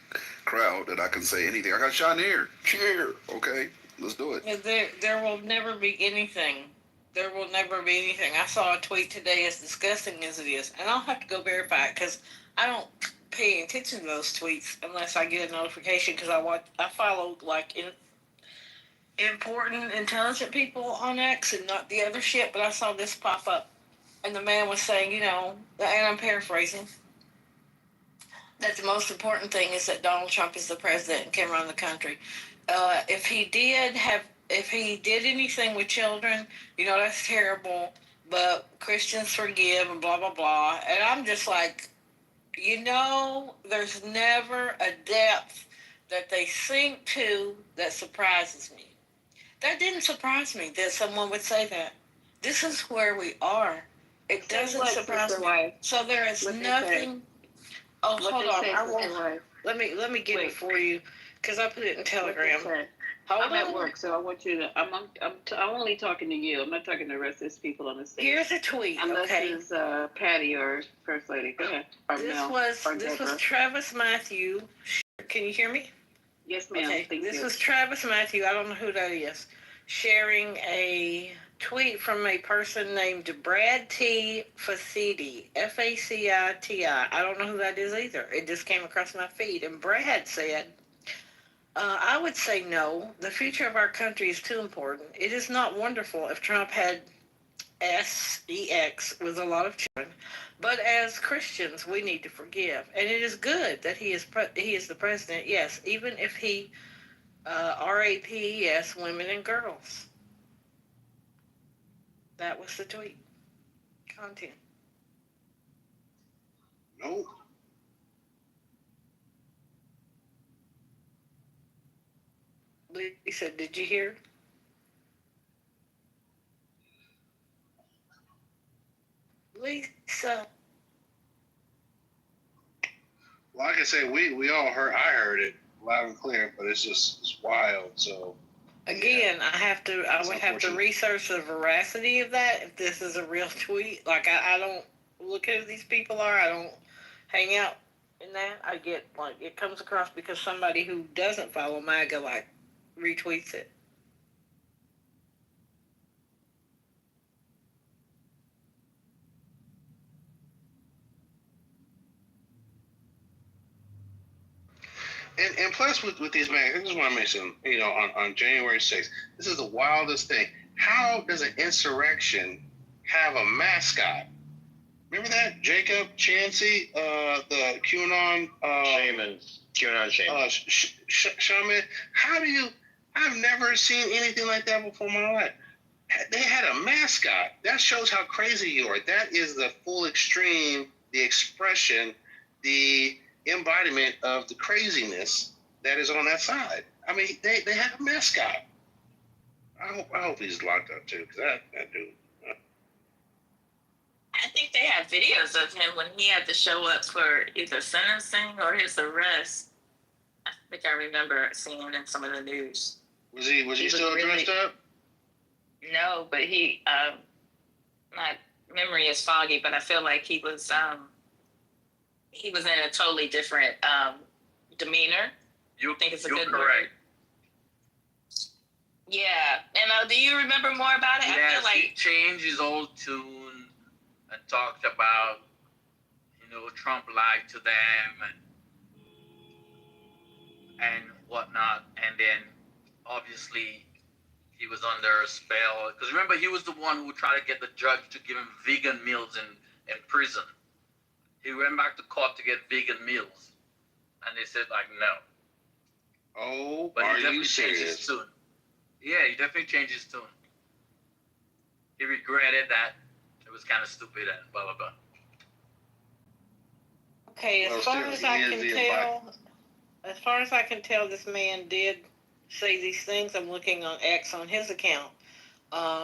crowd that I can say anything. I got shot in the ear. Cheer. Okay, let's do it. There will never be anything. There will never be anything. I saw a tweet today, as disgusting as it is, and I'll have to go verify it because I don't pay attention to those tweets unless I get a notification because I follow like important, intelligent people on X and not the other shit. But I saw this pop up, and the man was saying, and I'm paraphrasing, that the most important thing is that Donald Trump is the president and can run the country. If he did anything with children, that's terrible, but Christians forgive and blah, blah, blah. And I'm just like, there's never a depth that they sink to that surprises me. That didn't surprise me that someone would say that. This is where we are. It doesn't surprise me. So there is nothing. Oh, hold on. Let me get it for you because I put it in Telegram. I'm at work, so I want you to. I'm only talking to you. I'm not talking to the rest of these people on the stage. Here's a tweet. Unless it's Patty or First Lady. Go ahead. This was Travis Matthew. Can you hear me? Yes, ma'am. Okay. This was Travis Matthew. I don't know who that is. Sharing a tweet from a person named Brad T. Faciti. Faciti. I don't know who that is either. It just came across my feed. And Brad said, I would say no. The future of our country is too important. It is not wonderful if Trump had sex with a lot of children, but as Christians, we need to forgive. And it is good that he is the president, yes, even if he RAPs women and girls. That was the tweet. Content. No. Lisa, did you hear? Lisa. Like I say, we all heard. I heard it loud and clear, but it's wild. So again, I would have to research the veracity of that. If this is a real tweet, like I don't look at who these people are. I don't hang out in that. I get like it comes across because somebody who doesn't follow MAGA like retweets it. And plus with these MAGA, I just want to mention, on January 6th, this is the wildest thing. How does an insurrection have a mascot? Remember that? Jacob Chansey, the QAnon QAnon shaman. Shaman. I've never seen anything like that before in my life. They had a mascot. That shows how crazy you are. That is the full extreme, the expression, the embodiment of the craziness that is on that side. I mean, they had a mascot. I hope he's locked up too, because that dude. I think they have videos of him when he had to show up for either sentencing or his arrest. I think I remember seeing him in some of the news. Was he still dressed up? No, but my memory is foggy, but I feel like he was in a totally different demeanor. You think it's a you're good correct. word? Yeah. And do you remember more about it? Yes, I feel like he changed his old tune and talked about, Trump lied to them and whatnot. And then, obviously, he was under a spell. Because remember, he was the one who tried to get the judge to give him vegan meals in prison. He went back to court to get vegan meals. And they said, no. Oh, but are he definitely you changed serious? his tune. Yeah, he definitely changed his tune. He regretted that it was kind of stupid and blah, blah, blah. Okay, as far as I can tell, this man did say these things. I'm looking on X on his account.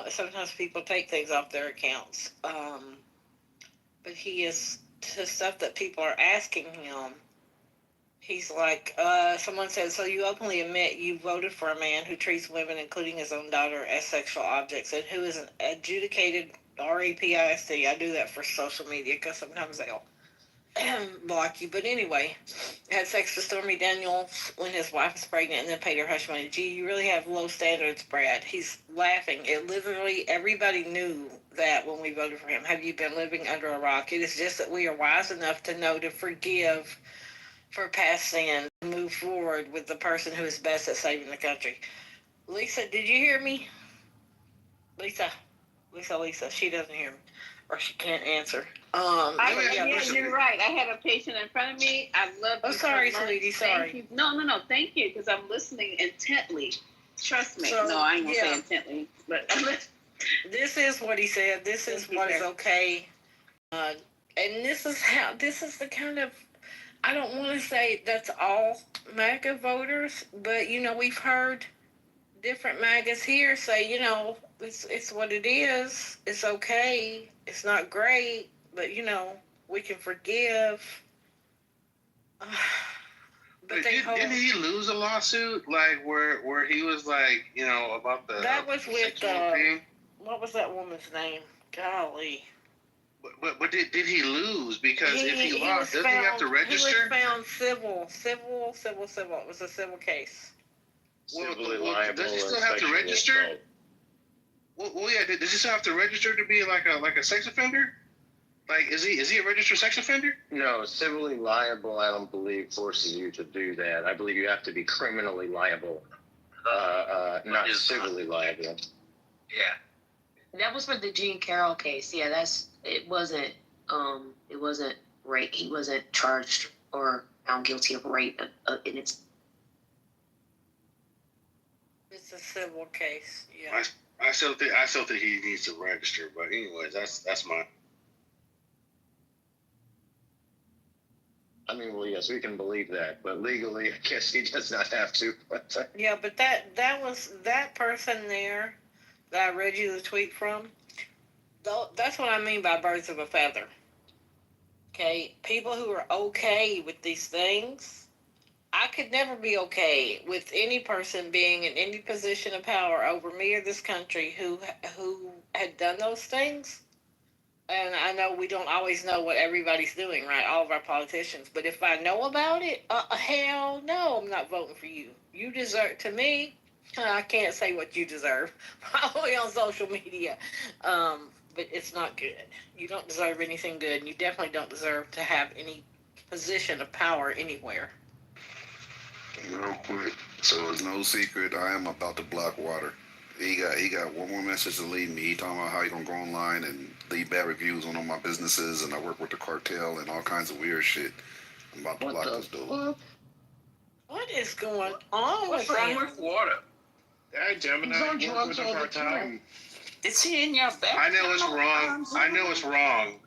Sometimes people take things off their accounts. But he is, to stuff that people are asking him, he's like, someone said, so you openly admit you voted for a man who treats women, including his own daughter, as sexual objects, and who is an adjudicated RAPIST. I do that for social media because sometimes they'll block you. But anyway, had sex with Stormy Daniels when his wife was pregnant and then paid her hush money. Gee, you really have low standards, Brad. He's laughing. It literally, everybody knew that when we voted for him. Have you been living under a rock? It is just that we are wise enough to know to forgive for past sin, move forward with the person who is best at saving the country. Lisa, did you hear me? Lisa, she doesn't hear me, or she can't answer. You're right. I had a patient in front of me. I love you. Oh, sorry, so much. sweetie, Thank sorry. you. No, thank you, because I'm listening intently. Trust me. So, no, I ain't gonna say intently, but this is what he said. This is what is okay. And this is the kind of, I don't want to say that's all MAGA voters, but, we've heard different MAGAs here say, it's what it is. It's okay. It's not great, but, we can forgive. But didn't he lose a lawsuit, like, where he was like, about the... That was with, what was that woman's name? Golly. But did he lose? Because if he lost, doesn't he have to register? He was found civil. It was a civil case. Civilly liable. Does he still have to register? Well, yeah. Does he still have to register to be like a sex offender? Like, is he a registered sex offender? No, civilly liable, I don't believe forces you to do that. I believe you have to be criminally liable, not civilly liable. Yeah. That was for the Jean Carroll case. Yeah, it wasn't rape. He wasn't charged or found guilty of rape. It's a civil case. Yeah. I still think he needs to register. But anyways, that's my. I mean, well, yes, we can believe that, but legally, I guess he does not have to. Yeah, but that was that person there that I read you the tweet from. That's what I mean by birds of a feather. Okay, people who are okay with these things. I could never be okay with any person being in any position of power over me or this country who had done those things. And I know we don't always know what everybody's doing, right? All of our politicians. But if I know about it, hell no, I'm not voting for you. You deserve, to me, I can't say what you deserve, probably on social media. But it's not good. You don't deserve anything good, and you definitely don't deserve to have any position of power anywhere. Real quick. So it's no secret I am about to block water. He got one more message to leave me. He talking about how he gonna go online and leave bad reviews on all my businesses, and I work with the cartel and all kinds of weird shit. I'm about to block this dude. What is going on What's with wrong him? with water? Hey, Gemini, He's on you work drugs with the all the cartel? time. Is he in your back? I know it's wrong. I know it's wrong.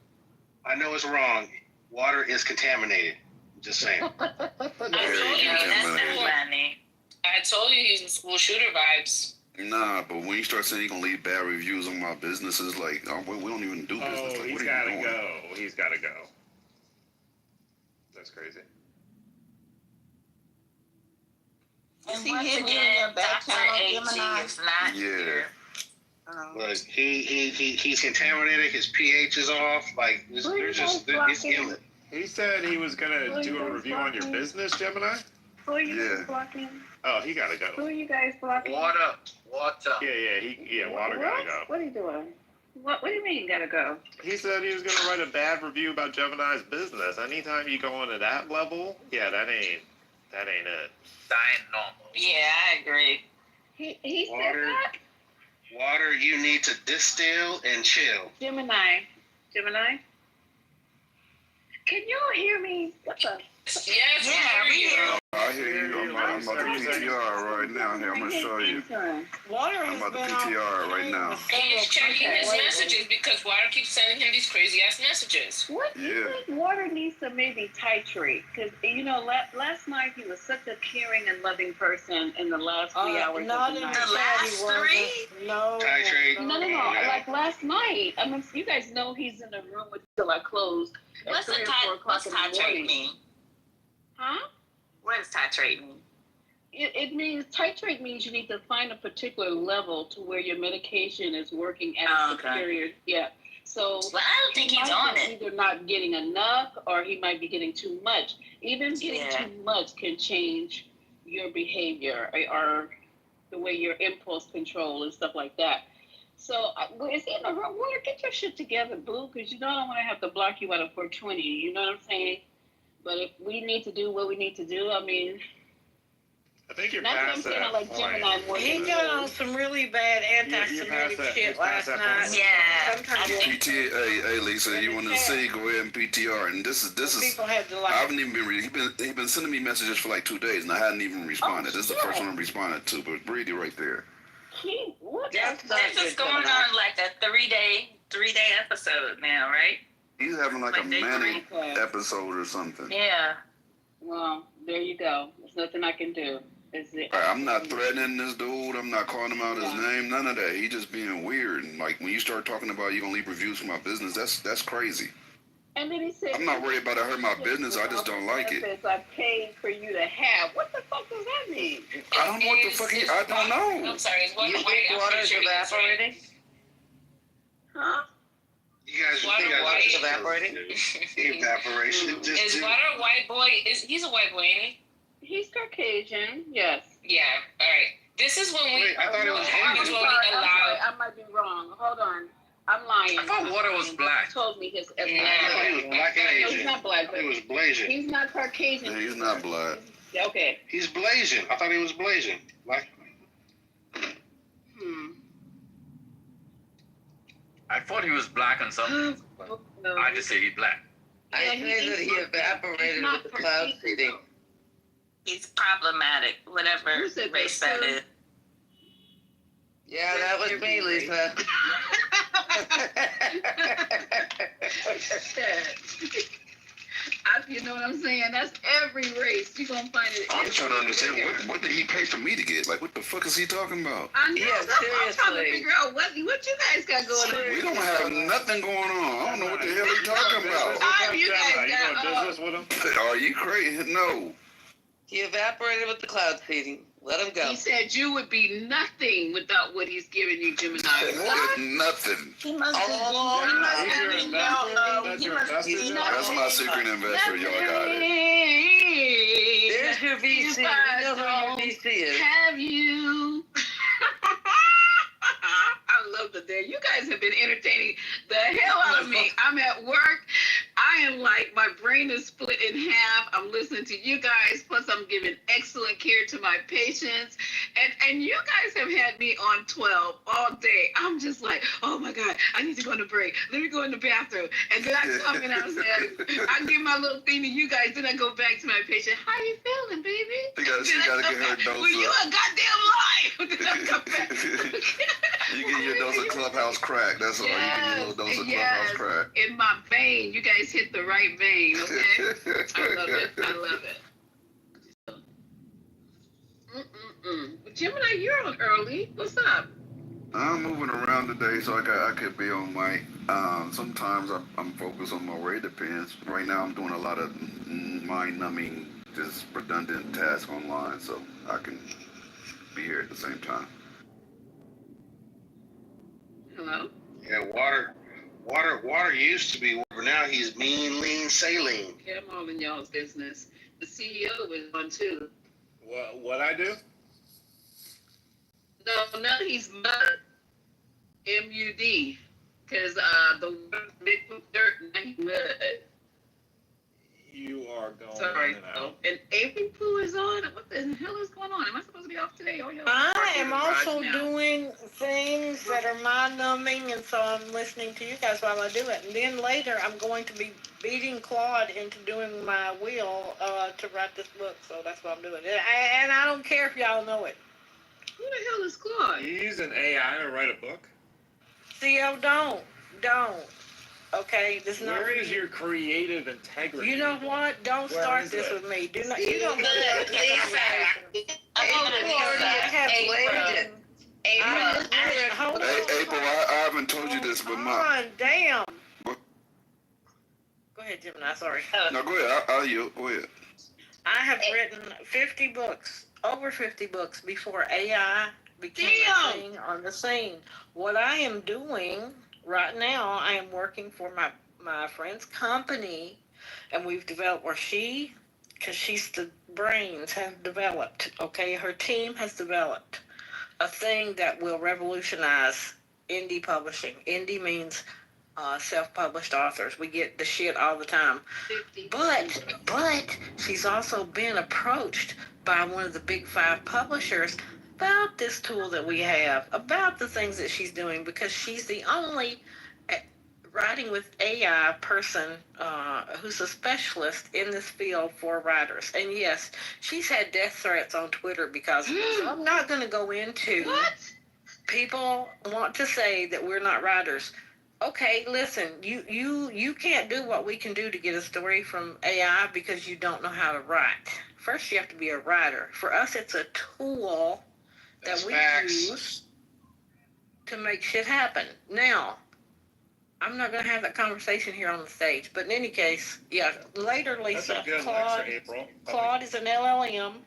I know it's wrong. Water is contaminated. Just saying. I told you that's not funny. I told you he's in school shooter vibes. Nah, but when you start saying you gonna leave bad reviews on my businesses, like we don't even do business. Oh, Like, he's what are gotta you doing? go. He's gotta go. That's crazy. Is he Once hidden in again, your back Dr. channel, AG Gemini? is not Yeah. here. Look, he's contaminated. His pH is off. Like it's illness. He said he was gonna do a review on your business, Gemini. Who are you Yeah. guys blocking? Oh, he gotta Who go. are you guys blocking? Water. Yeah, water gotta go. What are you doing? What do you mean you gotta go? He said he was gonna write a bad review about Gemini's business. Anytime you go into that level, yeah, that ain't it. Dying normal. Yeah, I agree. He said Water. that? Water, you need to distill and chill. Gemini. Can y'all hear me? What the? Yes, we hear you. I hear you. I'm about to PTR right now. Here, I'm gonna show you. Water I'm has about to been PTR right now. He's checking his messages because Water keeps sending him these crazy ass messages. What do you think Water needs to maybe titrate? Because, last night he was such a caring and loving person in the last 3 hours not of the in night. the last three? No. Titrate. No. Like last night. I mean, you guys know he's in the room until I close. What's titrate mean? Huh? What does titrate mean? It means titrate means you need to find a particular level to where your medication is working at a superior. Yeah. So Well, I don't think he's on it. Either not getting enough or he might be getting too much. Even getting too much can change your behavior or the way your impulse control and stuff like that. So is he in the room? Water, get your shit together, boo, because I don't want to have to block you out of 420. You know what I'm saying? But if we need to do what we need to do, I mean, I think you're not that I'm past saying I that like point. Gemini more He than got you. on some really bad anti-Semitic shit last night. Yeah. Hey Lisa, you want to see? Go ahead and PTR. And this is. People had to I haven't even been reading. He been sending me messages for like 2 days, and I hadn't even responded. This is the first one I responded to. But read it right there. This is going on like a three-day episode now, right? He's having like a day manic three. episode or something. Yeah. Well, there you go. There's nothing I can do. I'm not threatening this dude. I'm not calling him out his name. None of that. He just being weird. And like when you start talking about you gonna leave reviews for my business, that's crazy. And then he said, I'm not worried about it hurt my business. I just don't like it. benefits I paid for you to have. What the fuck does that mean? I don't know what the fuck I don't know. I'm sorry. Is water evaporating? Huh? You guys Water evaporating? Evaporation. Is Water a white boy? He's a white boy, ain't he? He's Caucasian, yes. Yeah, all right. This is when we. Wait, I thought it was I'm Indian. sorry, I might be wrong. Hold on. I'm lying. I thought Water was black. He told me his I thought he was black and No, Asian. he's not black. I thought he was Blasian. He's not Caucasian. Yeah, he's not black. Okay. He's Blasian. I thought he was Blasian. Like, I thought he was black and something. But I just say he's black. I say that he evaporated with the cloud seeding. He's problematic, whatever race that is. Yeah, that was me, Lisa. You know what I'm saying? That's every race. You're going to find it. I'm trying to understand what did he pay for me to get? Like, what the fuck is he talking about? I know. I'm trying to figure out what you guys got going on. We don't have nothing going on. I don't know what the hell he talking about. You guys got business with him? Are you crazy? No. He evaporated with the cloud seeding. Let him go. He said you would be nothing without what he's giving you, Gemini. Nothing. He must have That's my secret investor. Y'all got it. There's your VC. You know who your VC is. Have you? I love that. You guys have been entertaining the hell out of me. I'm at work. I I am like, my brain is split in half. I'm listening to you guys, plus I'm giving excellent care to my patients. And you guys have had me on 12 all day. I'm just like, oh my God, I need to go on a break. Let me go in the bathroom. And then I come and I give my little thing to you guys. Then I go back to my patient. How you feeling, baby? She gotta get her dose. Well, you a goddamn lie. Then I come back. You get your dose of Clubhouse crack. That's all. You get your little dose of Clubhouse crack. In my vein. You guys hit the right vein, okay? I love it. I love it. Gemini, you're on early. What's up? I'm moving around today, so I could be on my. Sometimes I'm focused on my way. It depends. Right now, I'm doing a lot of mind-numbing, just redundant tasks online, so I can be here at the same time. Hello. Yeah, water used to be, but now he's mean, lean, saline. Yeah, I'm all in y'all's business. The CEO is on too. What I do? No, he's mud. M-U-D. Because the big dirt, now he's mud. You are going Sorry. in and out. And April Pooh is on. What the hell is going on? Am I supposed to be off today? I am also doing things that are mind-numbing, and so I'm listening to you guys while I do it. And then later, I'm going to be beating Claude into doing my will to write this book. So that's what I'm doing. And I don't care if y'all know it. Who the hell is Claude? You use an AI to write a book? CO, don't. Okay, this not. Where is your creative integrity? You know what? Don't start this with me. Do not. You don't. April, I haven't told you this, but damn. Go ahead, Gemini. Sorry. No, go ahead. Go ahead. I have written 50 books, over 50 books before AI became a thing on the scene. What I am doing right now, I am working for my friend's company, and we've developed, because she's the brains, have developed, okay, her team has developed a thing that will revolutionize indie publishing. Indie means self-published authors. We get the shit all the time. But she's also been approached by one of the big 5 publishers about this tool that we have, about the things that she's doing, because she's the only writing with AI person who's a specialist in this field for writers. And yes, she's had death threats on Twitter because I'm not going to go into. What? People want to say that we're not writers. Okay, listen, you can't do what we can do to get a story from AI because you don't know how to write. First, you have to be a writer. For us, it's a tool that we use to make shit happen. Now, I'm not going to have that conversation here on the stage, but in any case, yeah, later, Lisa, That's a good Claude, lecture, April. Claude is an LLM.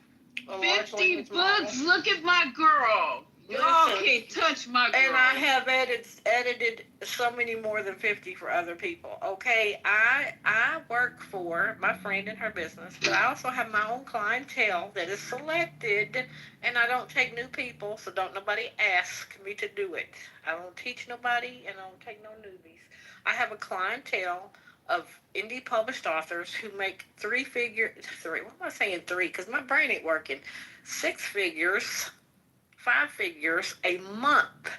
50 books, look at my girl. Y'all can't touch my girl. And I have edited so many more than 50 for other people. Okay, I work for my friend in her business, but I also have my own clientele that is selected, and I don't take new people, so don't nobody ask me to do it. I don't teach nobody, and I don't take no newbies. I have a clientele of indie published authors who make what am I saying 3? Because my brain ain't working. 6 figures, 5 figures a month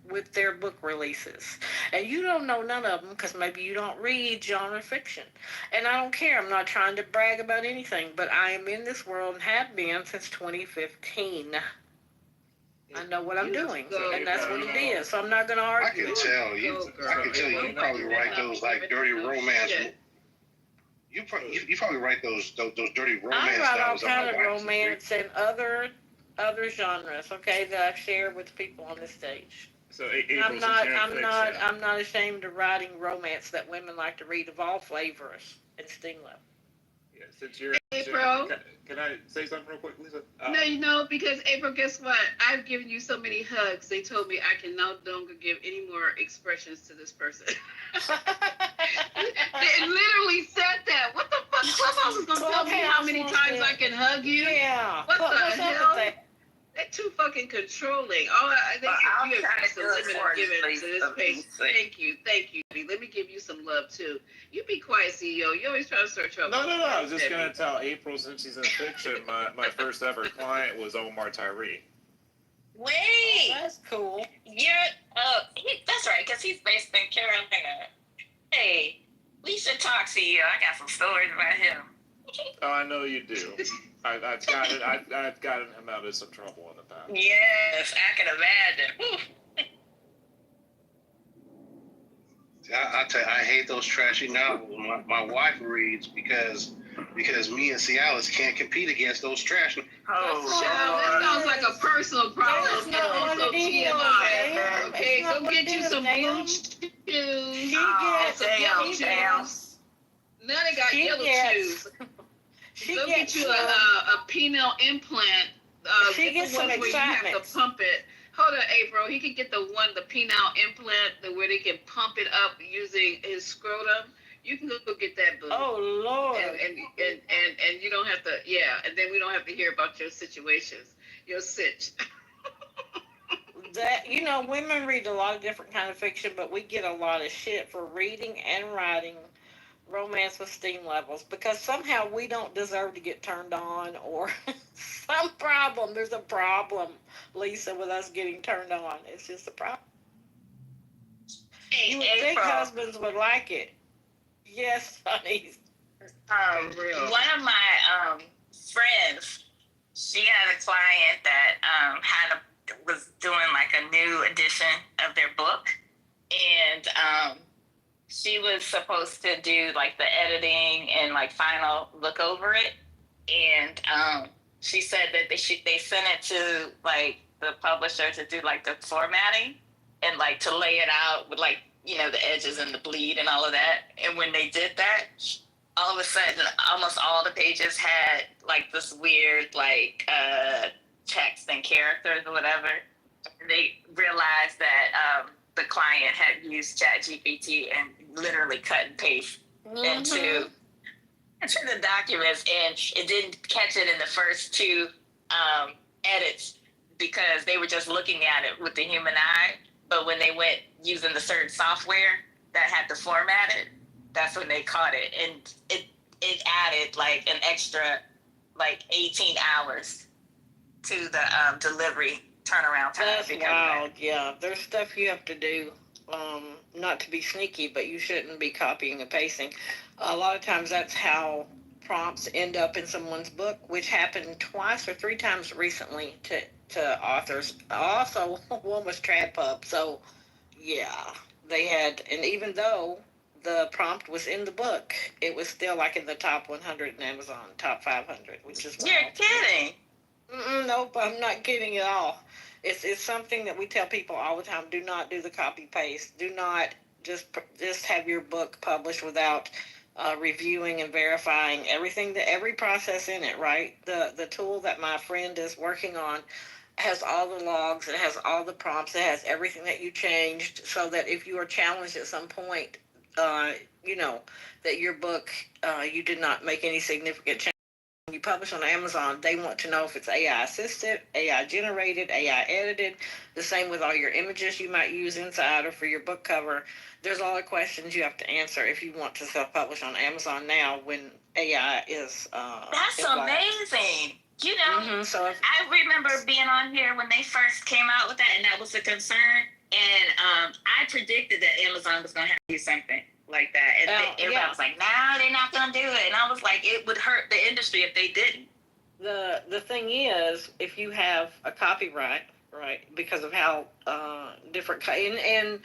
with their book releases. And you don't know none of them because maybe you don't read genre fiction. And I don't care. I'm not trying to brag about anything, but I am in this world and have been since 2015. I know what I'm doing, and that's what it is. So I'm not going to argue. I can tell you probably write those like dirty romance. You probably write those dirty romance. I write all novels. kind of romance and other genres, okay, that I share with people on this stage. So I'm not ashamed of writing romance that women like to read of all flavors and sting level. Yeah, since you're April. Can I say something real quick, Lisa? No, because April, guess what? I've given you so many hugs. They told me I can no longer give any more expressions to this person. They literally said that. What the fuck? Clubhouse is gonna tell me how many times I can hug you? Yeah. What the hell? They get too fucking controlling. Oh, I think I'll you try have to just a do it limit for of you, giving please. to this patient. Thank you. Let me give you some love too. You be quiet, CEO. You always try to start trouble. No. I was just gonna tell April, since she's in fiction, my first ever client was Omar Tyree. Wait. Oh, that's cool. That's right, because he's based in Carolina. Hey, we should talk, CEO. I got some stories about him. Oh, I know you do. I've gotten him out of some trouble in the past. Yes, I can imagine. I tell you, I hate those trashy novels. My wife reads because me and Cialis can't compete against those trash. That sounds like a personal problem. And also TMI. Okay, go get you some blue shoes. Damn. Now they got yellow shoes. Go get you a penile implant. She gets some where you have to pump it. Hold on, April. He can get the penile implant where they can pump it up using his scrotum. You can go get that, boo. Oh Lord. And you don't have to. Yeah, and then we don't have to hear about your situations, your sitch. That, women read a lot of different kind of fiction, but we get a lot of shit for reading and writing romance with steam levels because somehow we don't deserve to get turned on or some problem. There's a problem, Lisa, with us getting turned on. It's just a problem. Hey, you would think husbands would like it. Yes, honey. One of my friends, she had a client that was doing like a new edition of their book, and she was supposed to do like the editing and like final look over it, and she said that they sent it to like the publisher to do like the formatting and like to lay it out with like the edges and the bleed and all of that. And when they did that, all of a sudden almost all the pages had like this weird like text and characters or whatever. And they realized that the client had used ChatGPT and literally cut and paste into the documents, and it didn't catch it in the first two edits because they were just looking at it with the human eye. But when they went using the certain software that had to format it, that's when they caught it, and it added like an extra like 18 hours to the delivery turnaround time. That's wild. Yeah, there's stuff you have to do, not to be sneaky, but you shouldn't be copying and pasting. A lot of times that's how prompts end up in someone's book, which happened twice or three times recently to authors. Also, one was TradPub. So, yeah, they had, and even though the prompt was in the book, it was still like in the top 100 in Amazon, top 500, which is wild. You're kidding. Nope, I'm not kidding at all. It's something that we tell people all the time. Do not do the copy paste. Do not just have your book published without reviewing and verifying every process in it. Right. The tool that my friend is working on has all the logs. It has all the prompts. It has everything that you changed, so that if you are challenged at some point, that your book you did not make any significant change. When you publish on Amazon, they want to know if it's AI assisted, AI generated, AI edited. The same with all your images you might use inside or for your book cover. There's a lot of questions you have to answer if you want to self-publish on Amazon now when AI is That's involved. Amazing. So I remember being on here when they first came out with that, and that was a concern. And I predicted that Amazon was going to have to do something like that, and everybody was like, "Nah, they're not gonna do it." And I was like, "It would hurt the industry if they didn't." The thing is, if you have a copyright, right, because of how different and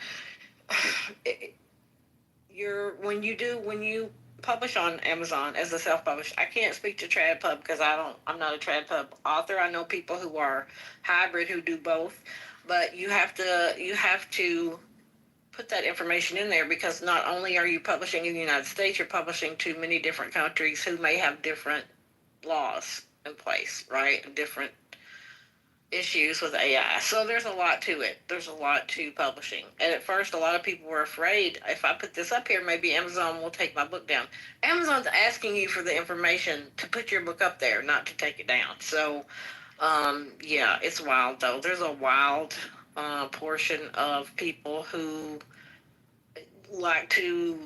when you publish on Amazon as a self-published, I can't speak to TradPub because I'm not a TradPub author. I know people who are hybrid who do both, but you have to put that information in there because not only are you publishing in the United States, you're publishing to many different countries who may have different laws in place, right? Different issues with AI. So there's a lot to it. There's a lot to publishing. And at first, a lot of people were afraid, if I put this up here, maybe Amazon will take my book down. Amazon's asking you for the information to put your book up there, not to take it down. So Yeah, it's wild though. There's a wild portion of people who like to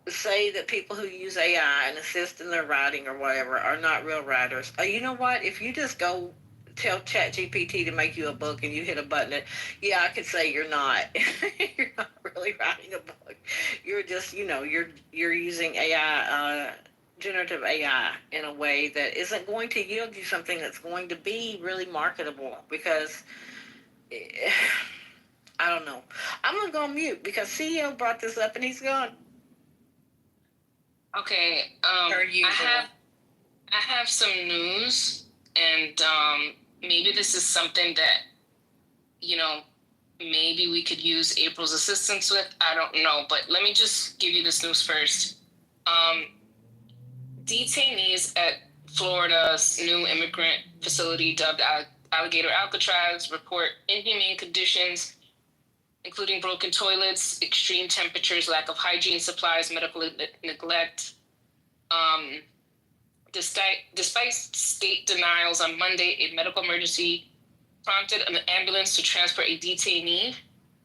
say that people who use AI and assist in their writing or whatever are not real writers. You know what? If you just go tell ChatGPT to make you a book and you hit a button, yeah, I could say you're not. You're not really writing a book. You're just, you're using AI, generative AI, in a way that isn't going to yield you something that's going to be really marketable because. I don't know. I'm gonna go on mute because CEO brought this up and he's gone. Okay. I have some news, and maybe this is something that maybe we could use April's assistance with. I don't know, but let me just give you this news first. Detainees at Florida's new immigrant facility dubbed Alligator Alcatraz report inhumane conditions, including broken toilets, extreme temperatures, lack of hygiene supplies, medical neglect. Despite state denials on Monday, a medical emergency prompted an ambulance to transport a detainee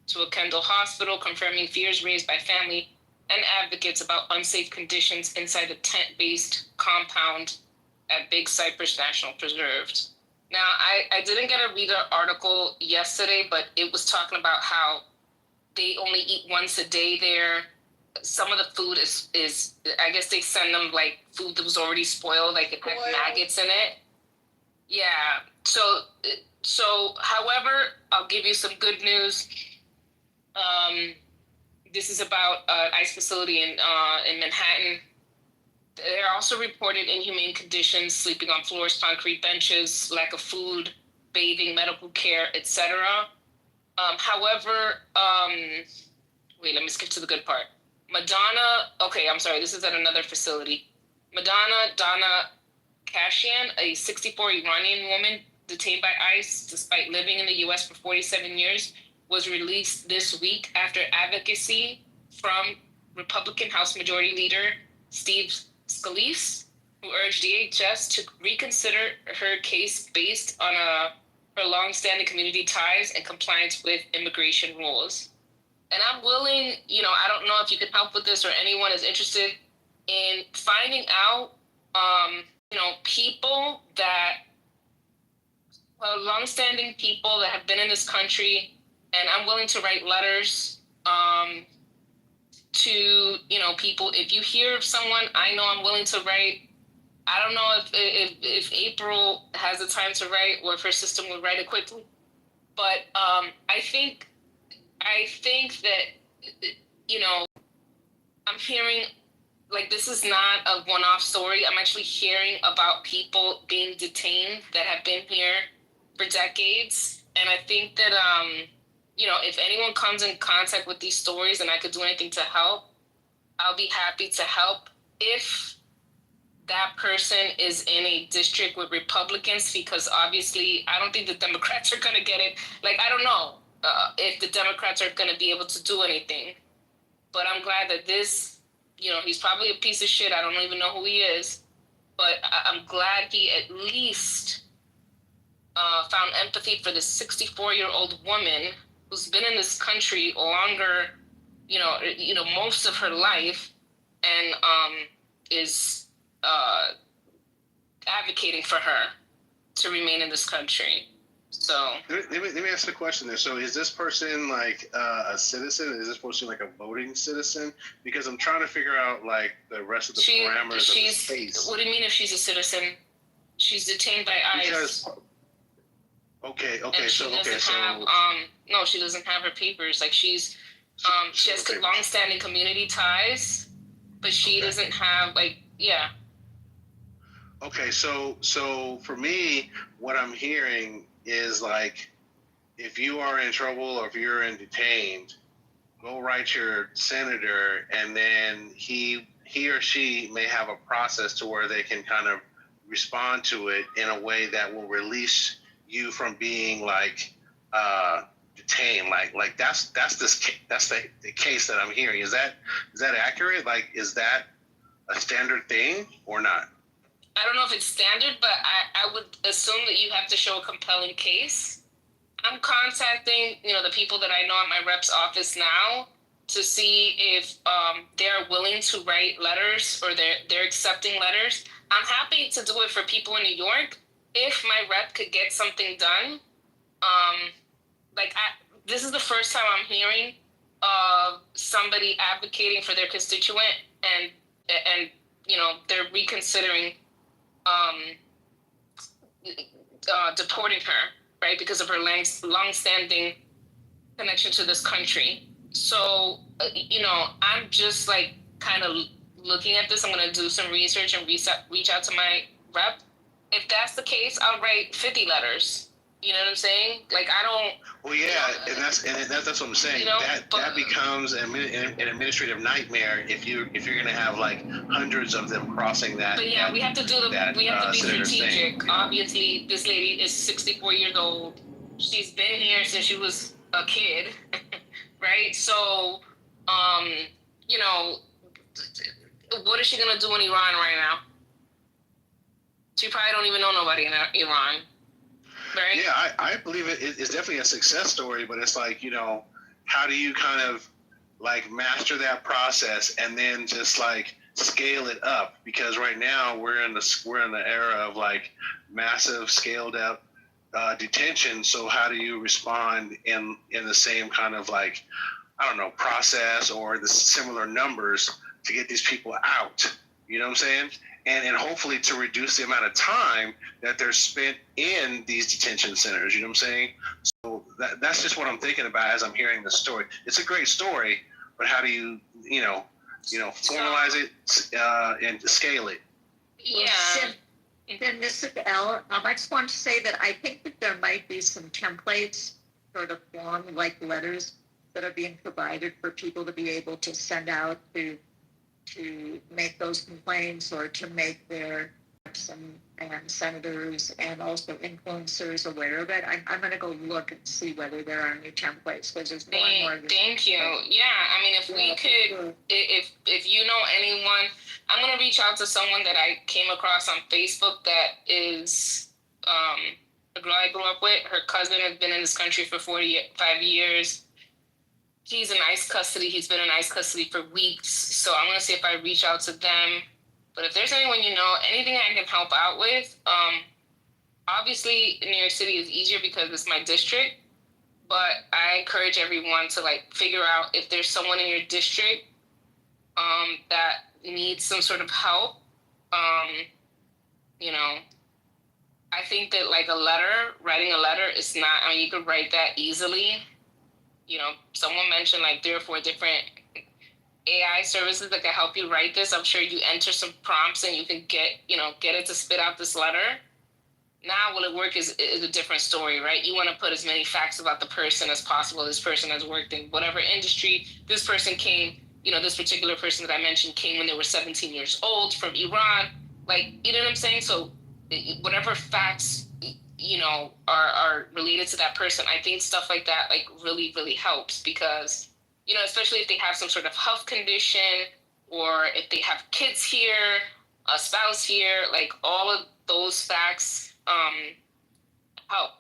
to a Kendall hospital, confirming fears raised by family and advocates about unsafe conditions inside the tent-based compound at Big Cypress National Preserve. Now, I didn't get to read the article yesterday, but it was talking about how they only eat once a day there. Some of the food is I guess they send them like food that was already spoiled, like it had maggots in it. Yeah. So however, I'll give you some good news. This is about an ICE facility in Manhattan. They're also reported inhumane conditions, sleeping on floors, concrete benches, lack of food, bathing, medical care, etc. However, wait, let me skip to the good part. This is at another facility. Madonna Donna Kashian, a 64 Iranian woman detained by ICE despite living in the U.S. for 47 years, was released this week after advocacy from Republican House Majority Leader Steve Scalise, who urged DHS to reconsider her case based on her long-standing community ties and compliance with immigration rules. And I'm willing, I don't know if you can help with this or anyone is interested in finding out, people that, long-standing people that have been in this country, and I'm willing to write letters to, people. If you hear of someone, I know I'm willing to write. I don't know if April has the time to write or if her system will write it quickly. But I think that, I'm hearing, this is not a one-off story. I'm actually hearing about people being detained that have been here for decades. And I think that, if anyone comes in contact with these stories and I could do anything to help, I'll be happy to help. If that person is in a district with Republicans, because obviously I don't think the Democrats are going to get it. I don't know if the Democrats are going to be able to do anything. But I'm glad that this, he's probably a piece of shit. I don't even know who he is. But I'm glad he at least found empathy for this 64-year-old woman who's been in this country longer, most of her life, and is advocating for her to remain in this country. So let me ask the question there. So is this person a citizen? Is this person a voting citizen? Because I'm trying to figure out the rest of the parameters of the space. What do you mean if she's a citizen? She's detained by ICE. Okay. No, she doesn't have her papers. She has long-standing community ties, but she doesn't have Okay, so for me, what I'm hearing is if you are in trouble or if you're detained, go write your senator, and then he or she may have a process to where they can kind of respond to it in a way that will release you from being detained. That's the case that I'm hearing. Is that accurate? Is that a standard thing or not? I don't know if it's standard, but I would assume that you have to show a compelling case. I'm contacting, the people that I know at my rep's office now to see if they're willing to write letters or they're accepting letters. I'm happy to do it for people in New York if my rep could get something done. This is the first time I'm hearing of somebody advocating for their constituent and they're reconsidering deporting her, right, because of her long-standing connection to this country. So, I'm just like kind of looking at this. I'm going to do some research and reach out to my rep. If that's the case, I'll write 50 letters. You know what I'm saying? Like, I don't. Well, yeah, and that's what I'm saying. That becomes an administrative nightmare if you're going to have like hundreds of them crossing that. But yeah, we have to be strategic. Thing. Obviously, this lady is 64 years old. She's been here since she was a kid, right? So, what is she gonna do in Iran right now? She probably don't even know nobody in Iran. Right? Yeah, I believe it's definitely a success story, but it's like, how do you kind of like master that process and then just like scale it up? Because right now we're in the era of like massive scaled up detention. So how do you respond in the same kind of like, I don't know, process or the similar numbers to get these people out? You know what I'm saying? And hopefully to reduce the amount of time that they're spent in these detention centers. You know what I'm saying? So that's just what I'm thinking about as I'm hearing this story. It's a great story, but how do you formalize it and scale it? Yeah. Then this is L. I just want to say that I think that there might be some templates sort of form like letters that are being provided for people to be able to send out to make those complaints or to make their reps and senators and also influencers aware of it. I'm going to go look and see whether there are any templates because there's more and more. Thank you. Yeah, I mean, if we could, if you know anyone, I'm going to reach out to someone that I came across on Facebook that is a girl I grew up with. Her cousin has been in this country for 45 years. He's in ICE custody. He's been in ICE custody for weeks. So I'm going to see if I reach out to them. But if there's anyone anything I can help out with, obviously New York City is easier because it's my district. But I encourage everyone to figure out if there's someone in your district that needs some sort of help. I think that writing a letter is not, you could write that easily. Someone mentioned 3 or 4 different AI services that can help you write this. I'm sure you enter some prompts and you can get it to spit out this letter. Now, will it work is a different story, right? You want to put as many facts about the person as possible. This person has worked in whatever industry. This person came, this particular person that I mentioned came when they were 17 years old from Iran. You know what I'm saying? So whatever facts are related to that person, I think stuff like that really, really helps because, especially if they have some sort of health condition or if they have kids here, a spouse here, all of those facts help.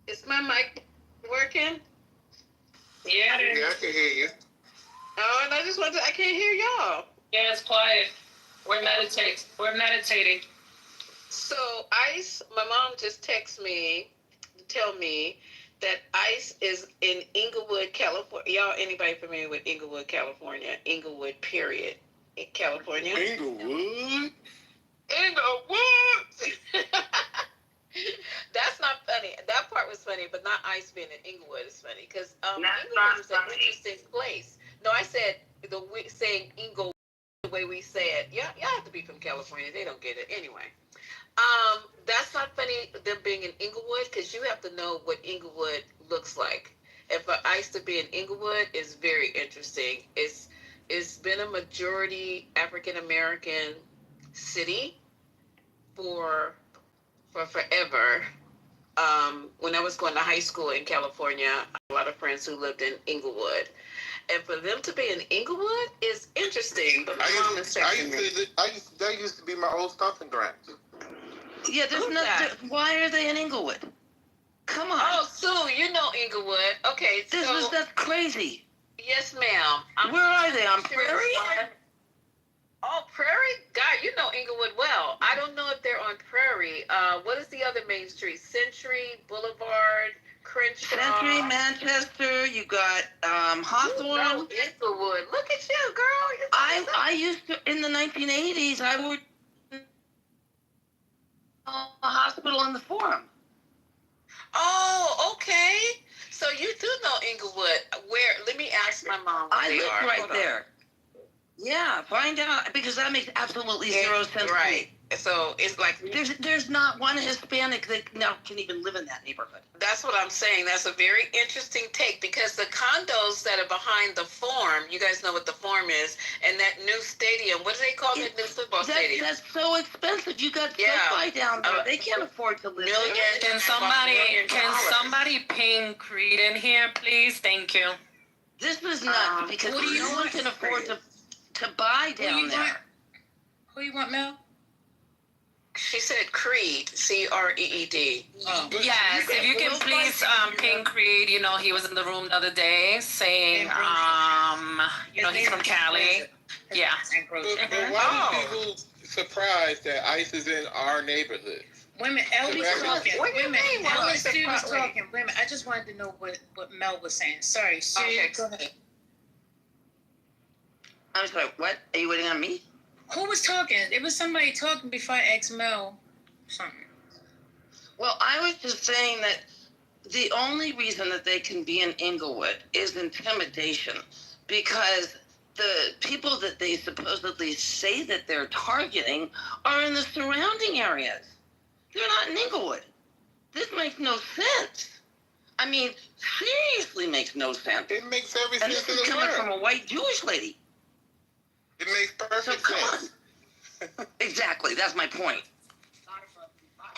Is my mic working? Yeah, it Yeah, I is. can hear you. Oh, and I just wanted to, I can't hear y'all. Yeah, it's quiet. We're meditating. We're meditating. So ICE, my mom just texted me to tell me that ICE is in Inglewood, California. Y'all, anybody familiar with Inglewood, California? Inglewood, period. In California. Inglewood? Inglewood! That's not funny. That part was funny, but not ICE being in Inglewood is funny because Inglewood is an interesting place. No, I said saying Inglewood the way we say it. Yeah, y'all have to be from California. They don't get it anyway. That's not funny, them being in Inglewood, because you have to know what Inglewood looks like. And for ICE to be in Inglewood is very interesting. It's been a majority African American city for forever. When I was going to high school in California, I had a lot of friends who lived in Inglewood. And for them to be in Inglewood is interesting. But my mom is texting me. That used to be my old stomping ground. Yeah, there's Who's no. that? Why are they in Inglewood? Come on. Oh, Sue, you know Inglewood. Okay, That's crazy. Yes, ma'am. Where are they? On Prairie? Oh, Prairie? God, you know Inglewood well. I don't know if they're on Prairie. What is the other main street? Century, Boulevard, Crenshaw. Century, Manchester. You got Hawthorne. You know Inglewood. Look at you, girl. I used to in the 1980s. I worked in a hospital in the Forum. Oh, okay. So you do know Inglewood. Where? Let me ask my mom. Where I they live are. right Hold on. there. Yeah, find out because that makes absolutely zero sense. Right. So it's like there's not one Hispanic that now can even live in that neighborhood. That's what I'm saying. That's a very interesting take because the condos that are behind the Forum, you guys know what the Forum is, and that new stadium. What do they call that new football stadium? That's so expensive. You got SoFi down there. They can't afford to live there. Can somebody ping Creed in here, please? Thank you. This is nuts because no one can afford to buy down there. Who you want, Mel? She said Creed, Creed. Oh. Yes, if you can please ping Creed. You know, he was in the room the other day saying, you know, he's from Cali. Yeah. But why are people surprised that ICE is in our neighborhood? Wait a minute, Elvis talking. What do you mean? Elvis Stu was talking. Wait a minute, I just wanted to know what Mel was saying. Sorry, Stu, go ahead. I'm sorry, what? Are you waiting on me? Who was talking? It was somebody talking before I asked Mel something. Well, I was just saying that the only reason that they can be in Inglewood is intimidation because the people that they supposedly say that they're targeting are in the surrounding areas. They're not in Inglewood. This makes no sense. I mean, seriously makes no sense. It makes every and sense this in is the coming world. from a white Jewish lady. It makes perfect sense. Exactly, that's my point.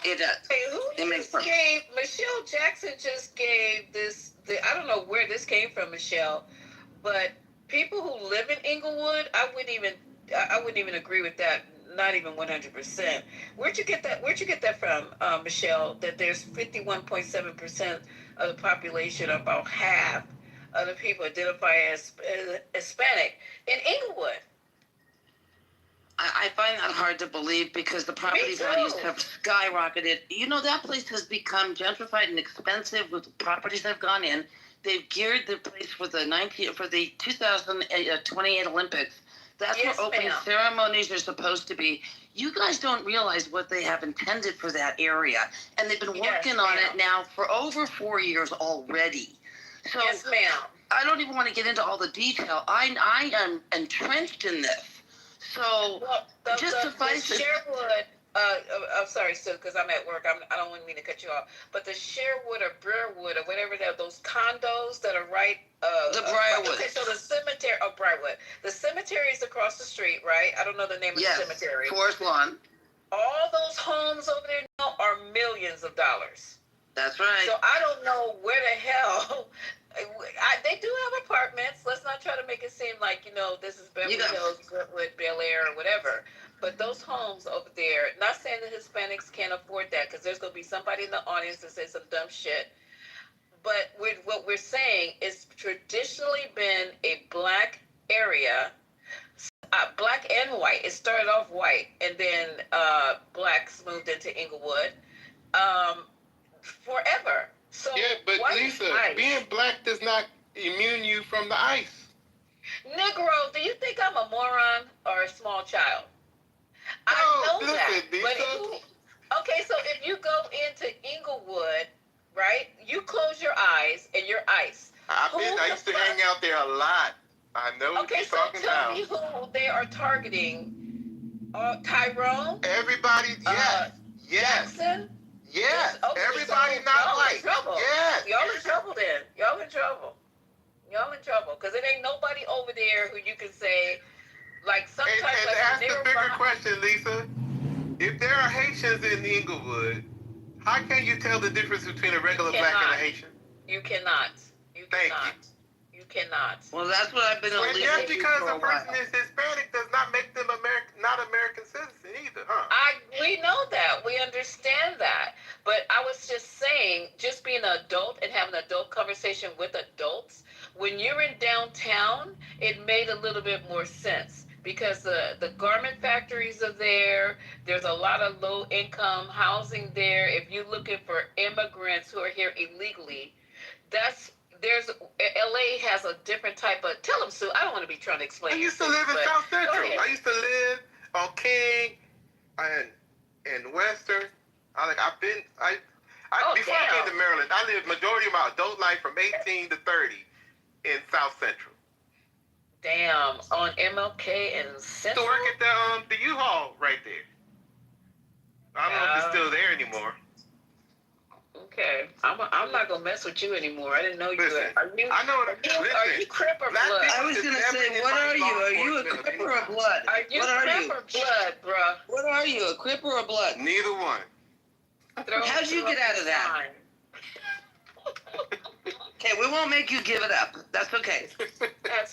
It does. Hey, who it makes perfect. Michelle Jackson just gave this. I don't know where this came from, Michelle, but people who live in Inglewood, I wouldn't even agree with that. Not even 100%. Where'd you get that from, Michelle? That there's 51.7% of the population, about half of the people identify as Hispanic in Inglewood. I find that hard to believe because the property values have skyrocketed. You know, that place has become gentrified and expensive with the properties that have gone in. They've geared the place for the 2028 Olympics. That's where opening ceremonies are supposed to be. You guys don't realize what they have intended for that area. And they've been working on it now for over 4 years already. So yes, ma'am. I don't even want to get into all the detail. I am entrenched in this. So, just suffice it. Sherwood, I'm sorry, Sue, because I'm at work. I don't want me to cut you off. But the Sherwood or Briarwood or whatever those condos that are right. The Briarwood. Okay, so the cemetery, Briarwood. The cemetery is across the street, right? I don't know the name of the cemetery. Forest Lawn. All those homes over there now are millions of dollars. That's right. So I don't know where the hell. They do have apartments. Let's not try to make it seem like, this is Beverly Hills, Brentwood, Bel Air, or whatever. But those homes over there, not saying that Hispanics can't afford that, because there's going to be somebody in the audience that says some dumb shit. but what we're saying is traditionally been a black area, black and white. It started off white, and then blacks moved into Inglewood forever. So yeah, but Lisa, being black does not immune you from the ICE. Negro, do you think I'm a moron or a small child? I know that. But okay, so if you go into Inglewood, right, you close your eyes and you're ICE. I used to hang out there a lot. I know what you're talking about. Okay, so tell me who they are targeting. Tyrone? Everybody, yes. Jackson? Yes. Everybody not white. Yes. Y'all in trouble then. Y'all in trouble. Because it ain't nobody over there who you can say, like, sometimes... And ask the bigger question, Lisa. If there are Haitians in Inglewood, how can you tell the difference between a regular black and a Haitian? You cannot. You cannot. Well, that's what I've been alluding to. Just because a person is Hispanic does not make them not American citizen either, huh? We know that. We understand that. But I was just saying, just being an adult and having an adult conversation with adults, when you're in downtown, it made a little bit more sense. Because the garment factories are there. There's a lot of low-income housing there. If you're looking for immigrants who are here illegally, LA has a different type of... Tell them, Sue. I don't want to be trying to explain. I used to live in South Central. I used to live on King and Western. Before I came to Maryland, I lived majority of my adult life from 18 to 30 in South Central. Damn, on MLK and Central? To work at the U-Haul right there. I don't know if it's still there anymore. Okay, I'm not gonna mess with you anymore. I didn't know you were. Are you Crip or Blood? I was gonna say, what are you? Are you a Crip or a Blood? Are you Crip or Blood, bruh? What are you, a Crip or a Blood? Neither one. How'd you get out of that? Okay, we won't make you give it up. That's okay.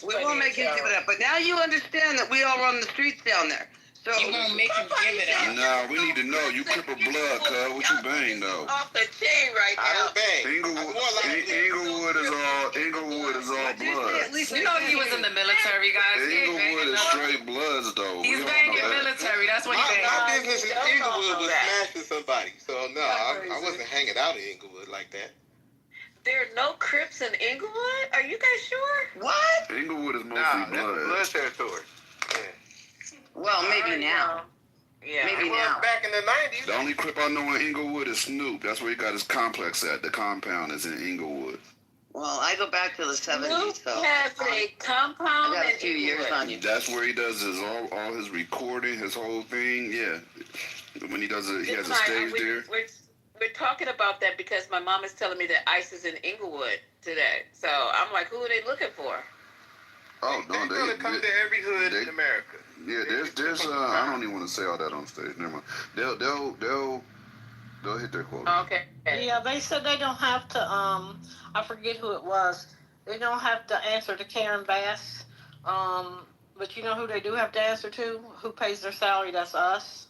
We won't make you give it up. But now you understand that we all run the streets down there. So you won't make him give it up. No, we need to know. You Crip or Blood, cuz. What you bang, though? Off the chain right now. I don't bang. Inglewood is all blood. You know he was in the military, guys. Inglewood is straight bloods, though. He's banging military. That's what he banged. My business in Inglewood was smashing somebody. So, no, I wasn't hanging out in Inglewood like that. There are no Crips in Inglewood? Are you guys sure? What? Inglewood is mostly blood territory. Yeah. Well, maybe now. Yeah. Maybe now. Back in the 90s. The only Crip I know in Inglewood is Snoop. That's where he got his complex at. The compound is in Inglewood. Well, I go back to the 70s, so. Snoop has a compound. I got a few years on you. That's where he does all his recording, his whole thing. Yeah. When he does it, he has a stage there. We're talking about that because my mom is telling me that ICE is in Inglewood today. So I'm like, who are they looking for? Oh, no, they're gonna come to every hood in America. Yeah, there's I don't even want to say all that on stage. Never mind. They'll hit their quota. Okay. Yeah, they said they don't have to. I forget who it was. They don't have to answer to Karen Bass. But you know who they do have to answer to? Who pays their salary? That's us.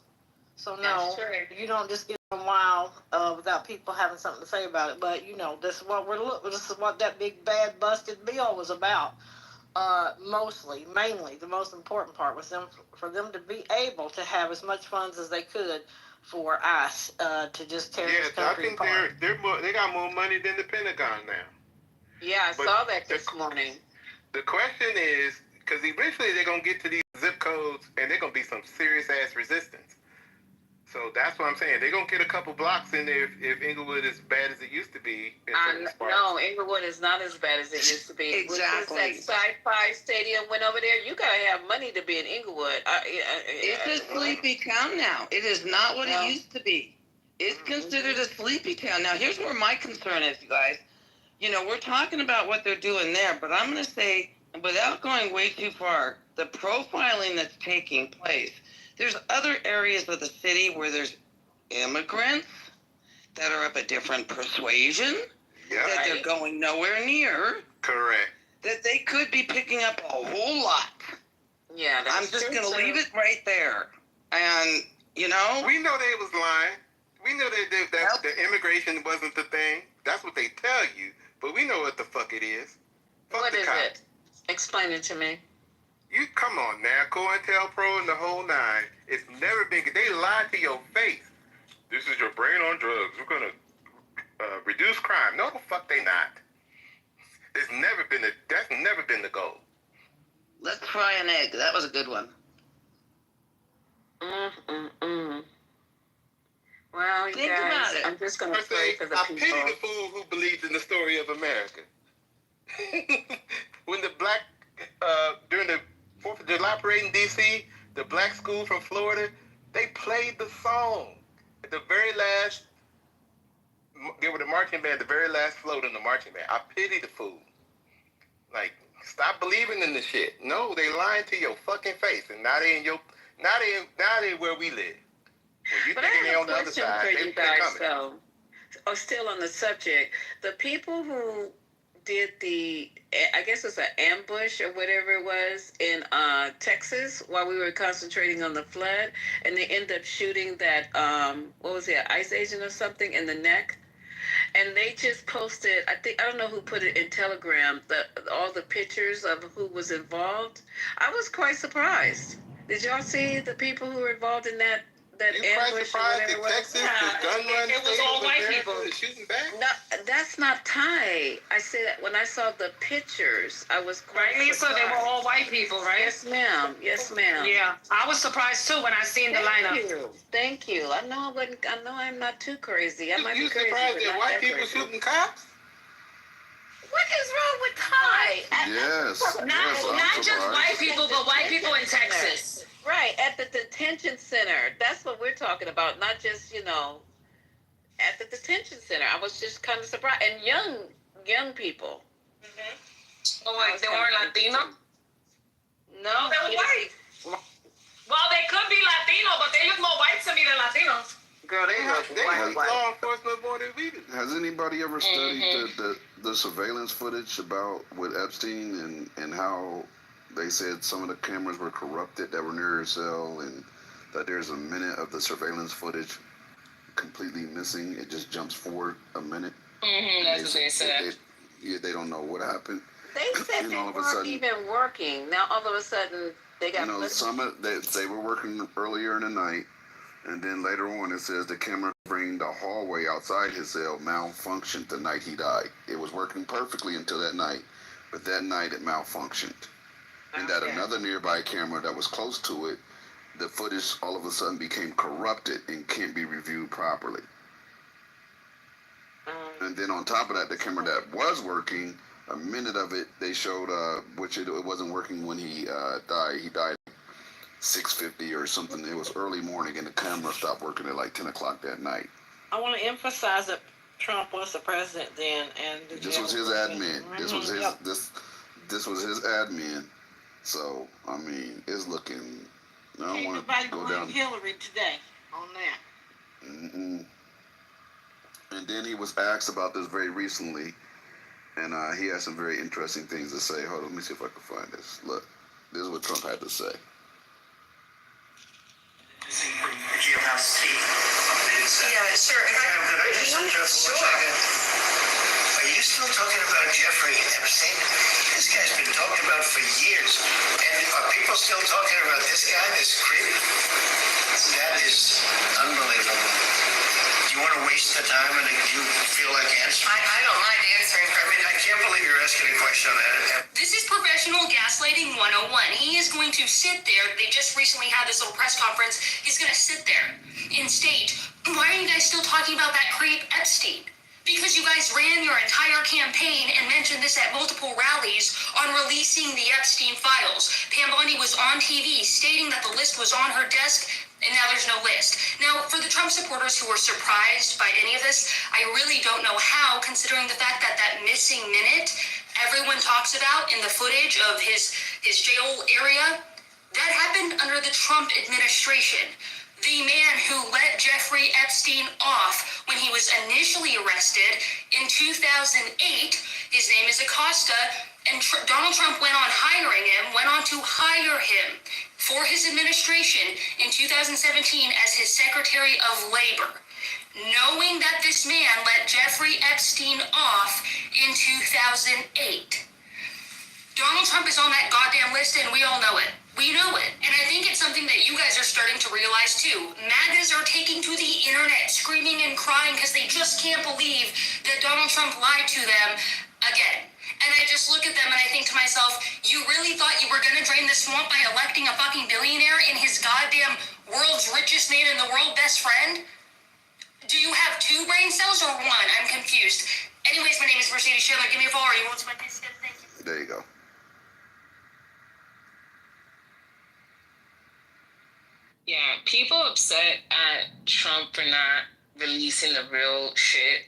So no, you don't just get them wild without people having something to say about it. But you know, this is what that big bad busted bill was about. Mainly, the most important part was for them to be able to have as much funds as they could for ICE to just tear this country apart. I think they got more money than the Pentagon now. Yeah, I saw that this morning. The question is, because eventually they're gonna get to these zip codes, and they're gonna be some serious ass resistance. So that's what I'm saying. They're going to get a couple blocks in there if Inglewood is as bad as it used to be. No, Inglewood is not as bad as it used to be. Exactly. Since that Sci-Fi Stadium went over there, you got to have money to be in Inglewood. It's a sleepy town now. It is not what it used to be. It's considered a sleepy town. Now, here's where my concern is, you guys. You know, we're talking about what they're doing there, but I'm going to say, without going way too far, the profiling that's taking place, there's other areas of the city where there's immigrants that are of a different persuasion, that they're going nowhere near. Correct. That they could be picking up a whole lot. Yeah, I'm just going to leave it right there. And, you know. We know they was lying. We know that the immigration wasn't the thing. That's what they tell you. but we know what the fuck it is. Fuck What the is cops. it? Explain it to me. You come on now, COINTELPRO and the whole nine. It's never been. They lied to your face. This is your brain on drugs. We're gonna reduce crime. No, the fuck they not. That's never been the goal. Let's fry an egg. That was a good one. Well, you Think guys, about it. I'm just going to First pray thing, for the I people. pity the fool who believed in the story of America. When the black, during the 4th of July parade in D.C., the black school from Florida, they played the song at the very last, they were the marching band, the very last float in the marching band. I pity the fool. Like, stop believing in this shit. No, they lying to your fucking face, and now they where we live. When you But I thinking they have on a the other question side, for they you guys, coming. though. Oh, still on the subject, the people who did the, I guess it's an ambush or whatever it was in Texas while we were concentrating on the flood, and they ended up shooting that, what was it, an ICE agent or something in the neck? And they just posted, I don't know who put it in Telegram, all the pictures of who was involved. I was quite surprised. Did y'all see the people who were involved in that ambush surprised or whatever that it was? Texas, the gun run it was state all of white America people. is shooting back? No, that's not Thai. I said when I saw the pictures, I was quite Right, Lisa? They were surprised. all white people, right? Yes, ma'am. Yes, ma'am. Yeah, I was surprised too when I seen the lineup. Thank you. I know I'm not too crazy. I might You be crazy, surprised but that not white that people crazy. shooting cops? What is wrong with Thai? Yes. Not yes, I'm just surprised. white people, but white people in Texas. Right, at the detention center. That's what we're talking about, not just, at the detention center. I was just kind of surprised. And young people. Oh, wait, they weren't Latino? No, They were white. Well, they could be Latino, but they look more white to me than Latinos. Girl, they look white. Law enforcement more than we do. Has anybody ever studied the surveillance footage about with Epstein and how they said some of the cameras were corrupted that were near his cell, and that there's a minute of the surveillance footage completely missing? It just jumps forward a minute. That's what they said. They don't know what happened. They said they weren't even working. Now all of a sudden they got. They were working earlier in the night, and then later on it says the camera bring the hallway outside his cell malfunctioned the night he died. It was working perfectly until that night, but that night it malfunctioned. And that another nearby camera that was close to it, the footage all of a sudden became corrupted and can't be reviewed properly. And then on top of that, the camera that was working, a minute of it, they showed, which it wasn't working when he died. He died 6:50 or something. It was early morning, and the camera stopped working at like 10 o'clock that night. I want to emphasize that Trump was the president then, and This was his admin. This was his Yep. this was his admin. So I mean, it's looking. I don't Ain't want nobody to go blame down. Hillary today on that. Mm-mm. And then he was asked about this very recently, and he had some very interesting things to say. Hold on, let me see if I can find this. Look, this is what Trump had to say. Yeah, sure. Could I just interrupt for 1 second? Are you still talking about Jeffrey Epstein? This guy's been talked about for years. And are people still talking about this guy, this creep? That is unbelievable. Do you want to waste the time and do you feel like answering? I don't mind answering. I mean, I can't believe you're asking a question on that. This is professional gaslighting 101. He is going to sit there. They just recently had this little press conference. He's going to sit there and state, why are you guys still talking about that creep Epstein? Because you guys ran your entire campaign and mentioned this at multiple rallies on releasing the Epstein files. Pam Bondi was on TV stating that the list was on her desk, and now there's no list. Now, for the Trump supporters who were surprised by any of this, I really don't know how, considering the fact that that missing minute everyone talks about in the footage of his jail area, that happened under the Trump administration. The man who let Jeffrey Epstein off when he was initially arrested in 2008, his name is Acosta, and Donald Trump went on to hire him for his administration in 2017 as his Secretary of Labor. knowing that this man let Jeffrey Epstein off in 2008. Donald Trump is on that goddamn list, and we all know it. We know it. And I think it's something that you guys are starting to realize, too. MAGAs are taking to the internet, screaming and crying because they just can't believe that Donald Trump lied to them again. And I just look at them and I think to myself, you really thought you were going to drain the swamp by electing a fucking billionaire in his goddamn world's richest man and the world best friend? Do you have 2 brain cells or 1? I'm confused. Anyways, my name is Mercedes Schiller. Give me a follow. You want my face? Thank you. There you go. Yeah, people upset at Trump for not releasing the real shit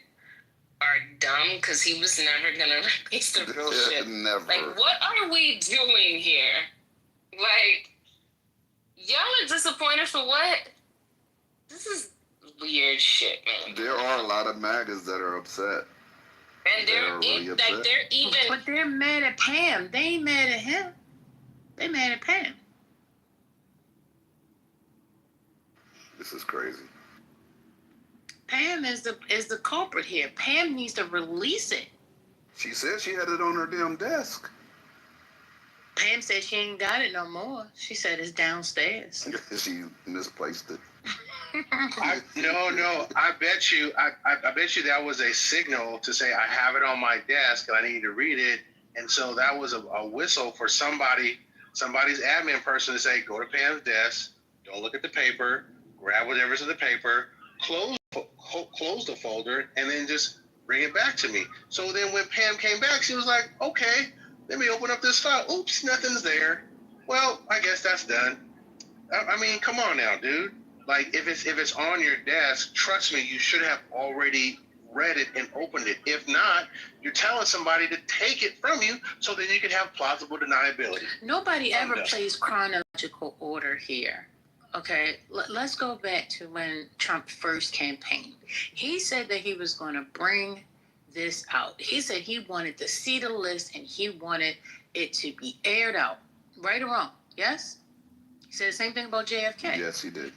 are dumb because he was never gonna release the real shit. Never. Like, what are we doing here? Like, y'all are disappointed for what? This is weird shit, man. There are a lot of MAGAs that are upset. And they're really upset. like they're even. But they're mad at Pam. They ain't mad at him. They mad at Pam. This is crazy. Pam is the culprit here. Pam needs to release it. She said she had it on her damn desk. Pam said she ain't got it no more. She said it's downstairs. She misplaced it. No. I bet you that was a signal to say I have it on my desk and I need to read it. And so that was a whistle for somebody's admin person to say, go to Pam's desk, don't look at the paper, grab whatever's in the paper, close the folder, and then just bring it back to me. So then when Pam came back, she was like, okay, let me open up this file. Oops, nothing's there. Well, I guess that's done. I mean, come on now, dude. Like, if it's on your desk, trust me, you should have already read it and opened it. If not, you're telling somebody to take it from you so that you can have plausible deniability. Nobody ever plays chronological order here. Okay, let's go back to when Trump first campaigned. He said that he was going to bring this out. He said he wanted to see the list and he wanted it to be aired out. Right or wrong? Yes? He said the same thing about JFK. Yes, he did.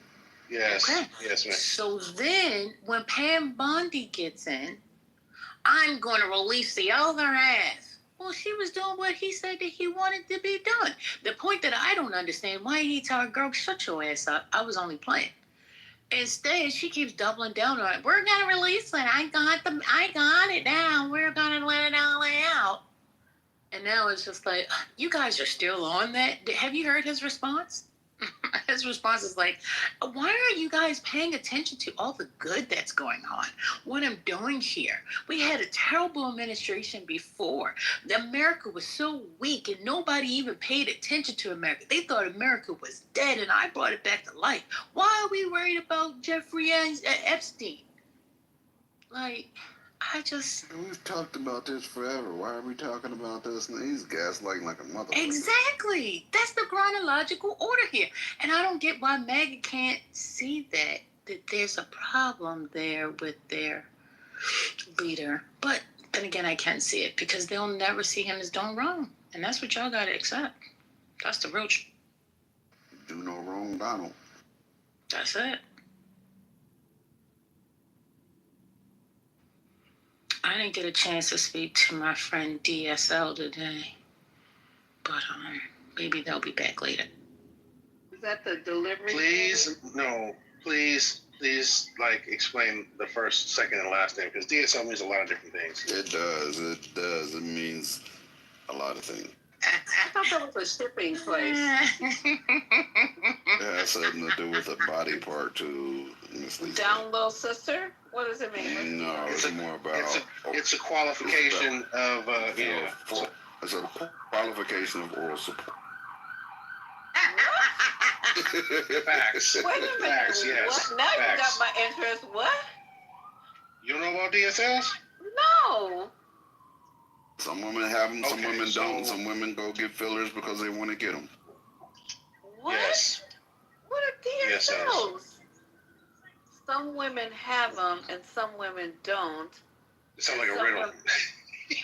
Yes. Okay. Yes, ma'am. So then, when Pam Bondi gets in, I'm going to release the other ass. Well, she was doing what he said that he wanted to be done. The point that I don't understand, why he tell her, girl, shut your ass up. I was only playing. Instead, she keeps doubling down on it. We're going to release it. I got it now. We're going to let it all out. And now it's just like, you guys are still on that? Have you heard his response? His response is like, why are you guys paying attention to all the good that's going on? What I'm doing here? We had a terrible administration before. America was so weak and nobody even paid attention to America. They thought America was dead and I brought it back to life. Why are we worried about Jeffrey Epstein? Like, We've talked about this forever. Why are we talking about this? And he's gaslighting like a motherfucker. Exactly. That's the chronological order here. And I don't get why Maggie can't see that there's a problem there with their leader. But then again, I can't see it because they'll never see him as doing wrong. And that's what y'all got to accept. That's the real Do no wrong, Donald. That's it. I didn't get a chance to speak to my friend DSL today, but maybe they'll be back later. Is that the delivery? Please, like, explain the first, second, and last name, because DSL means a lot of different things. It does. It means a lot of things. I thought that was a shipping place. It has something to do with a body part too, Miss Lisa. Down low sister? What does it mean? No, it's more about. It's a qualification of yeah. It's a qualification of oral support. Facts. Wait a minute. Facts, yes. What? Now Facts. you got my interest. What? You don't know about DSLs? No. Some women have them, some Okay, women so- don't. Some women go get fillers because they want to get them. What? Yes. What are DSLs? DSLs? Some women have them and some women don't. It sounds like a Some riddle. women-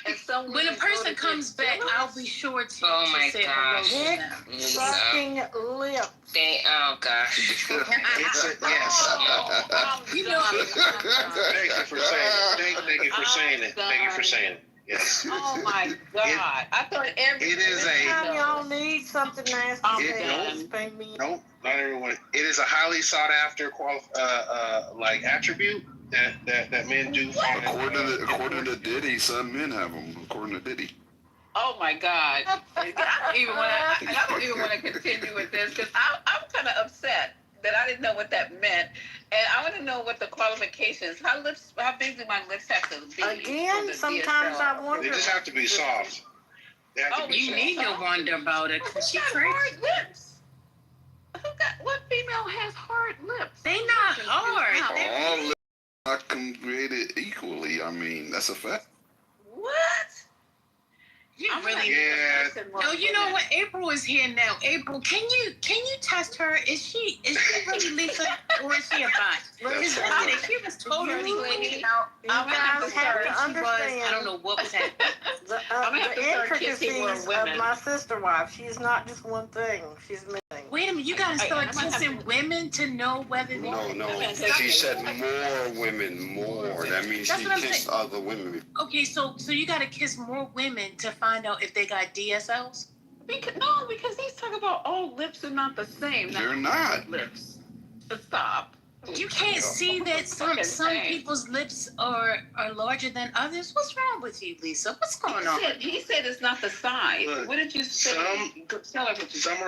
And some When a women go person to comes get back, fillers. I'll be sure to, Oh my say hello gosh. to Dick them. sucking lips. Oh gosh. It's a, yes. You know, Thank you for saying it. Thank you for saying it. Thank you for saying it. Yes. Oh my God. I thought every It is a Anytime y'all need something nasty, It- pay me. nope, not everyone. It is a highly sought after like attribute that men do find. According to Diddy, some men have them. According to Diddy. Oh my God. I don't even want to continue with this because I'm kind of upset that I didn't know what that meant. And I want to know what the qualifications, how big do my lips have to be? Again, for the sometimes I DSL? wonder. They just have to be soft. They have to be you soft. need to wonder about it Who because she got crazy. hard lips? What female has hard lips? They not hard. All lips are not created equally. I mean, that's a fact. What? You I'm really Yeah. No, you know what? April is here now. April, can you test her? Is she really Lisa or is she a bot? Because yesterday she was totally clicking out. You guys have to I understand don't know what was happening. the, I'm gonna have to start kissing more intricacies of women. my sister wife. She's not just one thing. She's many. Wait a minute, you gotta start kissing women to know whether they No. She said more women, more. That means That's she what I'm kissed saying. other women. Okay, so you gotta kiss more women to find out if they got DSLs? Because he's talking about all lips are not the same. They're not. Lips. Stop. You can't see that some people's lips are larger than others. What's wrong with you, Lisa? What's going on? He said it's not the size. Look, What did you say? Tell her what you Some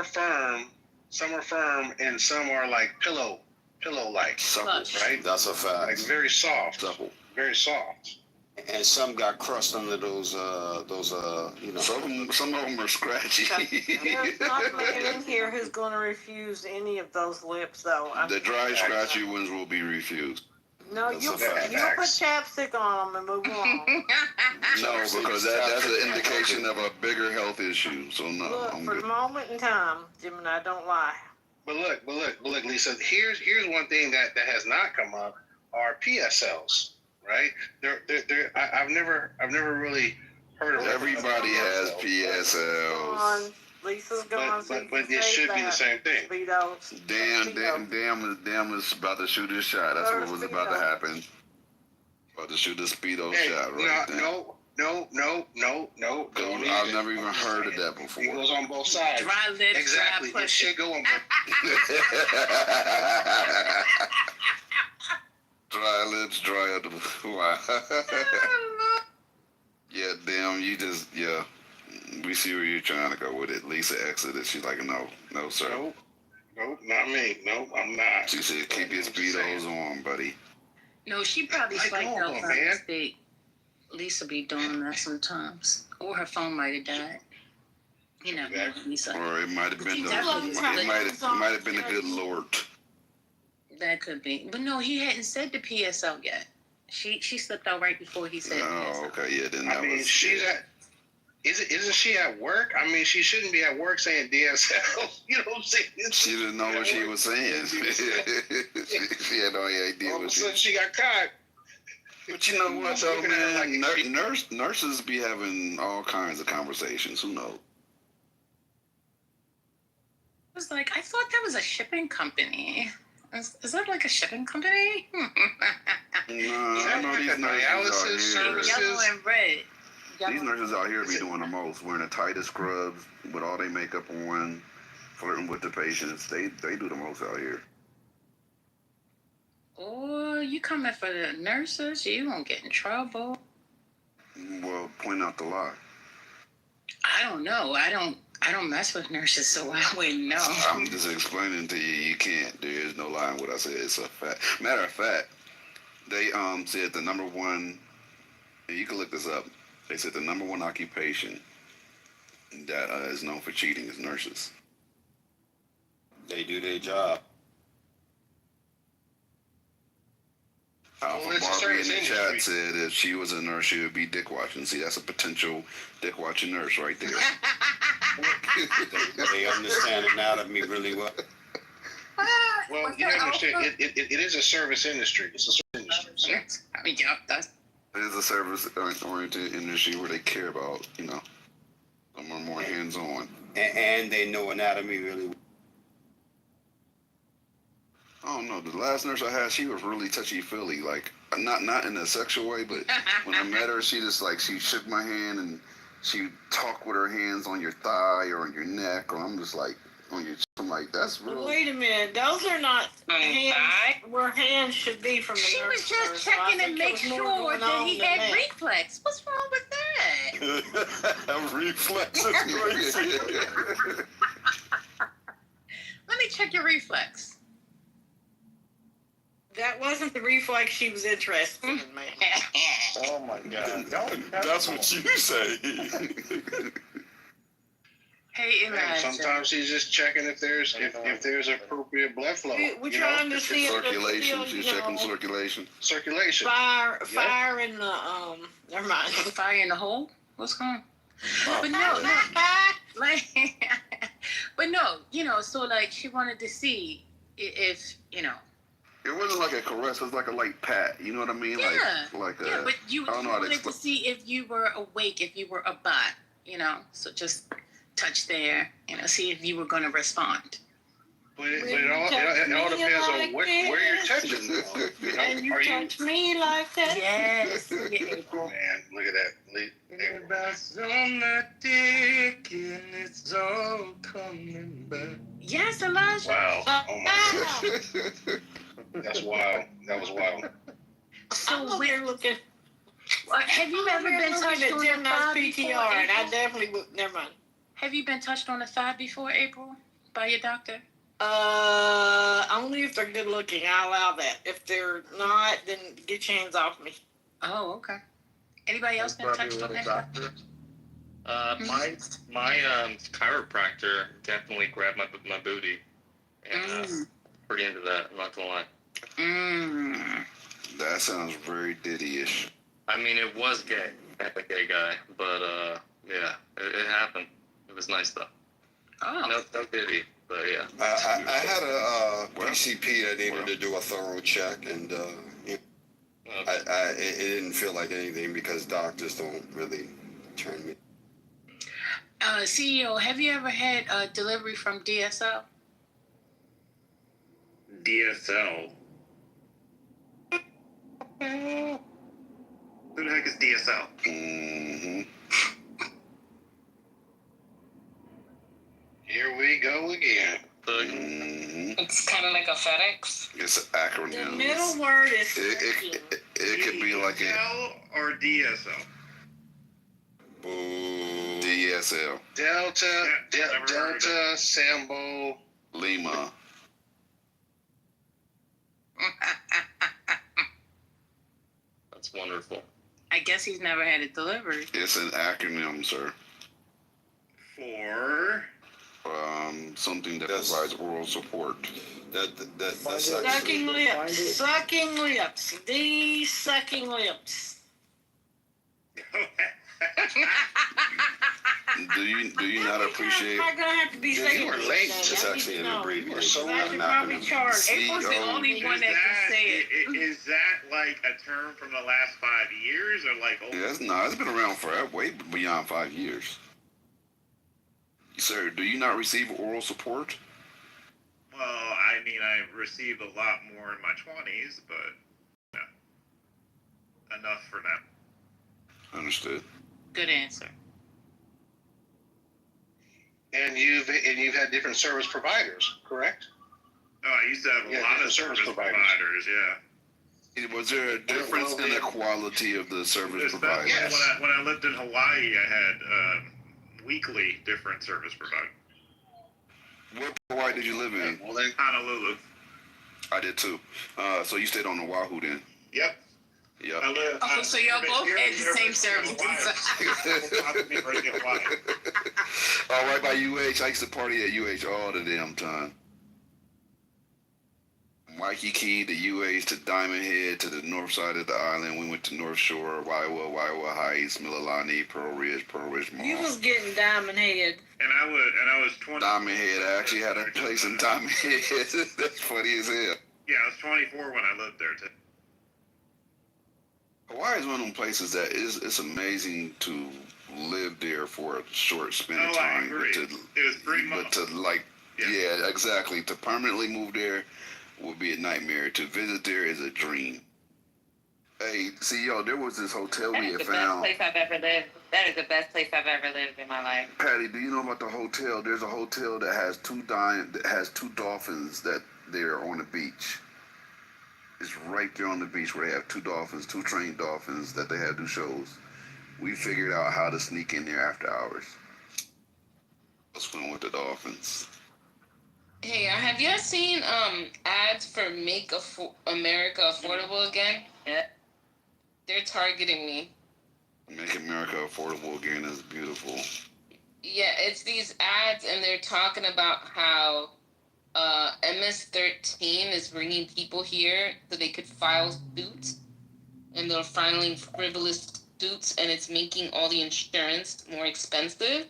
are firm, and some are like pillow-like. Supple, right? That's a fact. Like very soft. Supple. Very soft. And some got crust under those, you know. Some of them are scratchy. There's not a man in here who's going to refuse any of those lips, though. The dry, scratchy ones will be refused. No, That's you a fact. put chapstick on them and move on. No, because that's an indication of a bigger health issue. So no, Look, I'm for good. the moment in time, Jim and I don't lie. But look, Lisa. Here's one thing that has not come up are PSLs, right? I've never really heard of. Everybody has PSLs. Lisa's gone. But it should be the same thing. Speedos. Damn is about to shoot his shot. That's what was about to happen. About to shoot a speedo shot right there. No. I've never even heard of that before. It goes on both sides. Dry lips, Exactly. dry It should go on Dry lips, dry up. Wow. Yeah, damn, we see where you're trying to go with it. Lisa exited. She's like, no, sir. Nope, not me. Nope, I'm not. She said, keep your speedos on, buddy. No, she probably Like, swiped come out on, by man. mistake. Lisa be doing that sometimes. Or her phone might have died. You know, Lisa. Or it might have been a good Lord. That could be. But no, he hadn't said the PSL yet. She slipped out right before he said Oh, okay, yeah, then I mean, she's at. Isn't she at work? I mean, she shouldn't be at work saying DSL. You know what I'm saying? She didn't know what she was saying. She had no idea All of what a she sudden, she got caught. But you know what, though, man? Nurses be having all kinds of conversations. Who knows? I was like, I thought that was a shipping company. Is that like a shipping company? No, I know these nurses out here. Yellow and red. These nurses out here be doing the most, wearing the tightest scrubs with all their makeup on, flirting with the patients. They do the most out here. Oh, you coming for the nurses? You won't get in trouble. Well, point out the lie. I don't know. I don't mess with nurses, so I wouldn't know. I'm just explaining to you. You can't. There is no lie in what I said. It's a fact. Matter of fact, they said the number one. And you can look this up. They said the number one occupation that is known for cheating is nurses. They do their job. Alpha Barbie in the chat said if she was a nurse, she would be dick watching. See, that's a potential dick watching nurse right there. They understand it now to me really well. Well, you have to understand, it is a service industry. It's a service industry. I mean, yeah, that's It is a service-oriented industry where they care about, someone more hands-on. And they know anatomy really well. I don't know. The last nurse I had, she was really touchy-feely. Like, not in a sexual way, but when I met her, she just, she shook my hand and she talked with her hands on your thigh or on your neck, or I'm just like, on your chest. I'm like, that's real. Wait a minute. Those are not hands where hands should be from the She nurse. was just checking to make sure that he had reflex. What's wrong with that? Reflex is crazy. Let me check your reflex. That wasn't the reflex she was interested in, man. Oh my God. That's what you say. Hey, Elijah. Sometimes she's just checking if there's appropriate blood flow. We're trying to see if Circulation. there's She's still, checking circulation. Circulation. fire in the never mind. Fire in the hole? What's going on? Oh, But no, but no, so she wanted to see if. It wasn't like a caress. It was like a light pat. You know what I mean? Yeah. Like Yeah, but you I don't know how to wanted to explain. see if you were awake, if you were a bot, So just touch there, see if you were going to respond. But it all depends on where you're touching. And you touch me like that? Yes. Oh man, look at that. Everybody's on that dick and it's all coming back. Yes, Elijah. Wow. Oh my God. That's wild. That was wild. So we're looking. Have you ever been touched on the thigh before? And I definitely would. Never mind. Have you been touched on the thigh before, April, by your doctor? Only if they're good looking. I allow that. If they're not, then get your hands off me. Oh, okay. Anybody else been touched on that? My chiropractor definitely grabbed my booty, and pretty into that. I'm not gonna lie. That sounds very Diddy-ish. I mean, it was gay, a gay guy, but yeah, it happened. It was nice though. Oh. No Diddy, but yeah. I had a PCP that needed to do a thorough check, and it didn't feel like anything because doctors don't really turn me. CEO, have you ever had a delivery from DSL? DSL? Who the heck is DSL? Mm-hmm. Here we go again. Mm-hmm. It's kind of like a FedEx. It's an acronym. The middle word is. It could be like DSL or DSL? DSL. Delta, Sambo, Lima. That's wonderful. I guess he's never had it delivered. It's an acronym, sir. For? Something that provides oral support. That's Sucking lips. Sucking lips. These sucking lips. Do you not appreciate? I'm gonna have to be saying you were late. It's actually an abbreviation. So I should probably charge. April's the only one that can say it. Is that like a term from the last 5 years or like? Yeah, it's been around forever, way beyond 5 years. Sir, do you not receive oral support? Well, I mean, I received a lot more in my 20s, but enough for now. Understood. Good answer. and you've had different service providers, correct? Oh, I used to have a lot of service providers. Yeah. Was there a difference in the quality of the service providers? Yes. When I lived in Hawaii, I had weekly different service providers. What Hawaii did you live in? Honolulu. I did too. So you stayed on Oahu then? Yep. Yep. Oh, so y'all both had the same service. All right, by UH. I used to party at UH all the damn time. Waikiki to UH to Diamond Head to the north side of the island. We went to North Shore, Waiwa Heights, Mililani, Pearl Ridge Mall. You was getting Diamond Head. And I was 20. Diamond Head. I actually had a place in Diamond Head. That's funny as hell. Yeah, I was 24 when I lived there too. Hawaii is one of them places that it's amazing to live there for a short span of Oh, I time. agree. It was 3 months. But to yeah, exactly. To permanently move there would be a nightmare. To visit there is a dream. Hey, CEO, there was this hotel we had found. Place I've ever lived. That is the best place I've ever lived in my life. Patty, do you know about the hotel? There's a hotel that has two dolphins that they're on the beach. It's right there on the beach where they have two dolphins, two trained dolphins that they have do shows. We figured out how to sneak in there after hours. Swim with the dolphins. Hey, have you seen ads for Make America Affordable Again? Yeah. They're targeting me. Make America Affordable Again is beautiful. Yeah, it's these ads, and they're talking about how MS-13 is bringing people here so they could file suits, and they're filing frivolous suits, and it's making all the insurance more expensive.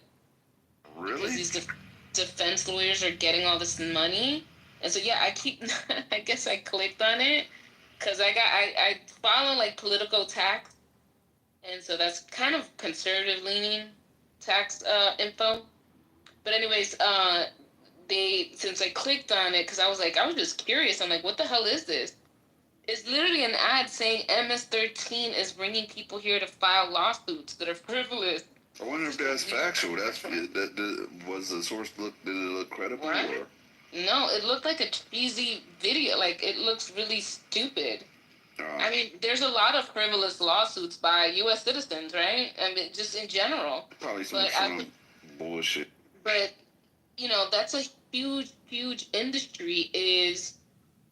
Really? Because these defense lawyers are getting all this money, and so yeah, I guess I clicked on it because I follow like political tax, and so that's kind of conservative leaning tax info. But anyways, since I clicked on it, because I was just curious. I'm like, what the hell is this? It's literally an ad saying MS-13 is bringing people here to file lawsuits that are frivolous. I wonder if that's factual. Was the source did it look credible? What? Or? No, it looked like a cheesy video. Like, it looks really stupid. I mean, there's a lot of frivolous lawsuits by U.S. citizens, right? I mean, just in general. Probably some bullshit. But, that's a huge, huge industry is...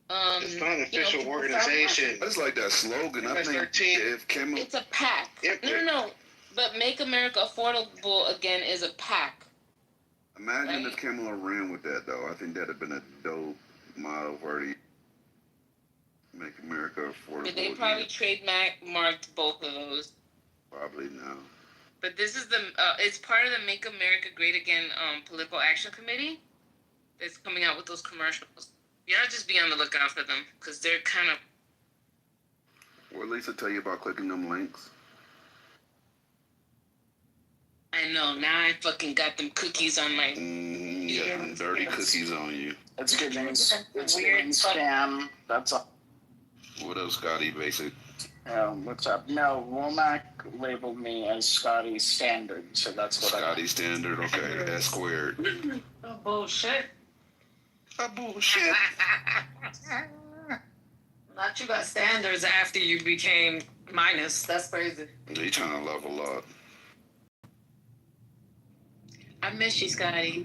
it's not an official organization. It's like that slogan. I think it's a PAC. No. But Make America Affordable Again is a PAC. Imagine if Kamala ran with that, though. I think that'd have been a dope model for the Make America Affordable. But they probably trademarked both of those. Probably no. But this is it's part of the Make America Great Again Political Action Committee that's coming out with those commercials. You gotta just be on the lookout for them, because they're kind of... What Lisa tell you about clicking them links? I know, now I fucking got them cookies on my... Yeah, them dirty cookies on you. It's good news. It's weird spam. That's all. What up, Scotty, basic? What's up? No, Womack labeled me as Scotty Standard, so that's what Scotty Standard, okay, that's squared. Oh, bullshit. Bullshit. Not you got standards after you became minus. That's crazy. They trying to level up. I miss you, Scotty.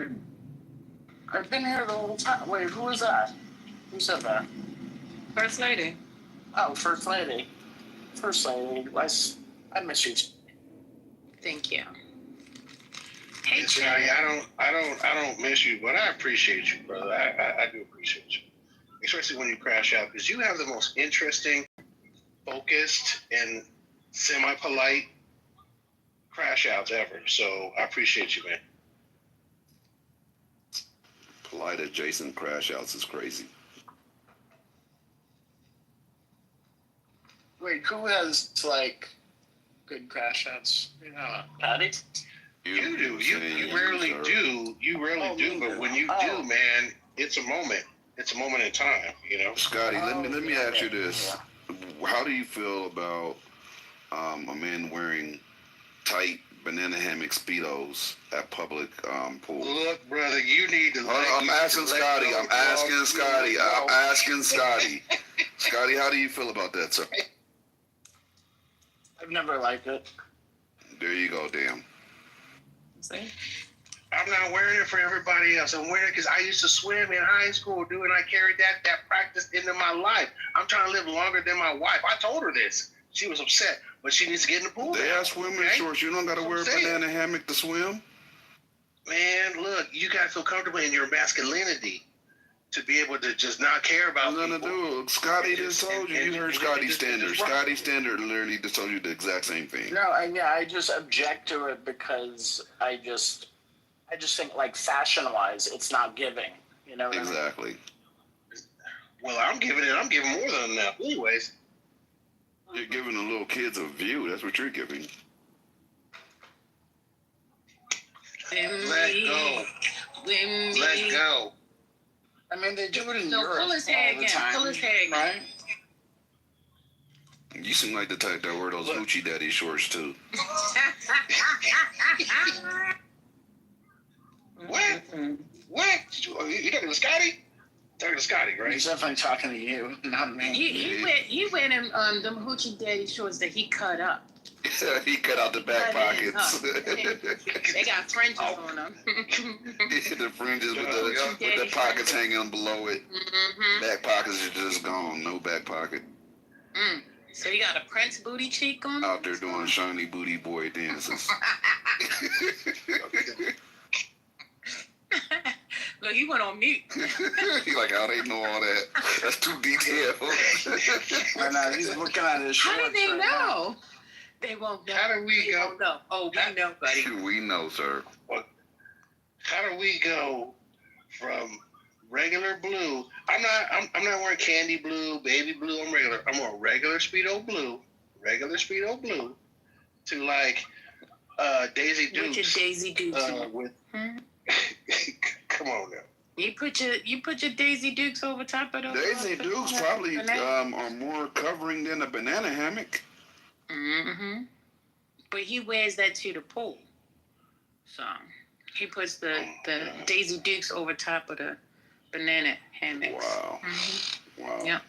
I've been here the whole time. Wait, who was that? Who said that? First lady. Oh, First Lady. First Lady, I miss you. Thank you. Hey, Johnny, I don't miss you, but I appreciate you, brother. I do appreciate you, especially when you crash out, because you have the most interesting, focused, and semi-polite crash outs ever. So I appreciate you, man. Polite adjacent crash outs is crazy. Wait, who has, good crash outs? Patty? You do. You rarely do. You rarely do. But when you do, man, it's a moment. It's a moment in time, Scotty, let me ask you this. How do you feel about a man wearing tight banana hammock Speedos at public pools? Look, brother, you need to... I'm asking Scotty. Scotty, how do you feel about that, sir? I've never liked it. There you go, damn. See? I'm not wearing it for everybody else. I'm wearing it because I used to swim in high school, dude, and I carried that practice into my life. I'm trying to live longer than my wife. I told her this. She was upset, but she needs to get in the pool. They have swimming shorts. You don't got to wear a banana hammock to swim. Man, look, you got to feel comfortable in your masculinity to be able to just not care about nothing to do. Scotty just told you. You heard Scotty Standard. Scotty Standard literally just told you the exact same thing. No, I just object to it because I just think fashion-wise, it's not giving. You know what exactly. I mean? Well, I'm giving more than enough, anyways. You're giving the little kids a view. That's what you're giving. Let go. Let go. I mean, they do it in No, Europe pull his hair all the again. time, Pull his hair again. right? You seem like the type that wear those hoochie daddy shorts too. What? What? You talking to Scotty? Talking to Scotty, right? He's definitely talking to you, not me. He wear them hoochie daddy shorts that he cut up. He cut out the back pockets. They got fringes on them. The fringes with the pockets hanging below it. Back pockets are just gone. No back pocket. So you got a Prince booty cheek on? Out there doing shiny booty boy dances. Look, he went on mute. He's like, how they know all that? That's too detailed. I know, he's looking at his shorts. How did they right know? They won't know. How do we go? Won't know. Oh, we know, buddy. We know, sir. How do we go from regular blue? I'm not wearing candy blue, baby blue. I'm regular. I'm wearing regular Speedo blue, to like Daisy Dukes. With your Daisy Dukes. Come on now. You put your Daisy Dukes over top of those. Daisy Dukes probably are more covering than a banana hammock. But he wears that to the pool. So he puts the Daisy Dukes over top of the banana hammocks. Wow. Wow. Yep.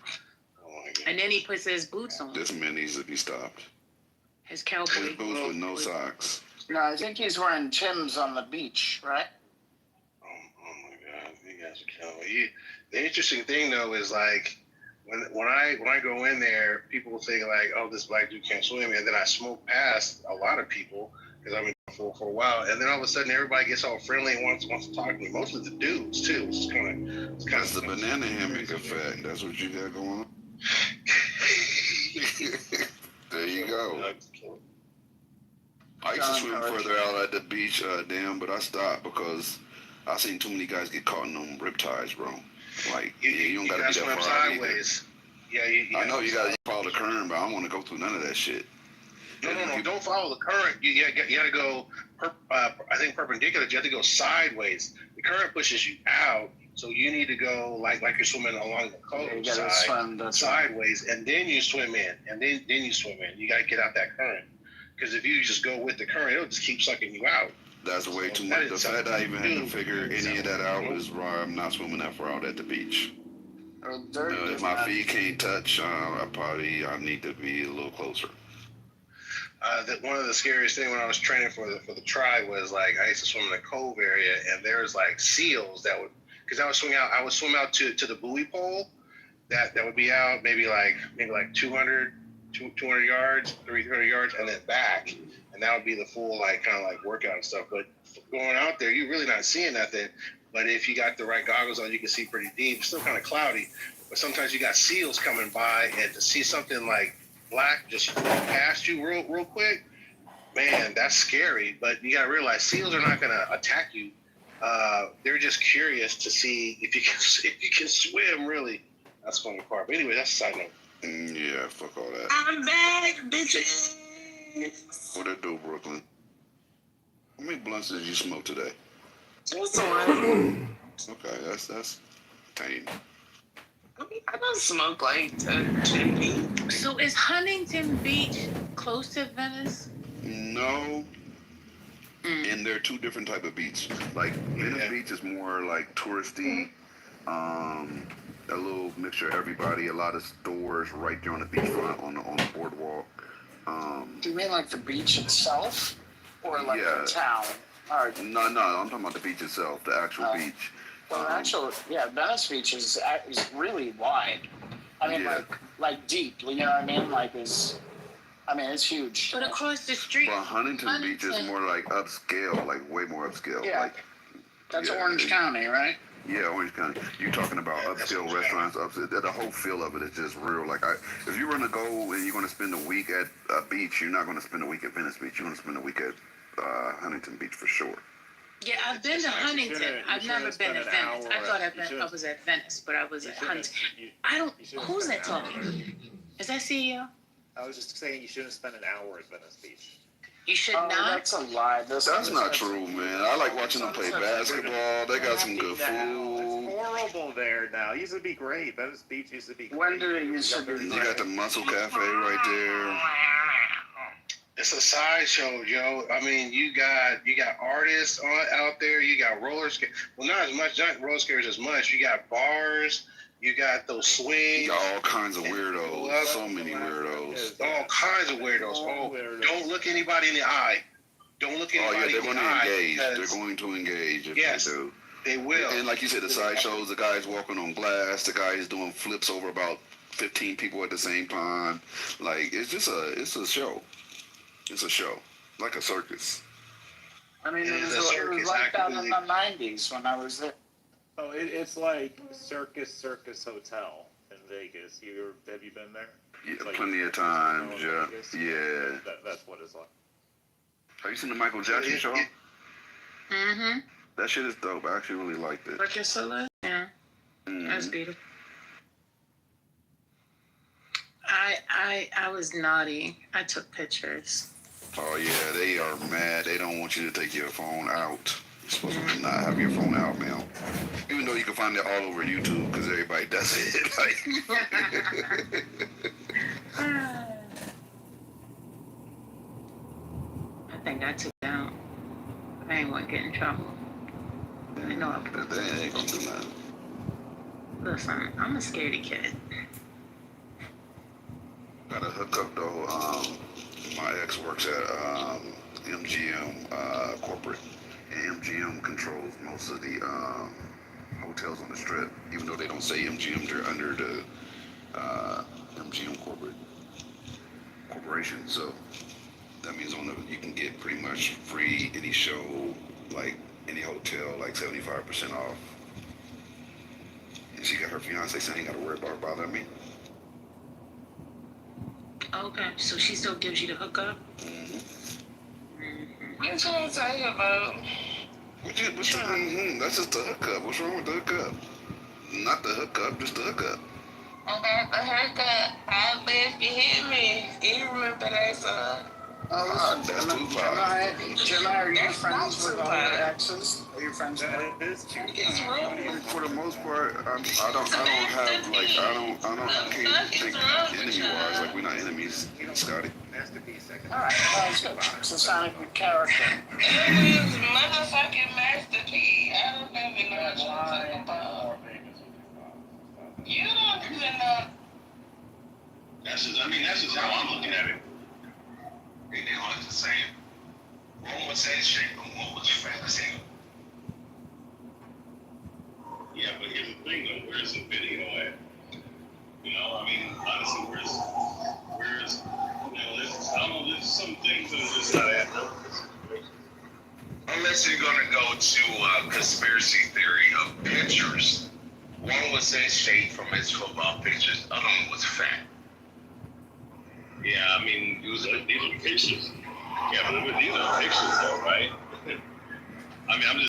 And then he puts his boots on. This man needs to be stopped. His cowboy His boots with no socks. No, I think he's wearing Tim's on the beach, right? Oh my God, you guys are killing me. The interesting thing though is like when I go in there, people think like, oh, this black dude can't swim, and then I smoke past a lot of people because I've been for a while, and then all of a sudden everybody gets all friendly and wants to talk to me. Mostly the dudes too. It's kind of That's the banana hammock effect. That's what you got going on. There you go. I used to swim further out at the beach, but I stopped because I seen too many guys get caught in them riptides, bro. Like, you don't gotta be that far sideways. I know you gotta follow the current, but I don't want to go through none of that shit. No, don't follow the current. You gotta go, I think perpendicular. You have to go sideways. The current pushes you out, so you need to go like you're swimming along the coast side, sideways, and then you swim in, and then you swim in. You gotta get out that current, because if you just go with the current, it'll just keep sucking you out. That's way too much. The fact that I even had to figure any of that out is why I'm not swimming that far out at the beach. If my feet can't touch, I need to be a little closer. One of the scariest things when I was training for the tribe was like I used to swim in the cove area, and there's like seals that would, because I would swim out to the buoy pole that would be out maybe like 200 yards, 300 yards, and then back, and that would be the full like kind of like workout and stuff. But going out there, you're really not seeing nothing. But if you got the right goggles on, you can see pretty deep. It's still kind of cloudy, but sometimes you got seals coming by, and to see something like black just float past you real quick, man, that's scary. But you gotta realize seals are not gonna attack you. They're just curious to see if you can swim. Really, that's the funny part. But anyway, that's a side note. Yeah, fuck all that. I'm back, bitches. What it do, Brooklyn? How many blunts did you smoke today? Just one. Okay, that's tame. I don't smoke like 10 So is Huntington Beach close to Venice? No. And they're two different type of beach. Like Venice Beach is more like touristy, a little mixture of everybody, a lot of stores right there on the beachfront on the boardwalk. Do you mean like the beach itself, or like the town? No, I'm talking about the beach itself, the actual beach. Well, Venice Beach is really wide. I mean, like deep. You know what I mean? It's huge. But across the street. Well, Huntington Beach is more like upscale, like way more upscale. Yeah, that's Orange County, right? Yeah, Orange County. You're talking about upscale restaurants. The whole feel of it is just real. Like, if you're going to go and you're going to spend a week at a beach, you're not going to spend a week at Venice Beach. You're going to spend a week at Huntington Beach for sure. Yeah, I've been to Huntington. I've never been to Venice. I thought I was at Venice, but I was at Huntington. Who's that talking? Is that CEO? I was just saying you shouldn't spend an hour in a speech. You should Oh, not. that's a lie. That's not true, man. I like watching them play basketball. They got some good It's food. horrible there now. It used to be great. That speech used to be great. When did it used to be? You got the Muscle Cafe right there. It's a sideshow, Joe. I mean, you got artists out there. You got roller skate. Well, not as much. Not roller skaters as much. You got bars. You got those swings. You got all kinds of weirdos. So many weirdos. All kinds of weirdos. Oh, don't look anybody in the eye. Don't look anybody they're in the going to eye. engage. They're going to engage if Yes, they do. they will. And like you said, the sideshows, the guy's walking on glass, the guy is doing flips over about 15 people at the same time. Like, it's a show. It's a show. Like a circus. I mean, it was like that in the 90s when I was there. Oh, it's like Circus Hotel in Vegas. Have you been there? Yeah, like plenty of times, yeah. Vegas. Yeah. That's what it's like. Have you seen the Michael Jackson show? Mm-hmm. That shit is dope. I actually really liked it. Circus Soleil? Yeah. That's beautiful. I was naughty. I took pictures. Oh yeah, they are mad. They don't want you to take your phone out. You're supposed to not have your phone out, man. Even though you can find it all over YouTube because everybody does it. Like, I think I took it out. I ain't want to get in trouble. I know I put they ain't gonna do nothing. Listen, I'm a scaredy kid. Got a hookup though. My ex works at MGM corporate, and MGM controls most of the hotels on the strip. Even though they don't say MGM, they're under the MGM corporation. So that means you can get pretty much free any show, like any hotel, like 75% off. And she got her fiance saying, "Ain't got to worry about her bothering me." Okay, so she still gives you the hookup? What you trying to tell you about? That's just the hookup. What's wrong with the hookup? Not the hookup, just the hookup. I got the haircut. I bet you hear me. You remember that song? Oh, That's too July, are you friends with all your exes? Are you friends with them? For the most part, I don't have like can't think enemy wise. Like we're not enemies, Scotty. Alright, that's good. It's a Sonic character. Motherfucking Master P. I don't even know what you're talking about. You don't even know. That's just how I'm looking at it. They all the same. One was head shape and one was fantasy. Yeah, but here's the thing though, where's the video at? You know, I mean, honestly, where's I don't know, there's some things that are just not adding up. Unless you're gonna go to conspiracy theory of pictures. One was in shape from his football pictures, other one was fat. Yeah, I mean, these are pictures. Yeah, but these are pictures though, right? I mean, I'm just